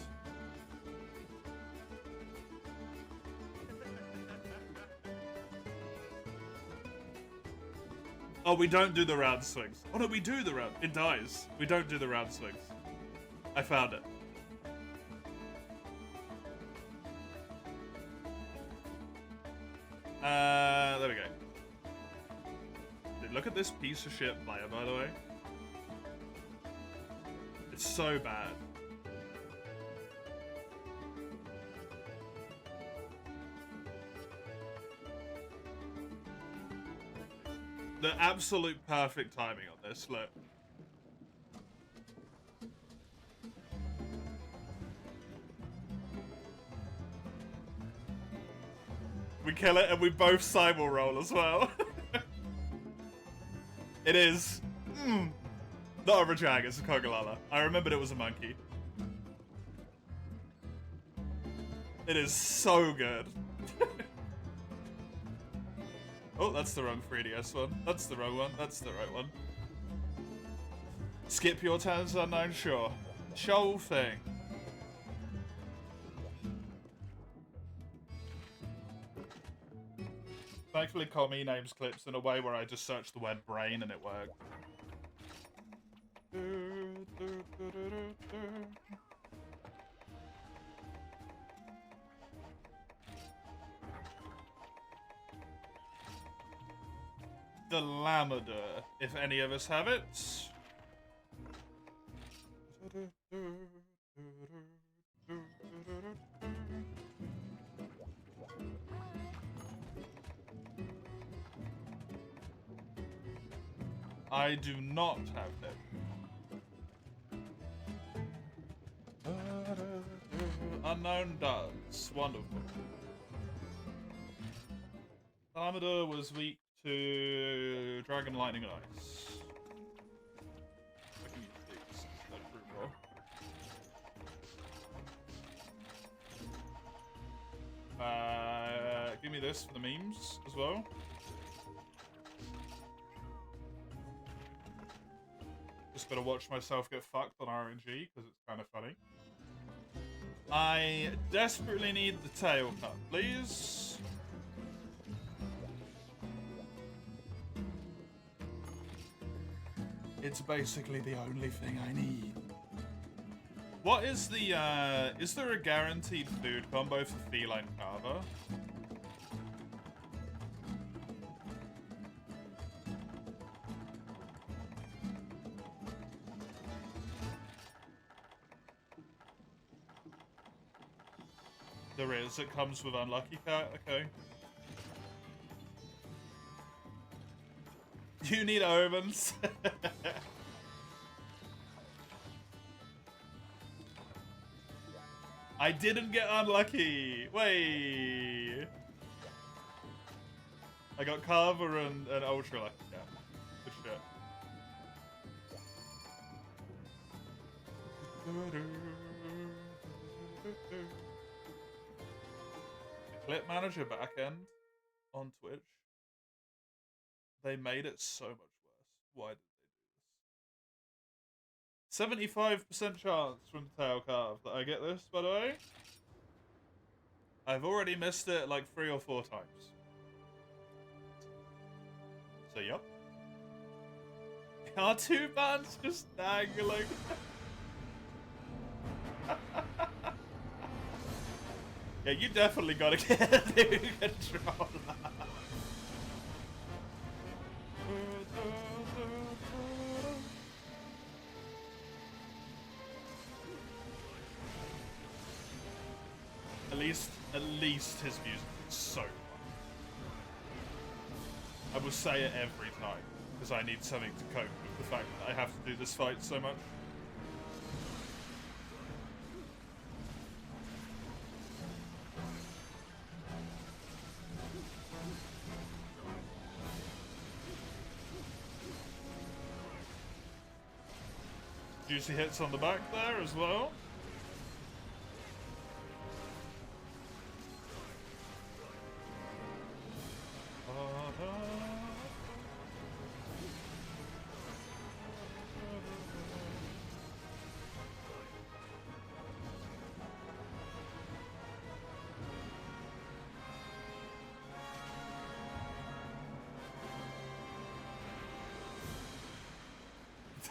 Oh, we don't do the round swings. Oh no, we do the round. It dies. We don't do the round swings. I found it. There we go. Dude, look at this piece of shit player, by the way. It's so bad. The absolute perfect timing on this, look. We kill it and we both simul roll as well. It is. Not a Rajang, it's a Kogalala. I remembered it was a monkey. It is so good. Oh, that's the wrong 3DS one. That's the wrong one. That's the right one. Skip your turns unknown, sure. Show thing. Thankfully, Komi names clips in a way where I just search the word brain and it worked. The Lamada, if any of us have it. I do not have it. Unknown does. Wonderful. Lamada was weak to Dragon, Lightning, and Ice. I can use these. They're brutal. Give me this for the memes as well. Just gotta watch myself get fucked on RNG because it's kind of funny. I desperately need the tail cut, please. It's basically the only thing I need. What is the, is there a guaranteed food combo for Feline Carver? There is. It comes with Unlucky Cat. Okay. You need omens. I didn't get unlucky. Wait. I got Carver and Ultra Lucky Cat. Good shit. Clip Manager backend on Twitch. They made it so much worse. Why did they do this? 75% chance from the tail carve that I get this, by the way. I've already missed it like 3 or 4 times. So, yup. R2 band's just dangling. Yeah, you definitely gotta get a new controller. At least his music is so fun. I will say it every time, because I need something to cope with the fact that I have to do this fight so much. Juicy hits on the back there as well.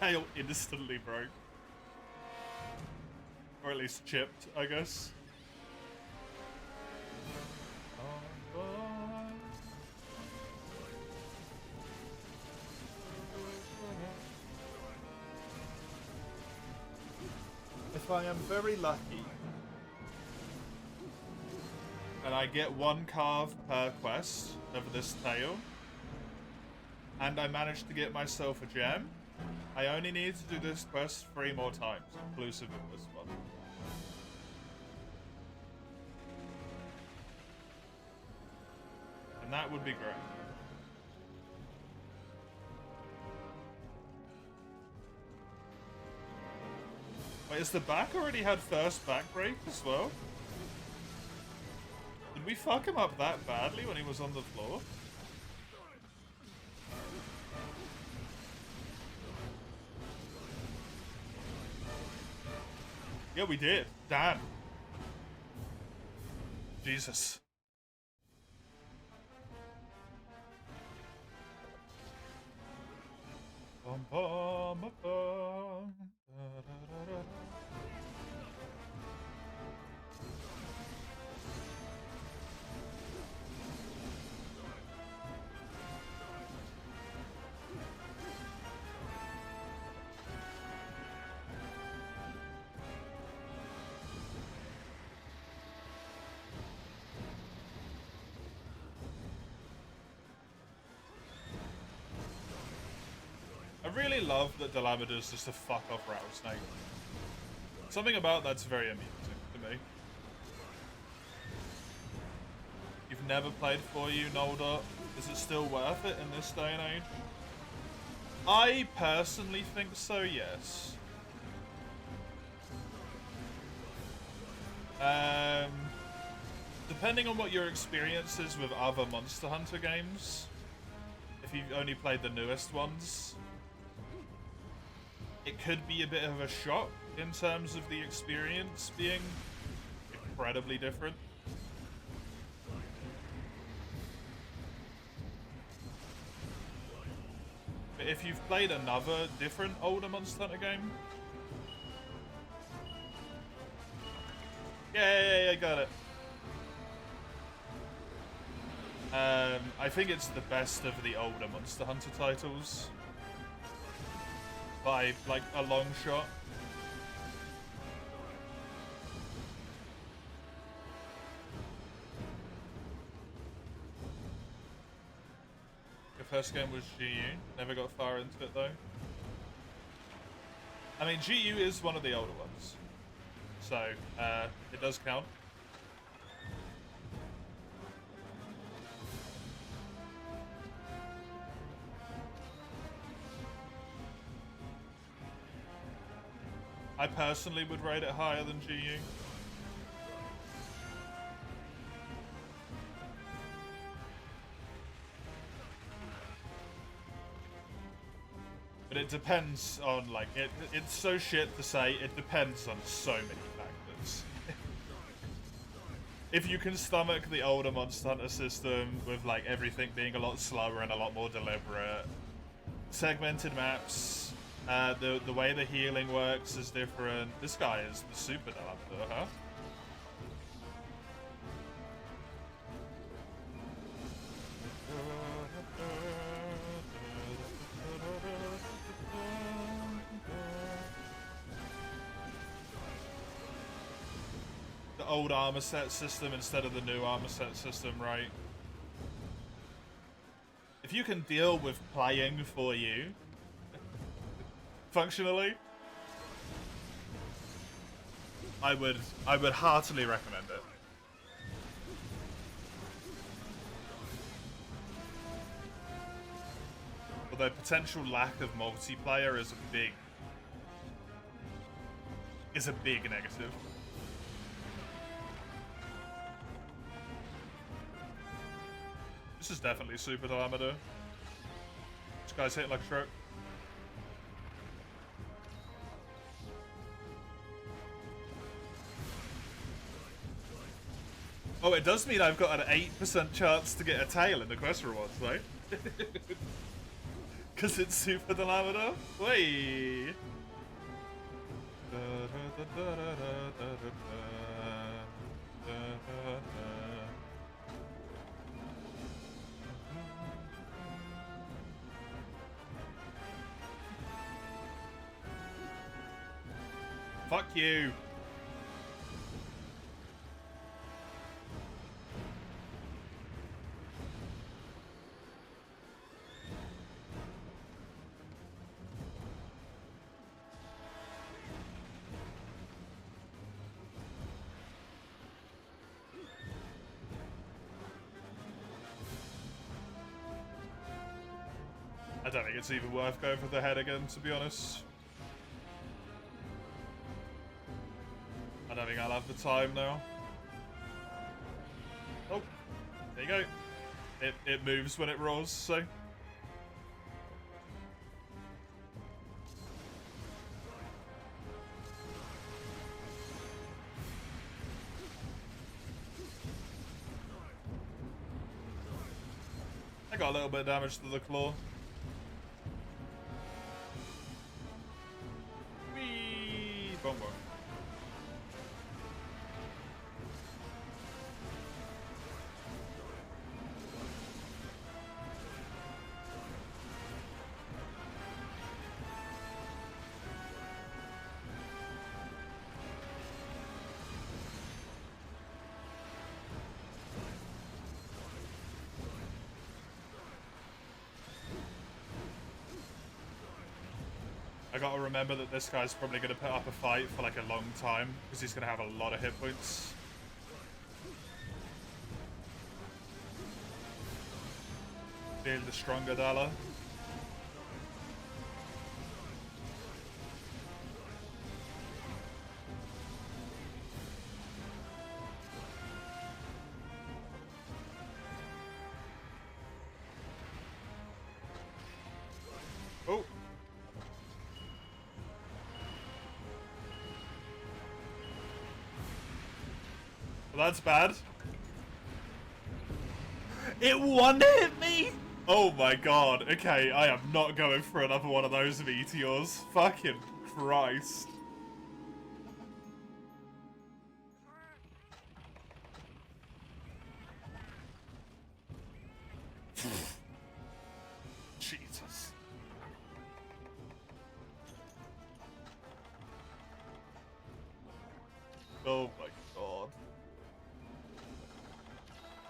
tail instantly broke. Or at least chipped, I guess. If I am very lucky, and I get one carve per quest of this tail, and I manage to get myself a gem, I only need to do this quest 3 more times, inclusive of this one. And that would be great. Wait, has the back already had first back break as well? Did we fuck him up that badly when he was on the floor? Yeah, we did. Damn. Jesus. Bum, bum, bum, bum. Da, da, da, da. I really love that Delamader's just a fuck off rattlesnake. Something about that's very amusing to me. You've never played 4U, Nolder. Is it still worth it in this day and age? I personally think so, yes. Depending on what your experience is with other Monster Hunter games, if you've only played the newest ones, it could be a bit of a shock in terms of the experience being incredibly different. But if you've played another different older Monster Hunter game... Yeah, got it. I think it's the best of the older Monster Hunter titles. By, like, a long shot. Your first game was GU. Never got far into it, though. I mean, GU is one of the older ones. So, it does count. I personally would rate it higher than GU. But it depends on, like, it's so shit to say, it depends on so many factors. If you can stomach the older Monster Hunter system with, like, everything being a lot slower and a lot more deliberate, segmented maps, the way the healing works is different. This guy is the super Delamader, huh? The old armor set system instead of the new armor set system, right? If you can deal with playing 4U functionally, I would heartily recommend it. Although potential lack of multiplayer is a big negative. This is definitely super Delamader. This guy's hitting like a truck. Oh, it does mean I've got an 8% chance to get a tail in the quest rewards, though. Because it's super Delamina? Wait. Fuck you. I don't think it's even worth going for the head again, to be honest. I don't think I'll have the time now. Oh, there you go. It moves when it rolls, so. I got a little bit of damage to the claw. Whee! Bomber. I gotta remember that this guy's probably gonna put up a fight for like a long time because he's gonna have a lot of hit points. Being the stronger Dala. Oh. Well, that's bad. It one-hit me? Oh my god. Okay, I am not going for another one of those meteors. Fucking Christ. Jesus. Oh my god.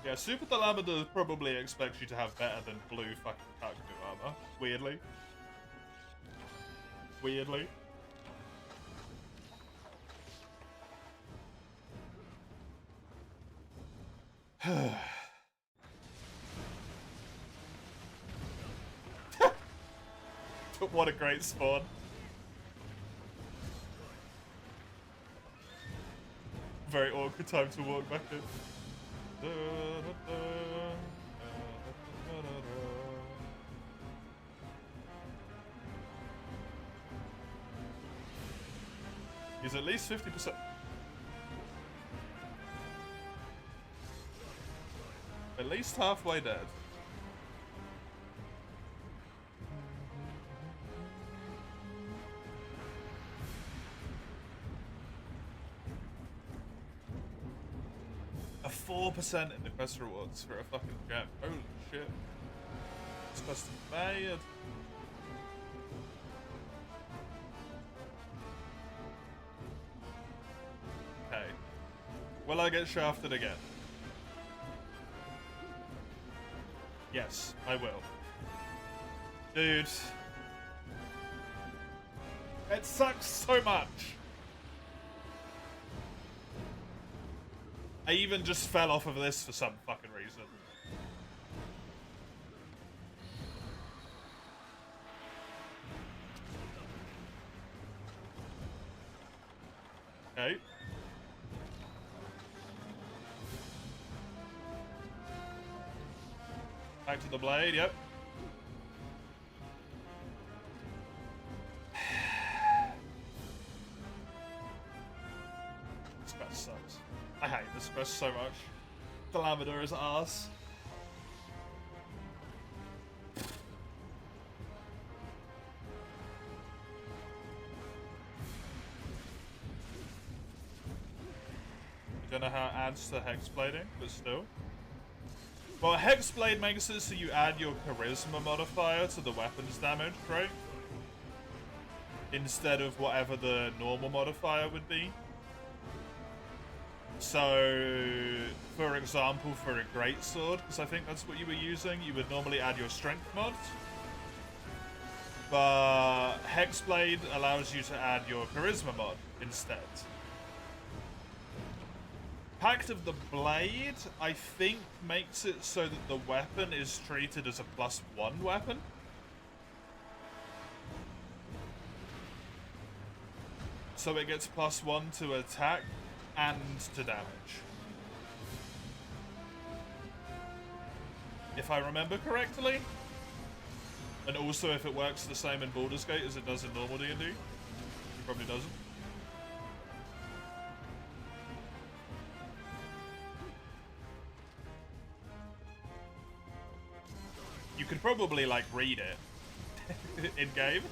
Yeah, Super Delamina probably expects you to have better than blue fucking Kaku armor. Weirdly. Weirdly. What a great spawn. Very awkward time to walk back in. He's at least 50%. At least halfway dead. A 4% in the quest rewards for a fucking gem. Holy shit. It's supposed to be bad. Okay. Will I get shafted again? Yes, I will. Dude. It sucks so much. I even just fell off of this for some fucking reason. Okay. Back to the blade, yep. This quest sucks. I hate this quest so much. Delamina is arse. don't know how it adds to hexblading, but still. Well, hexblade makes it so you add your charisma modifier to the weapon's damage, right? Instead of whatever the normal modifier would be. So, for example, for a greatsword, because I think that's what you were using, you would normally add your strength mod. But hexblade allows you to add your charisma mod instead. Pact of the Blade, I think, makes it so that the weapon is treated as a +1 weapon. So it gets +1 to attack and to damage. If I remember correctly. And also if it works the same in Baldur's Gate as it does in normal D&D. It probably doesn't. You could probably, like, read it in-game.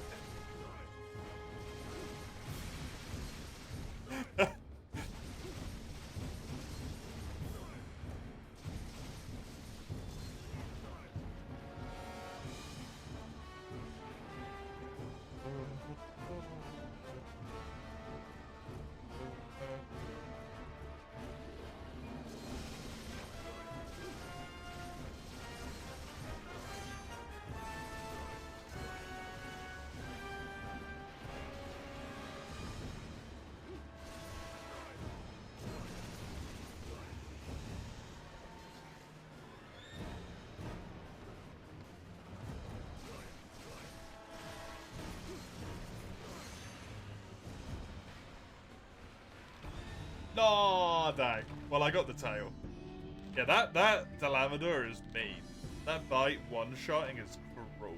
Oh, dang. Well, I got the tail. Yeah, that Delamador is mean. That bite one-shotting is cruel.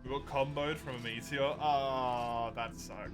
We got comboed from a meteor. Oh, that sucks.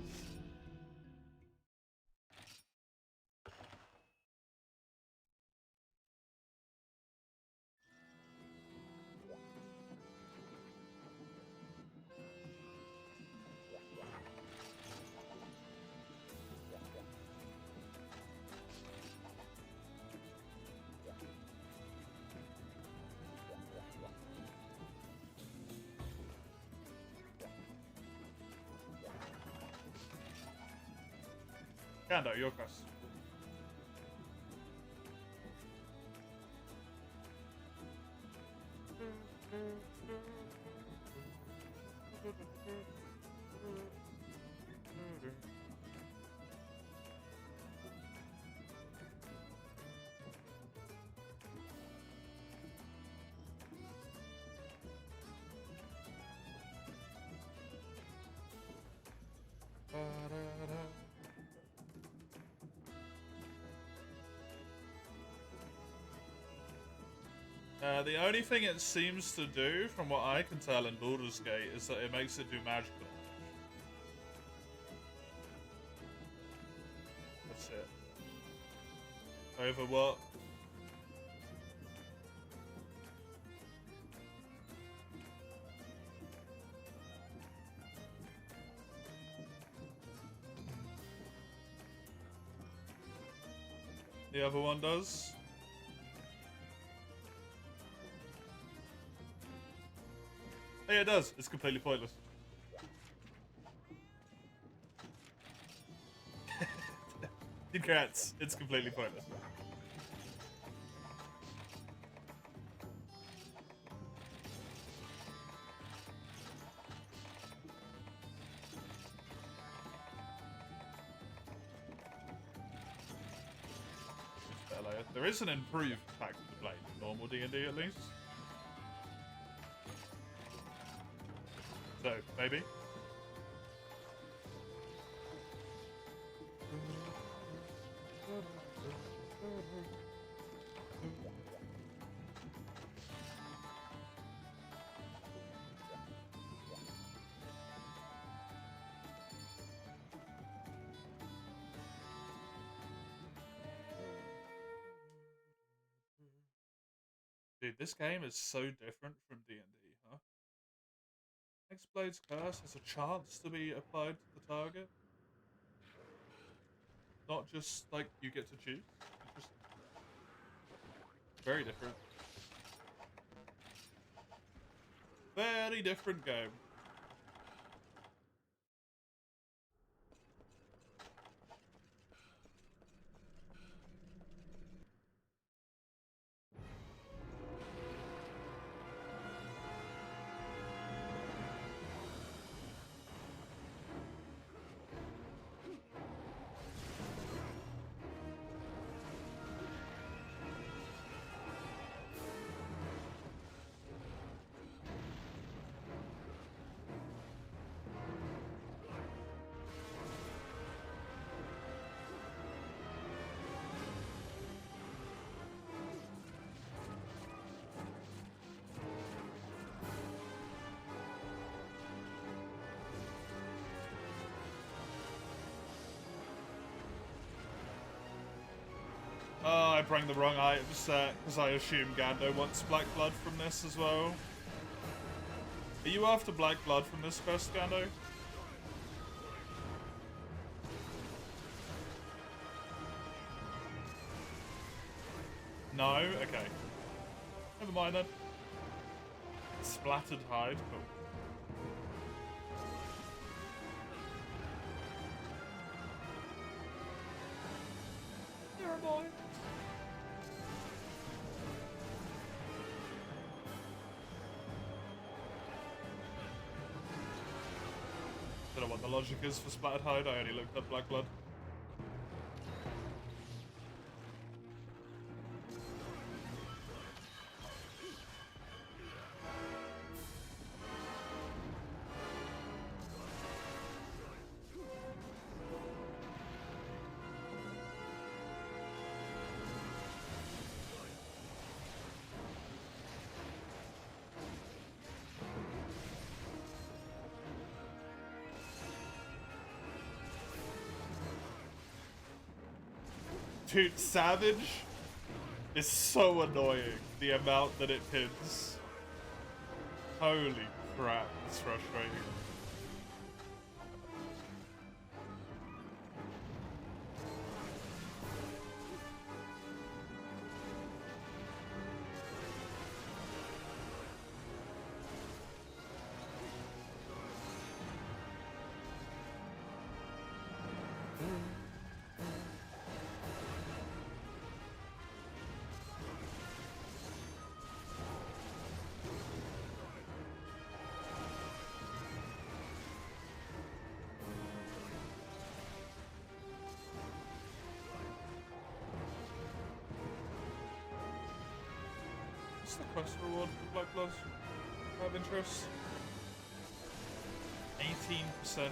Kando, your cross. The only thing it seems to do, from what I can tell in Baldur's Gate, is that it makes it do magical damage. That's it. Over what? The other one does. Yeah, it does. It's completely pointless. Congrats. It's completely pointless. There is an improved Pact of the Blade, normal D&D at least. So, maybe. Dude, this game is so different from D&D, huh? Hexblade's Curse has a chance to be applied to the target. Not just, like, you get to choose. Interesting. Very different. Very different game. Oh, I bring the wrong item set because I assume Gando wants Black Blood from this as well. Are you after Black Blood from this quest, Gando? No? Okay. Never mind then. Splattered hide. Cool. You're a boy. Don't know what the logic is for Splattered Hide, I only looked up Black Blood. Dude, Savage is so annoying, the amount that it pins. Holy crap, it's frustrating. What's the quest reward for Black Blood? I have interest. 18%.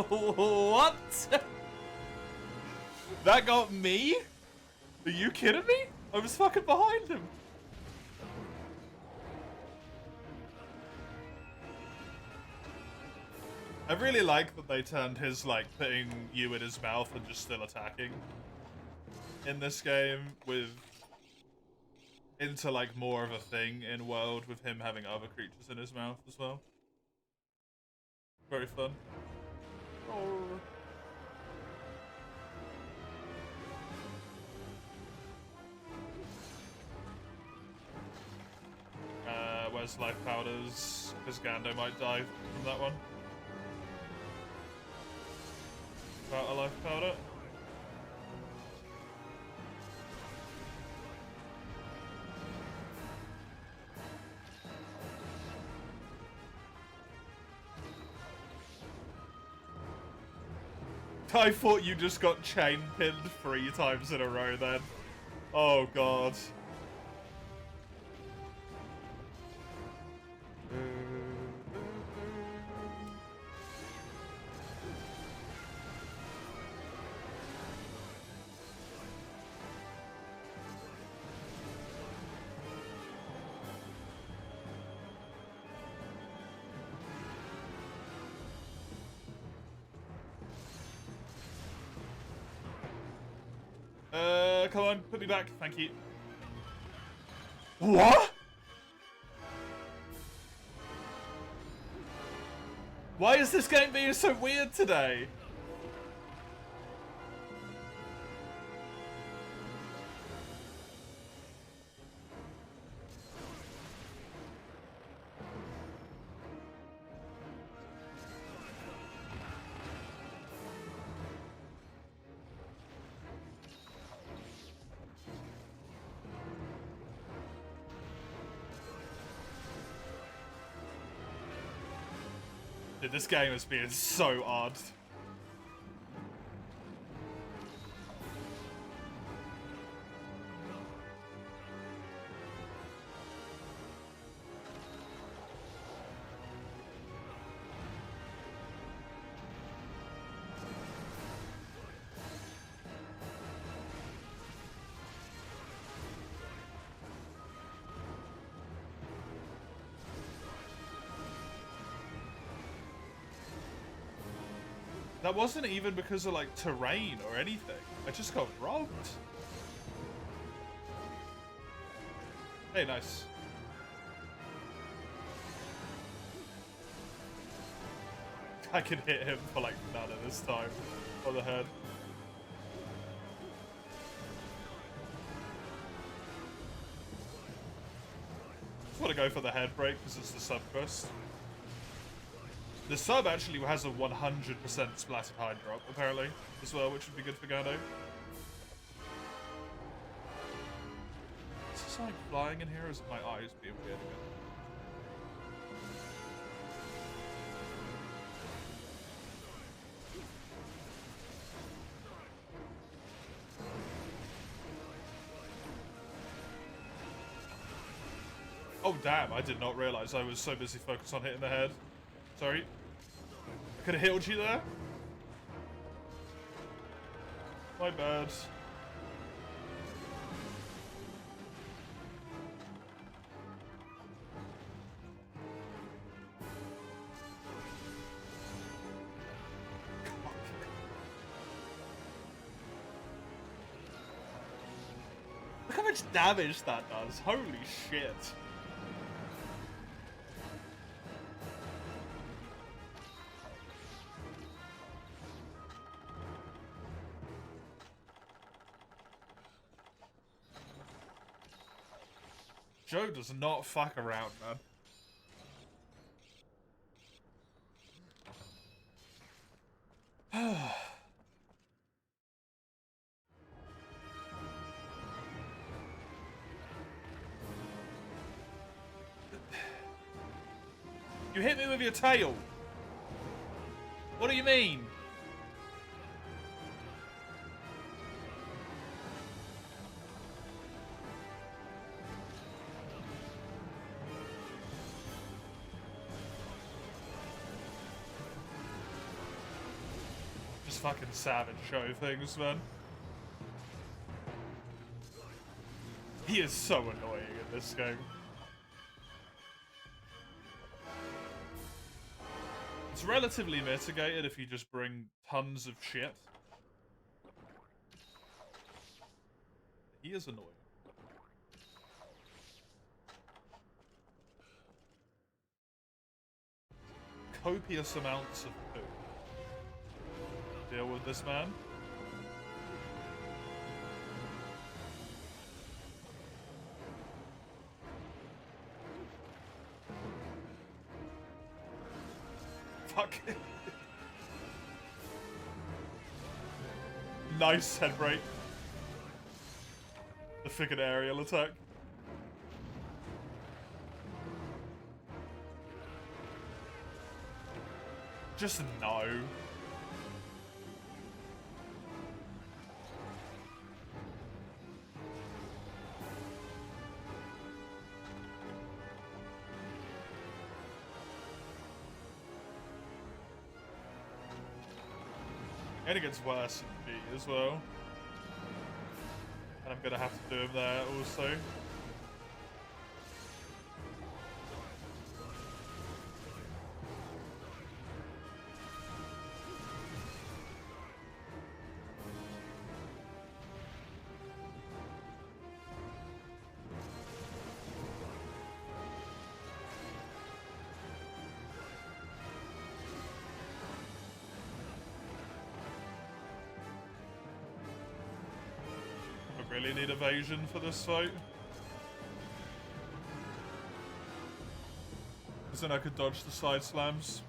What? That got me? Are you kidding me? I was fucking behind him. I really like that they turned his, like, putting you in his mouth and just still attacking in this game into, like, more of a thing in World with him having other creatures in his mouth as well. Very fun. Oh. Where's life powders? Because Gando might die from that one. Without a life powder. I thought you just got chain pinned 3 times in a row then. Oh god. Come on, put me back. Thank you. What? Why is this game being so weird today? Dude, this game is being so odd. That wasn't even because of, like, terrain or anything. I just got robbed. Hey, nice. I can hit him for, like, none of this time. On the head. Just want to go for the head break because it's the sub quest. The sub actually has a 100% splatted hide drop, apparently, as well, which would be good for Gano. Is this like flying in here, or is my eyes being weird again? Oh damn, I did not realize I was so busy focused on hitting the head. Sorry. I could have healed you there. My bad. Look how much damage that does. Holy shit. Joe does not fuck around, man. You hit me with your tail. What do you mean? Just fucking savage show things, man. He is so annoying in this game. It's relatively mitigated if you just bring tons of shit. He is annoying. Copious amounts of food. Deal with this man. Fuck. Nice head break. The figured aerial attack. Just no. And it gets worse in B as well. And I'm gonna have to do him there also. really need evasion for this fight. Because then I could dodge the side slams.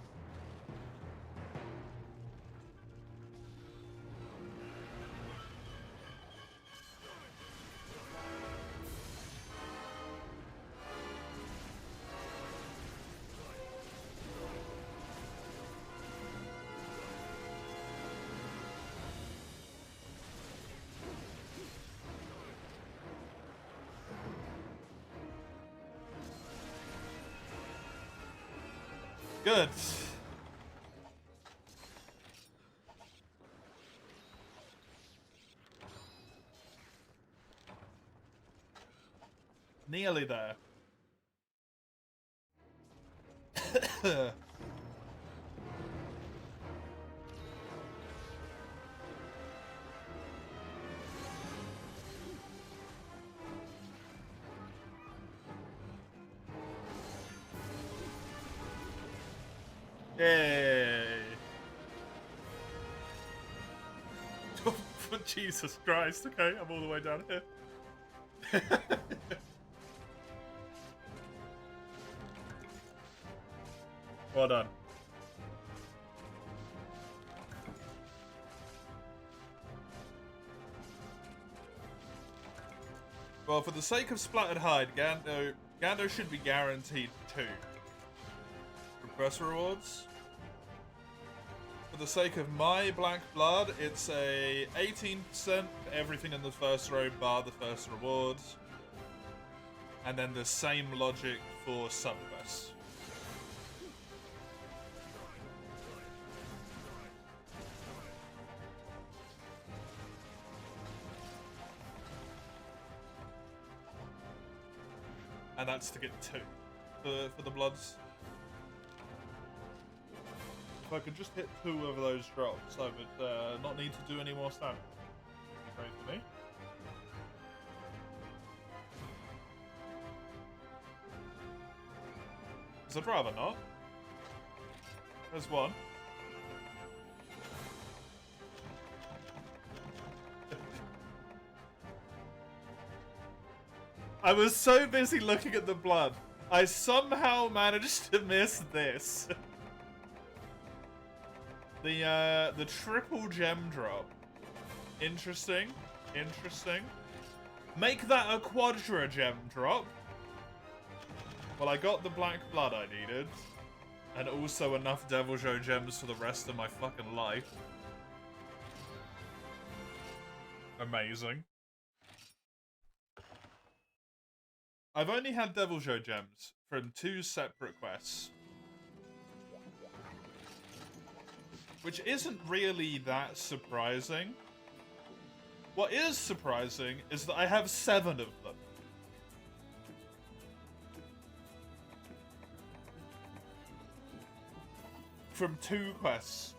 Good. Nearly there. Yay! Jesus Christ, okay, I'm all the way down here. Well done. Well, for the sake of Splattered Hide, Gando should be guaranteed 2 request rewards. For the sake of my Black Blood, it's a 18% for everything in the first row bar the first reward. And then the same logic for subquests. And that's to get 2 for the Bloods. If I could just hit 2 of those drops, I would not need to do any more standing. Great for me. Because I'd rather not. There's one. I was so busy looking at the blood, I somehow managed to miss this. The triple gem drop. Interesting. Interesting. Make that a quadra gem drop. Well, I got the black blood I needed. And also enough Devil Joe gems for the rest of my fucking life. Amazing. I've only had Devil Joe gems from 2 separate quests. Which isn't really that surprising. What is surprising is that I have 7 of them. From 2 quests.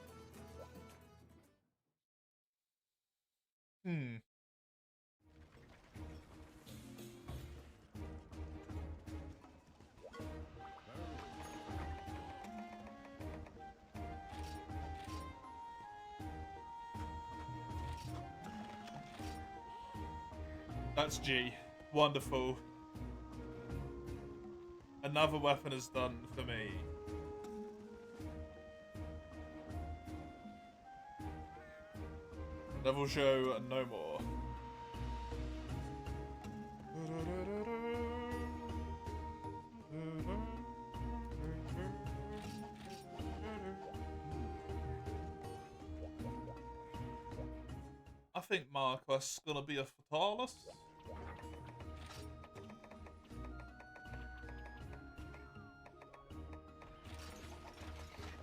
That's G. Wonderful. Another weapon is done for me. Devil Joe and no more. I think Marquis gonna be a Fatalis.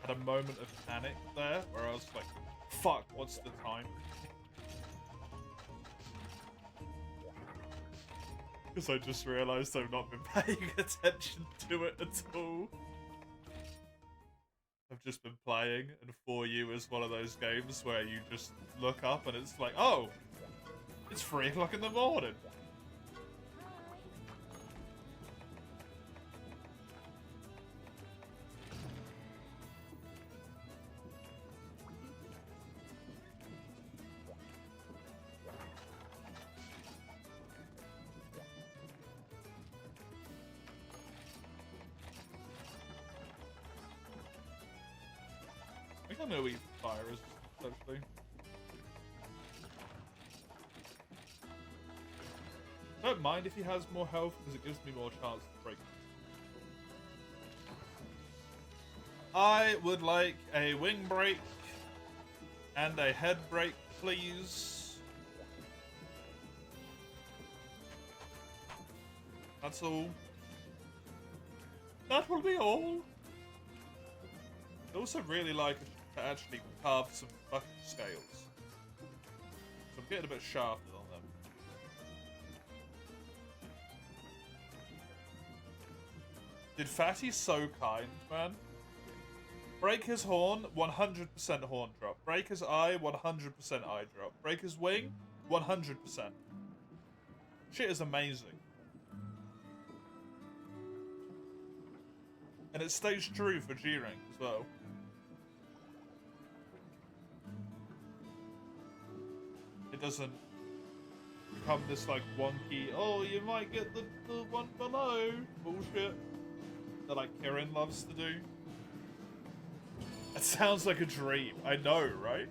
Had a moment of panic there where I was like, fuck, what's the time? Because I just realised I've not been paying attention to it at all. I've just been playing, and 4U is one of those games where you just look up and it's like, oh, it's 3 o'clock in the morning. I'm gonna eat fire resistance, actually. I don't mind if he has more health, because it gives me more chance to break. I would like a wing break and a head break, please. That's all. That will be all. I'd also really like to actually carve some fucking scales. So I'm getting a bit shafted on them. Dude, Fatty's so kind, man. Break his horn, 100% horn drop. Break his eye, 100% eye drop. Break his wing, 100%. Shit is amazing. And it stays true for G-Rank as well. It doesn't become this, like, wonky, oh, you might get the one below bullshit that, like, Kirin loves to do. It sounds like a dream. I know, right?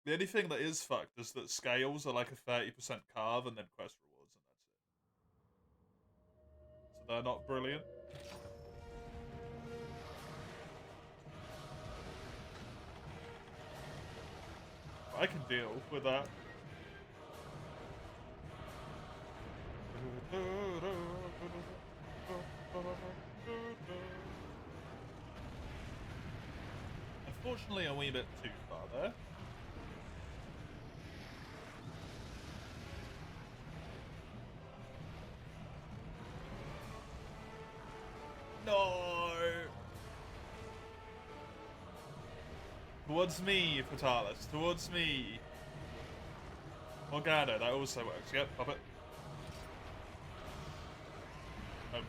The only thing that is fucked is that scales are like a 30% carve and then quest rewards, and that's it. So they're not brilliant. I can deal with that. Unfortunately, a wee bit too far there. No! Towards me, Fatalis. Towards me. Morgana, that also works. Yep, pop it.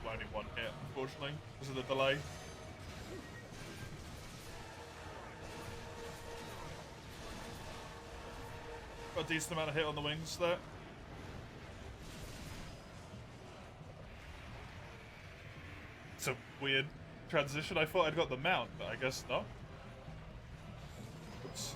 Only one hit, unfortunately, because of the delay. Got a decent amount of hit on the wings there. It's a weird transition. I thought I'd got the mount, but I guess not. Oops.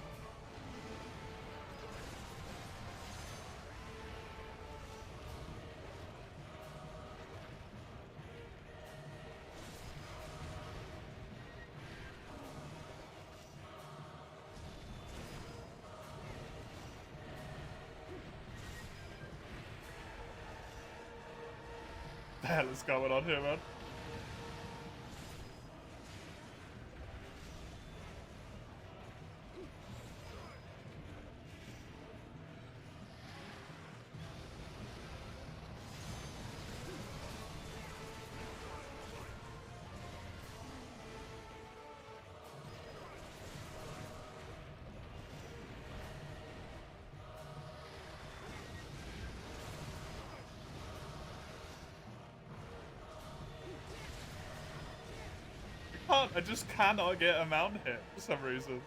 The hell is going on here, man? I just cannot get a mount hit for some reason.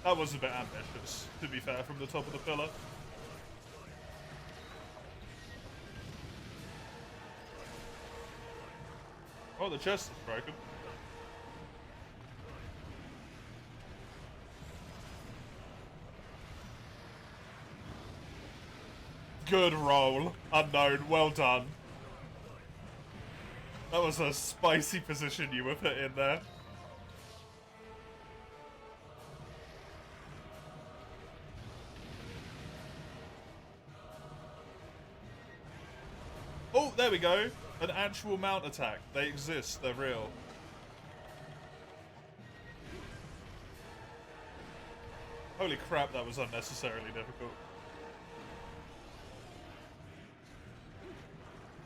That was a bit ambitious, to be fair, from the top of the pillar. Oh, the chest is broken. Good roll. Unknown. Well done. That was a spicy position you were put in there. Oh, there we go. An actual mount attack. They exist. They're real. Holy crap, that was unnecessarily difficult.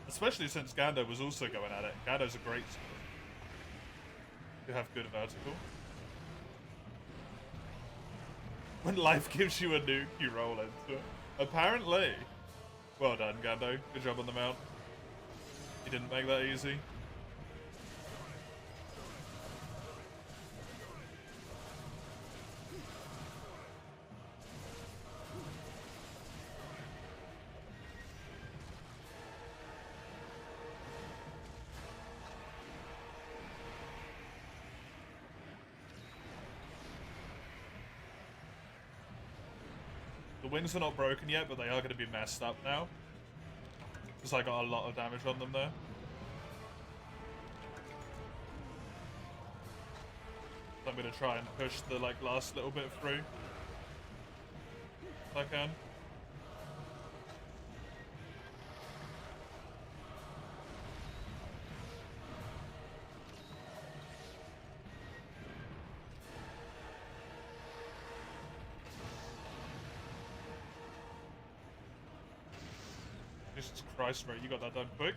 Especially since Gando was also going at it. Gando's a great skill. You have good vertical. When life gives you a nuke, you roll into it. Apparently. Well done, Gando. Good job on the mount. You didn't make that easy. The wings are not broken yet, but they are going to be messed up now. Because I got a lot of damage on them there. So I'm going to try and push the last little bit through. If I can. Jesus Christ, right, you got that done quick.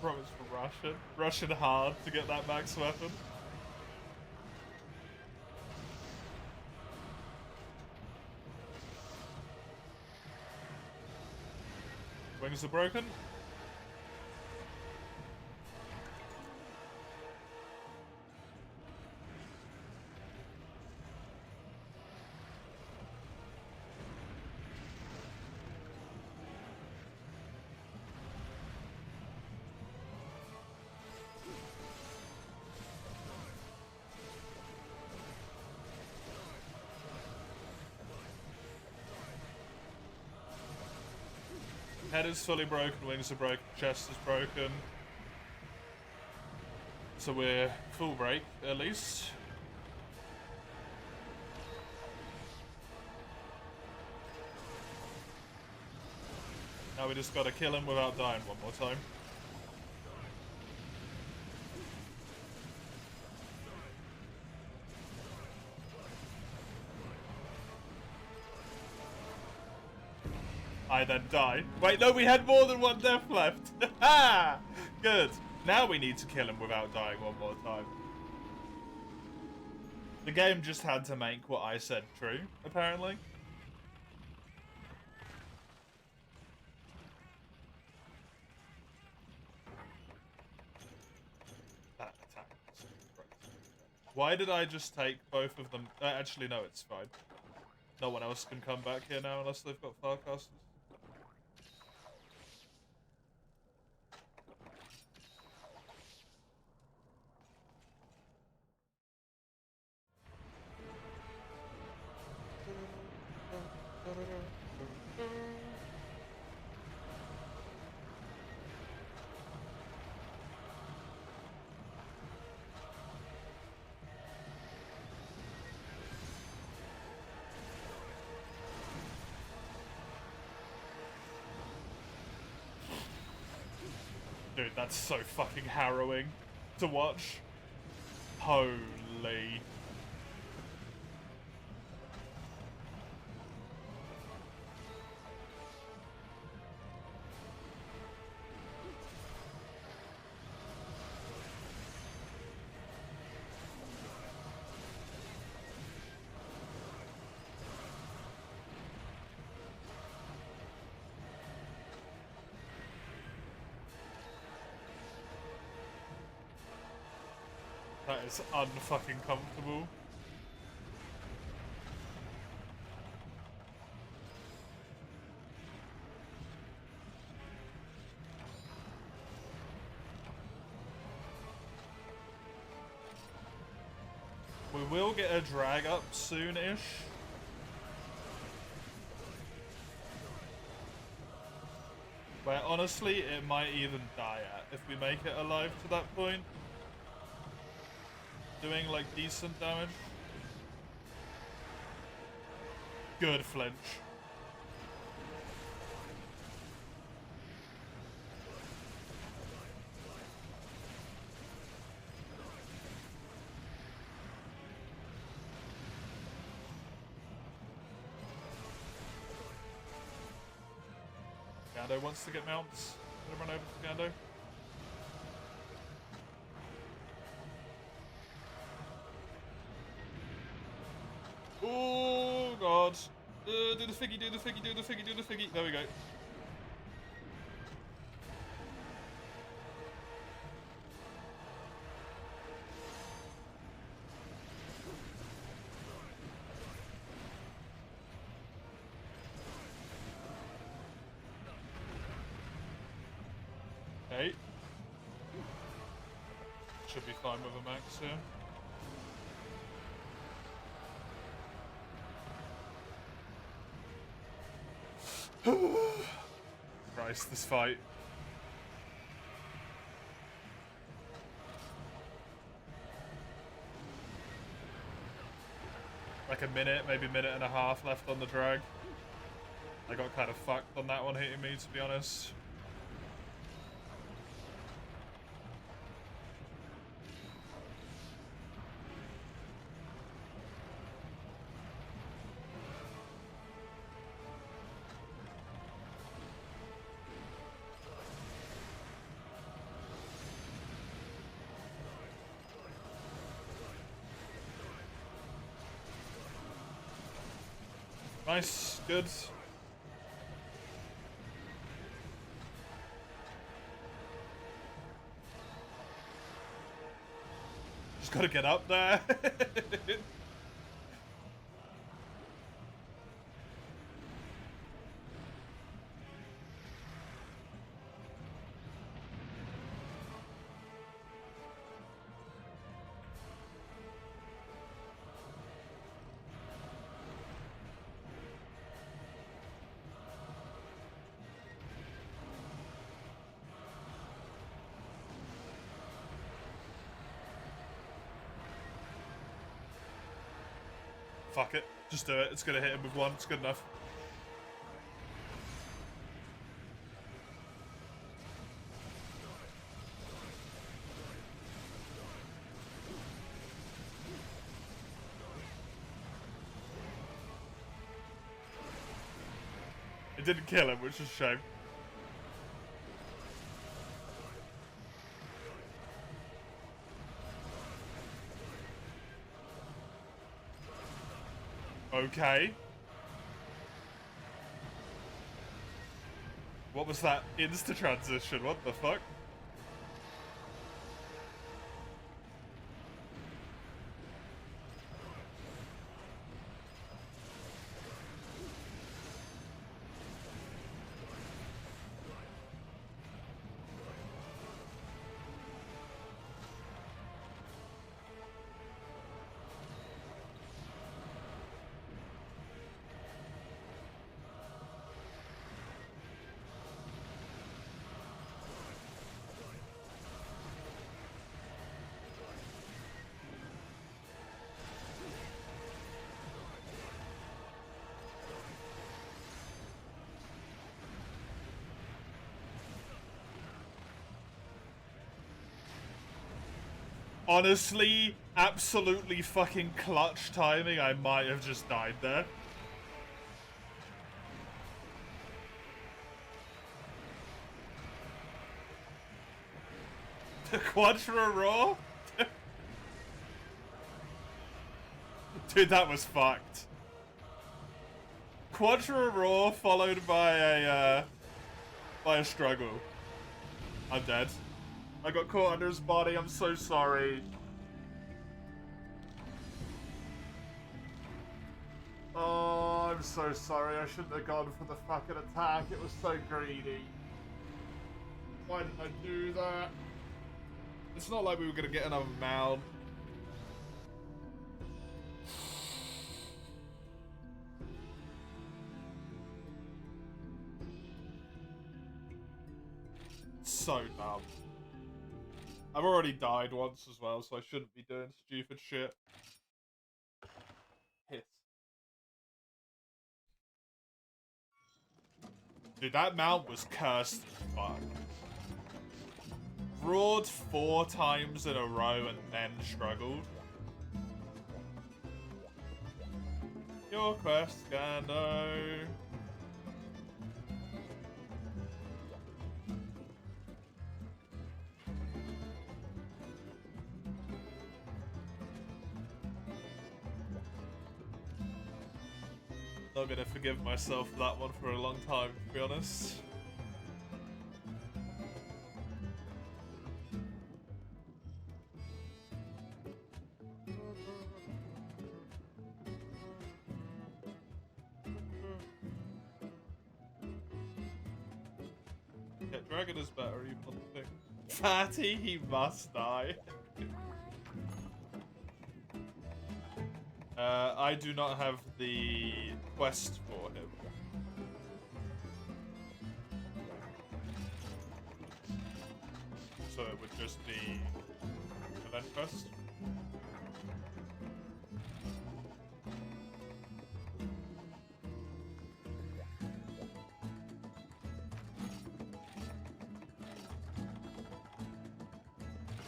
Promise for Russian. Russian hard to get that max weapon. Wings are broken. Head is fully broken, wings are broken, chest is broken. So we're full break, at least. Now we just gotta kill him without dying one more time. I then die. Wait, no, we had more than one death left. Ha! Good. Now we need to kill him without dying one more time. The game just had to make what I said true, apparently. That attack. Why did I just take both of them? Actually, no, it's fine. No one else can come back here now unless they've got Farcasters. Dude, that's so fucking harrowing to watch. Holy. That is unfucking comfortable. We will get a drag up soon-ish. Where honestly, it might even die at if we make it alive to that point. Doing like decent damage. Good flinch. Gando wants to get mounts. I'm gonna run over to Gando. Oh god. Do the figgy, do the figgy, do the figgy, do the figgy. There we go. Okay. Should be fine with a max here. Christ, this fight. Like a minute, maybe a minute and a half left on the drag. I got kind of fucked on that one hitting me, to be honest. Nice, good. Just gotta get up there. Fuck it. Just do it. It's gonna hit him with one. It's good enough. It didn't kill him, which is a shame. Okay. What was that insta-transition? What the fuck? Honestly, absolutely fucking clutch timing. I might have just died there. The Quadra Raw? Dude, that was fucked. Quadra Raw followed by a struggle. I'm dead. I got caught under his body, I'm so sorry. Oh, I'm so sorry. I shouldn't have gone for the fucking attack. It was so greedy. Why did I do that? It's not like we were gonna get another mount. so dumb. I've already died once as well, so I shouldn't be doing stupid shit. Piss. Dude, that mount was cursed as fuck. Roared 4 times in a row and then struggled. Your quest, Gando. Not gonna forgive myself for that one for a long time, to be honest. Yeah, Dragon is better, even on the thing. Fatty, he must die. I do not have the quest for him. So it would just be event quest.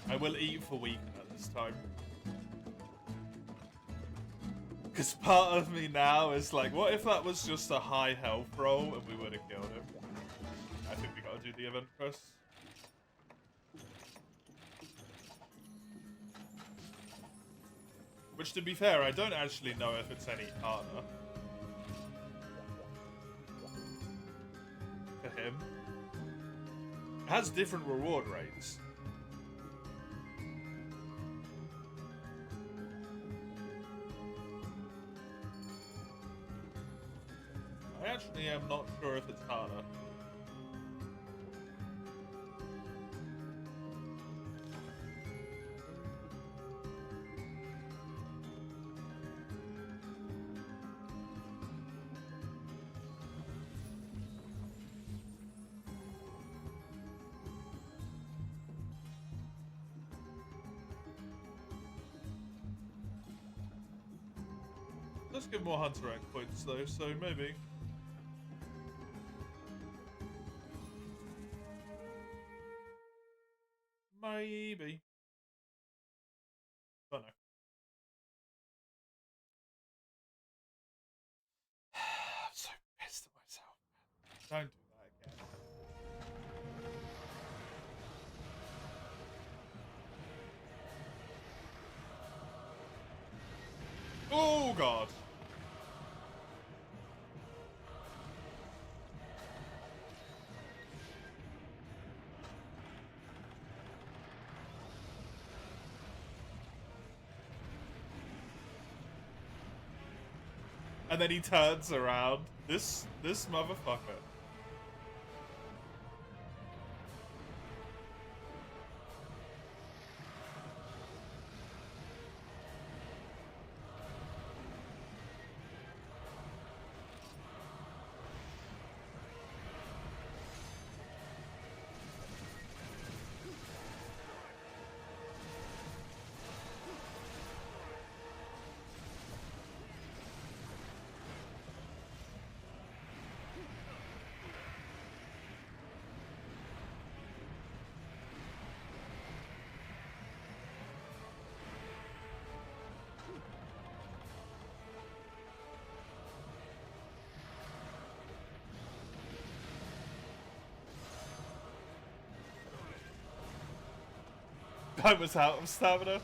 I will eat for weekend at this time. Because part of me now is like, what if that was just a high health roll and we would have killed him? I think we gotta do the event quest. Which, to be fair, I don't actually know if it's any harder. For him. It has different reward rates. I actually am not sure if it's harder. Let's get more Hunter Rank points though, so maybe. Maybe. Don't know. I'm so pissed at myself, man. Don't do that again. Oh god. And then he turns around. This motherfucker. I was out of stamina.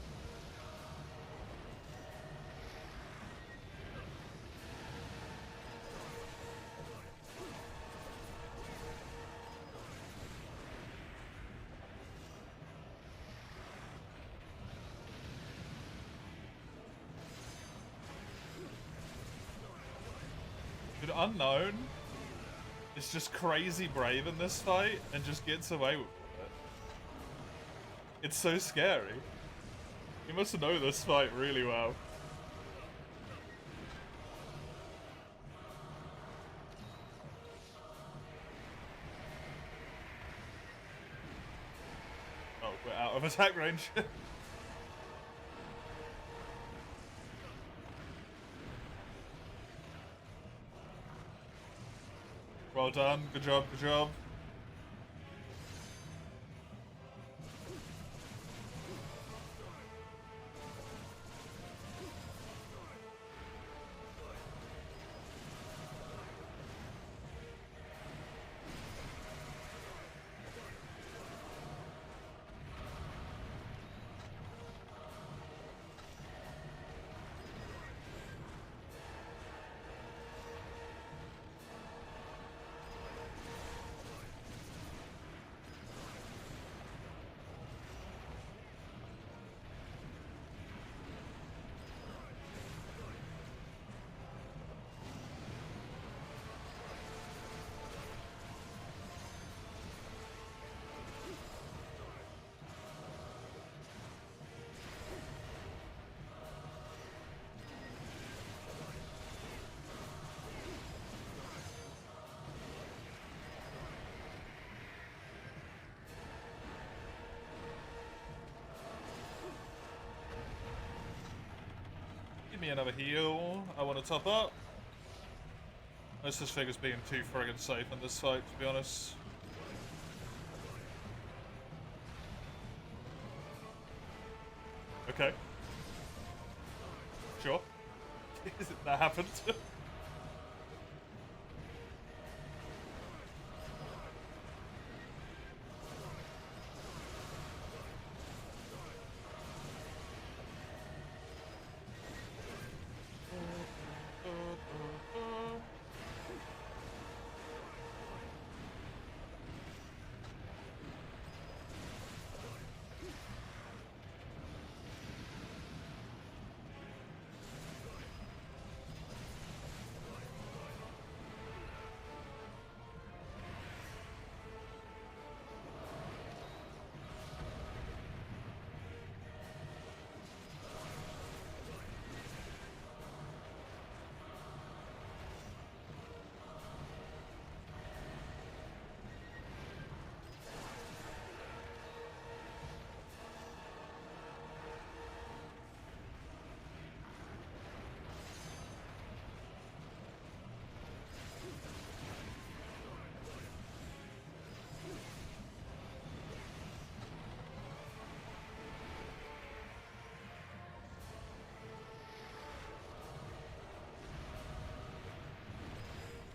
Dude, Unknown is just crazy brave in this fight and just gets away with it. It's so scary. He must know this fight really well. of attack range. Well done. Good job. Good job. Give me another heal. I want to top up. Most of this figure's being too friggin' safe in this fight, to be honest. Okay. Sure. That happened.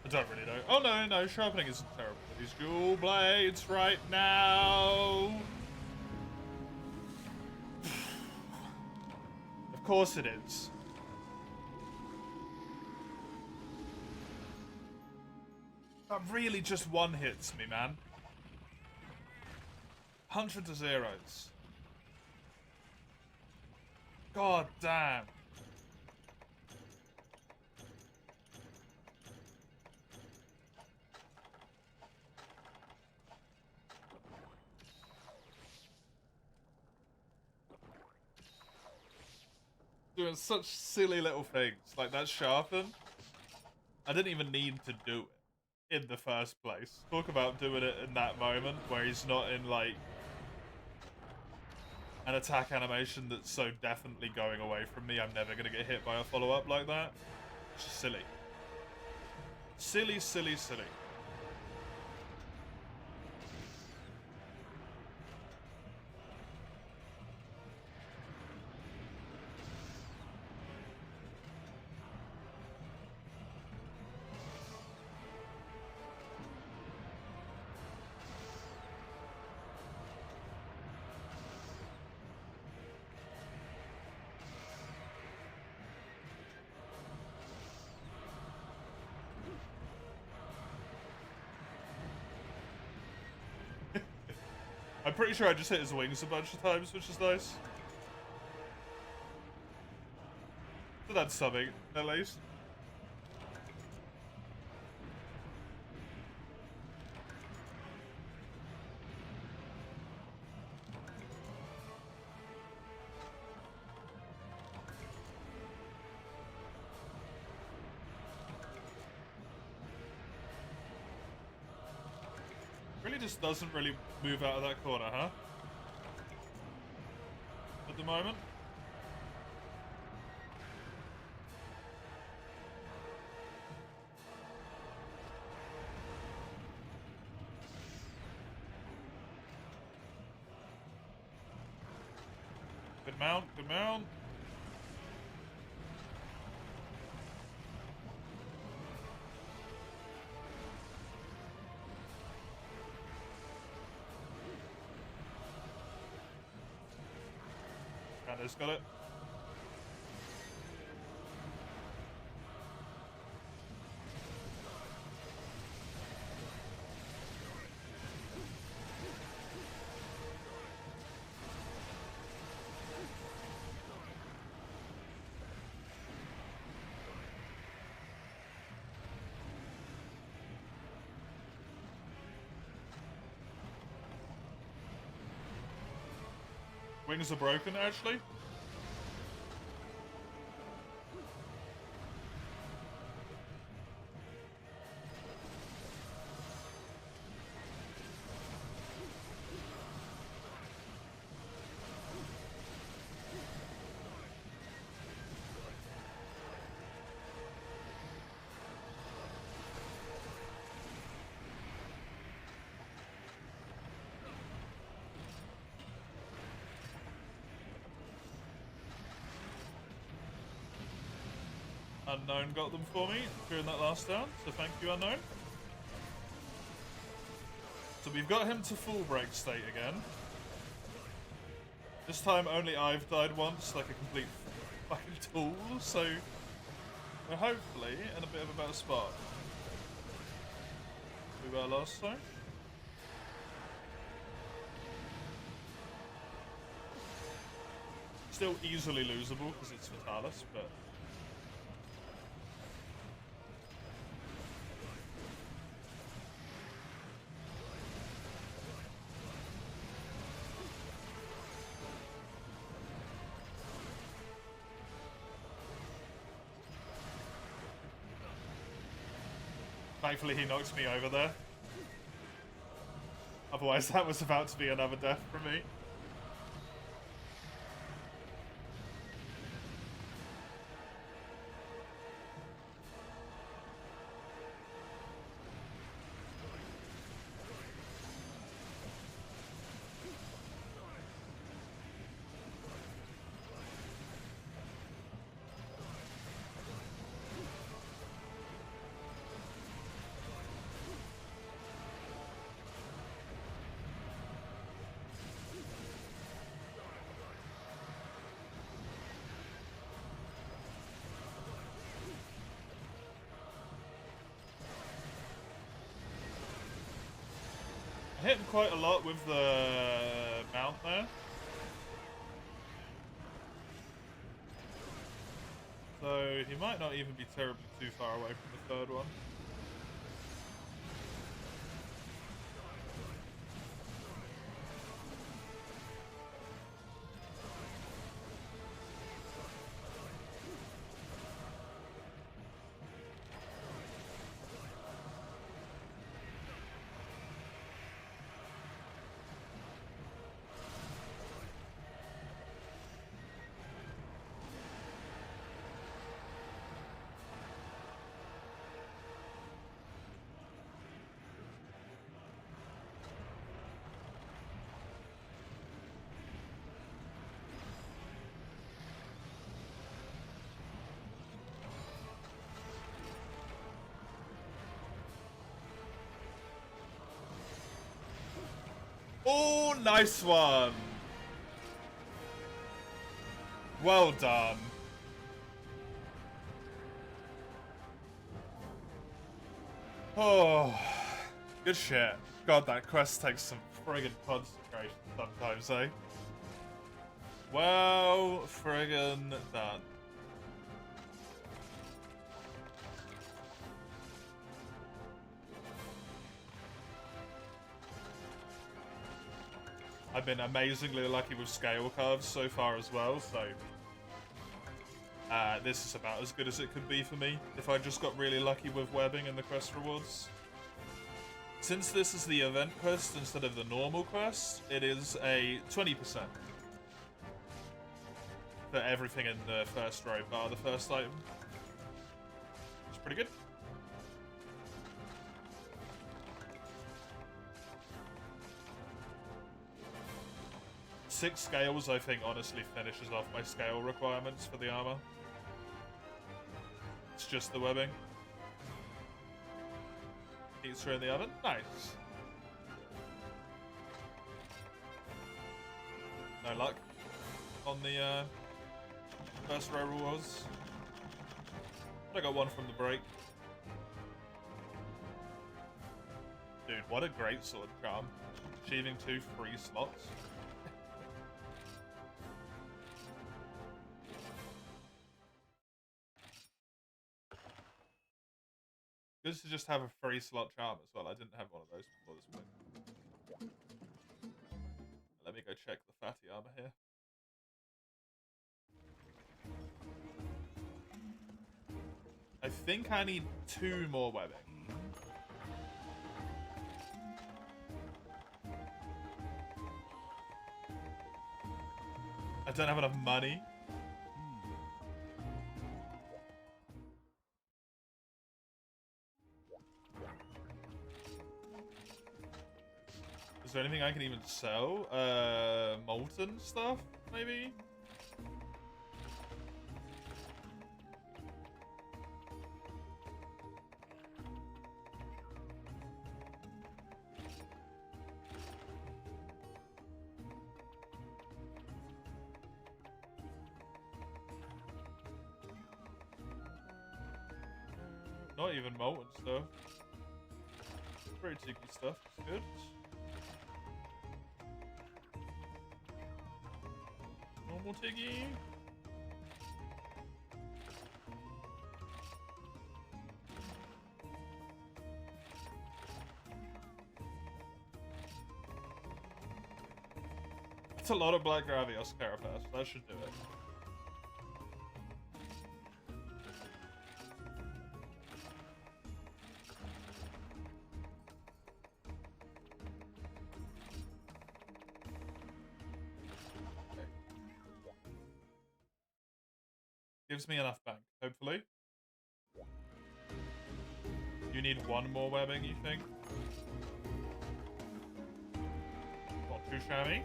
I don't really know. Oh no, no, sharpening isn't terrible. These dual blades right now. Of course it is. That really just one hits me, man. 100 to zeros. God damn. Doing such silly little things. Like that sharpen. I didn't even need to do it in the first place. Talk about doing it in that moment where he's not in, like, an attack animation that's so definitely going away from me. I'm never going to get hit by a follow-up like that. It's just silly. Silly, silly, silly. I'm pretty sure I just hit his wings a bunch of times, which is nice. So that's something, at least. Really just doesn't really move out of that corner, huh? moment. Good mount, good mount. Candace got it. Wings are broken, actually. Unknown got them for me during that last down, so thank you, Unknown. So we've got him to full break state again. This time only I've died once, like a complete fucking tool, so we're hopefully in a bit of a better spot. We were last time. Still easily losable because it's Fatalis, but... Thankfully he knocked me over there. Otherwise that was about to be another death for me. I hit him quite a lot with the mount there. So he might not even be terribly too far away from the third one. Oh, nice one. Well done. Oh, good shit. God, that quest takes some friggin' concentration sometimes, eh? Well, friggin' done. I've been amazingly lucky with scale curves so far as well, so this is about as good as it could be for me if I just got really lucky with webbing and the quest rewards. Since this is the event quest instead of the normal quest, it is a 20%. for everything in the first row bar the first item. It's pretty good. Six scales, I think, honestly finishes off my scale requirements for the armor. It's just the webbing. Heats are in the oven. Nice. No luck on the first row rewards. I got one from the break. Dude, what a great sword charm. Achieving 2 free slots. Good to just have a free slot charm as well. I didn't have one of those before this point. Let me go check the fatty armor here. I think I need 2 more webbing. I don't have enough money. Is there anything I can even sell? Molten stuff, maybe? Not even molten stuff. Pretty cheeky stuff, it's good. Normal Tiggy. That's a lot of Black Gravios Carapace. That should do it. Gives me enough bank, hopefully. You need 1 more webbing, you think? Not too shabby.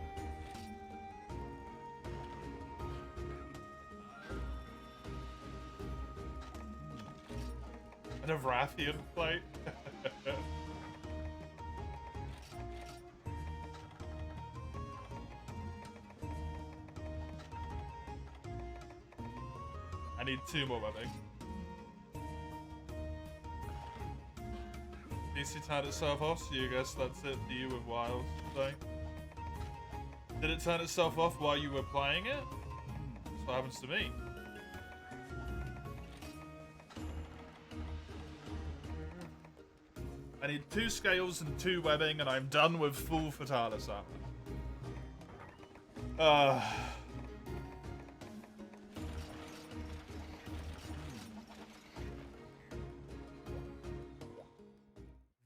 And a Rathian plate. I need 2 more webbing. DC turned itself off, so you guess that's it for you with Wilds today. Did it turn itself off while you were playing it? That's what happens to me. I need 2 scales and 2 webbing, and I'm done with full Fatalis armor.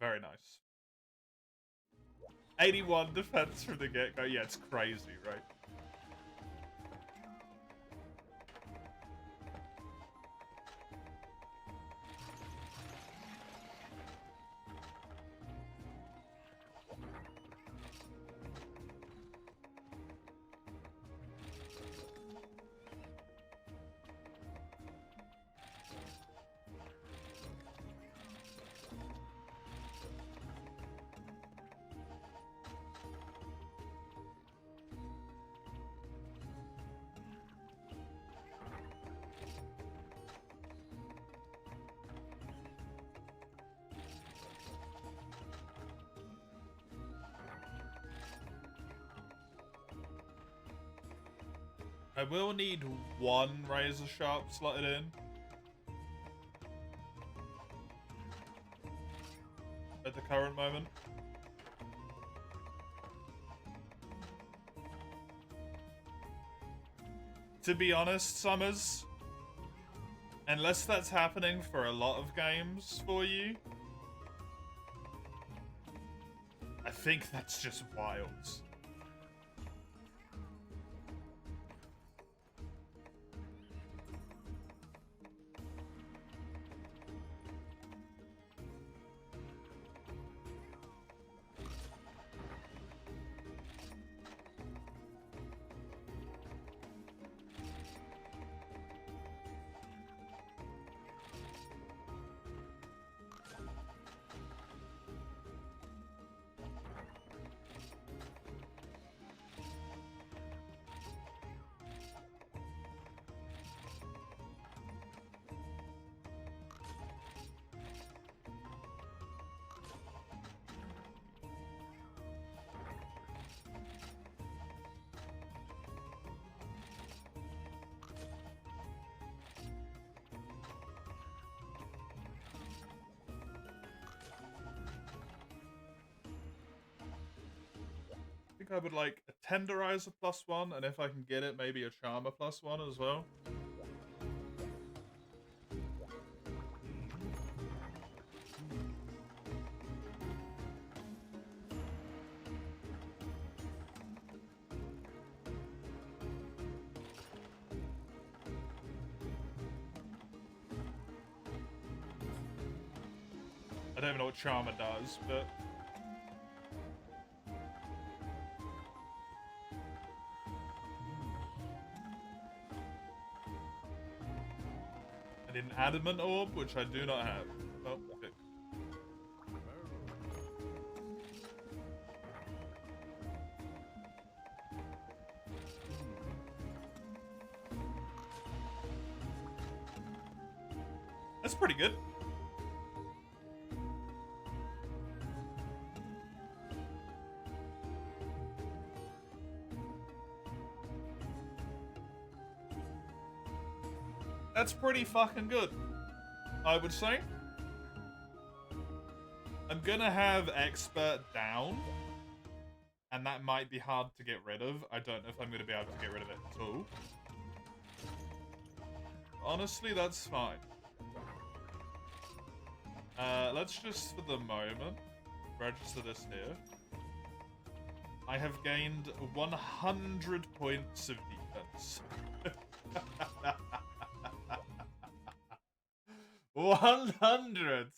Very nice. 81 defense from the get-go. Yeah, it's crazy, right? I will need 1 razor sharp slotted in. At the current moment. To be honest, Summers, unless that's happening for a lot of games for you, I think that's just wild. think I would like a Tenderizer +1, and if I can get it, maybe a Charmer +1 as well. I don't even know what Charmer does, but... I need an Adamant Orb, which I do not have. Oh, okay. That's pretty good. That's pretty fucking good, I would say. I'm gonna have Expert down, and that might be hard to get rid of. I don't know if I'm gonna be able to get rid of it at all. Honestly, that's fine. Let's just, for the moment, register this here. I have gained 100 points of defense. 100!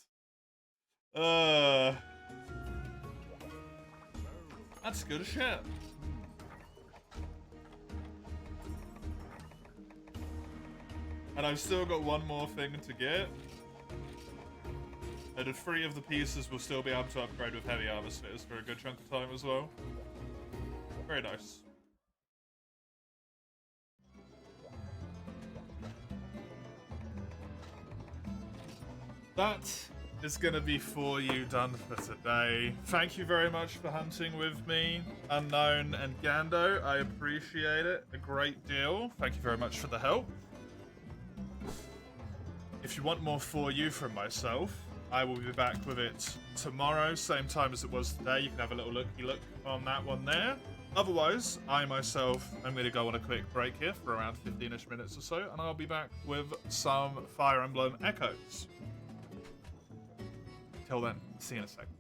That's good as shit. And I've still got one more thing to get. And 3 of the pieces will still be able to upgrade with heavy armor spheres for a good chunk of time as well. Very nice. That is going to be for you done for today. Thank you very much for hunting with me, Unknown and Gando. I appreciate it a great deal. Thank you very much for the help. If you want more for you from myself, I will be back with it tomorrow, same time as it was today. You can have a little looky look on that one there. Otherwise, I myself am going to go on a quick break here for around 15-ish minutes or so, and I'll be back with some Fire Emblem Echoes. Till then, see you in a second.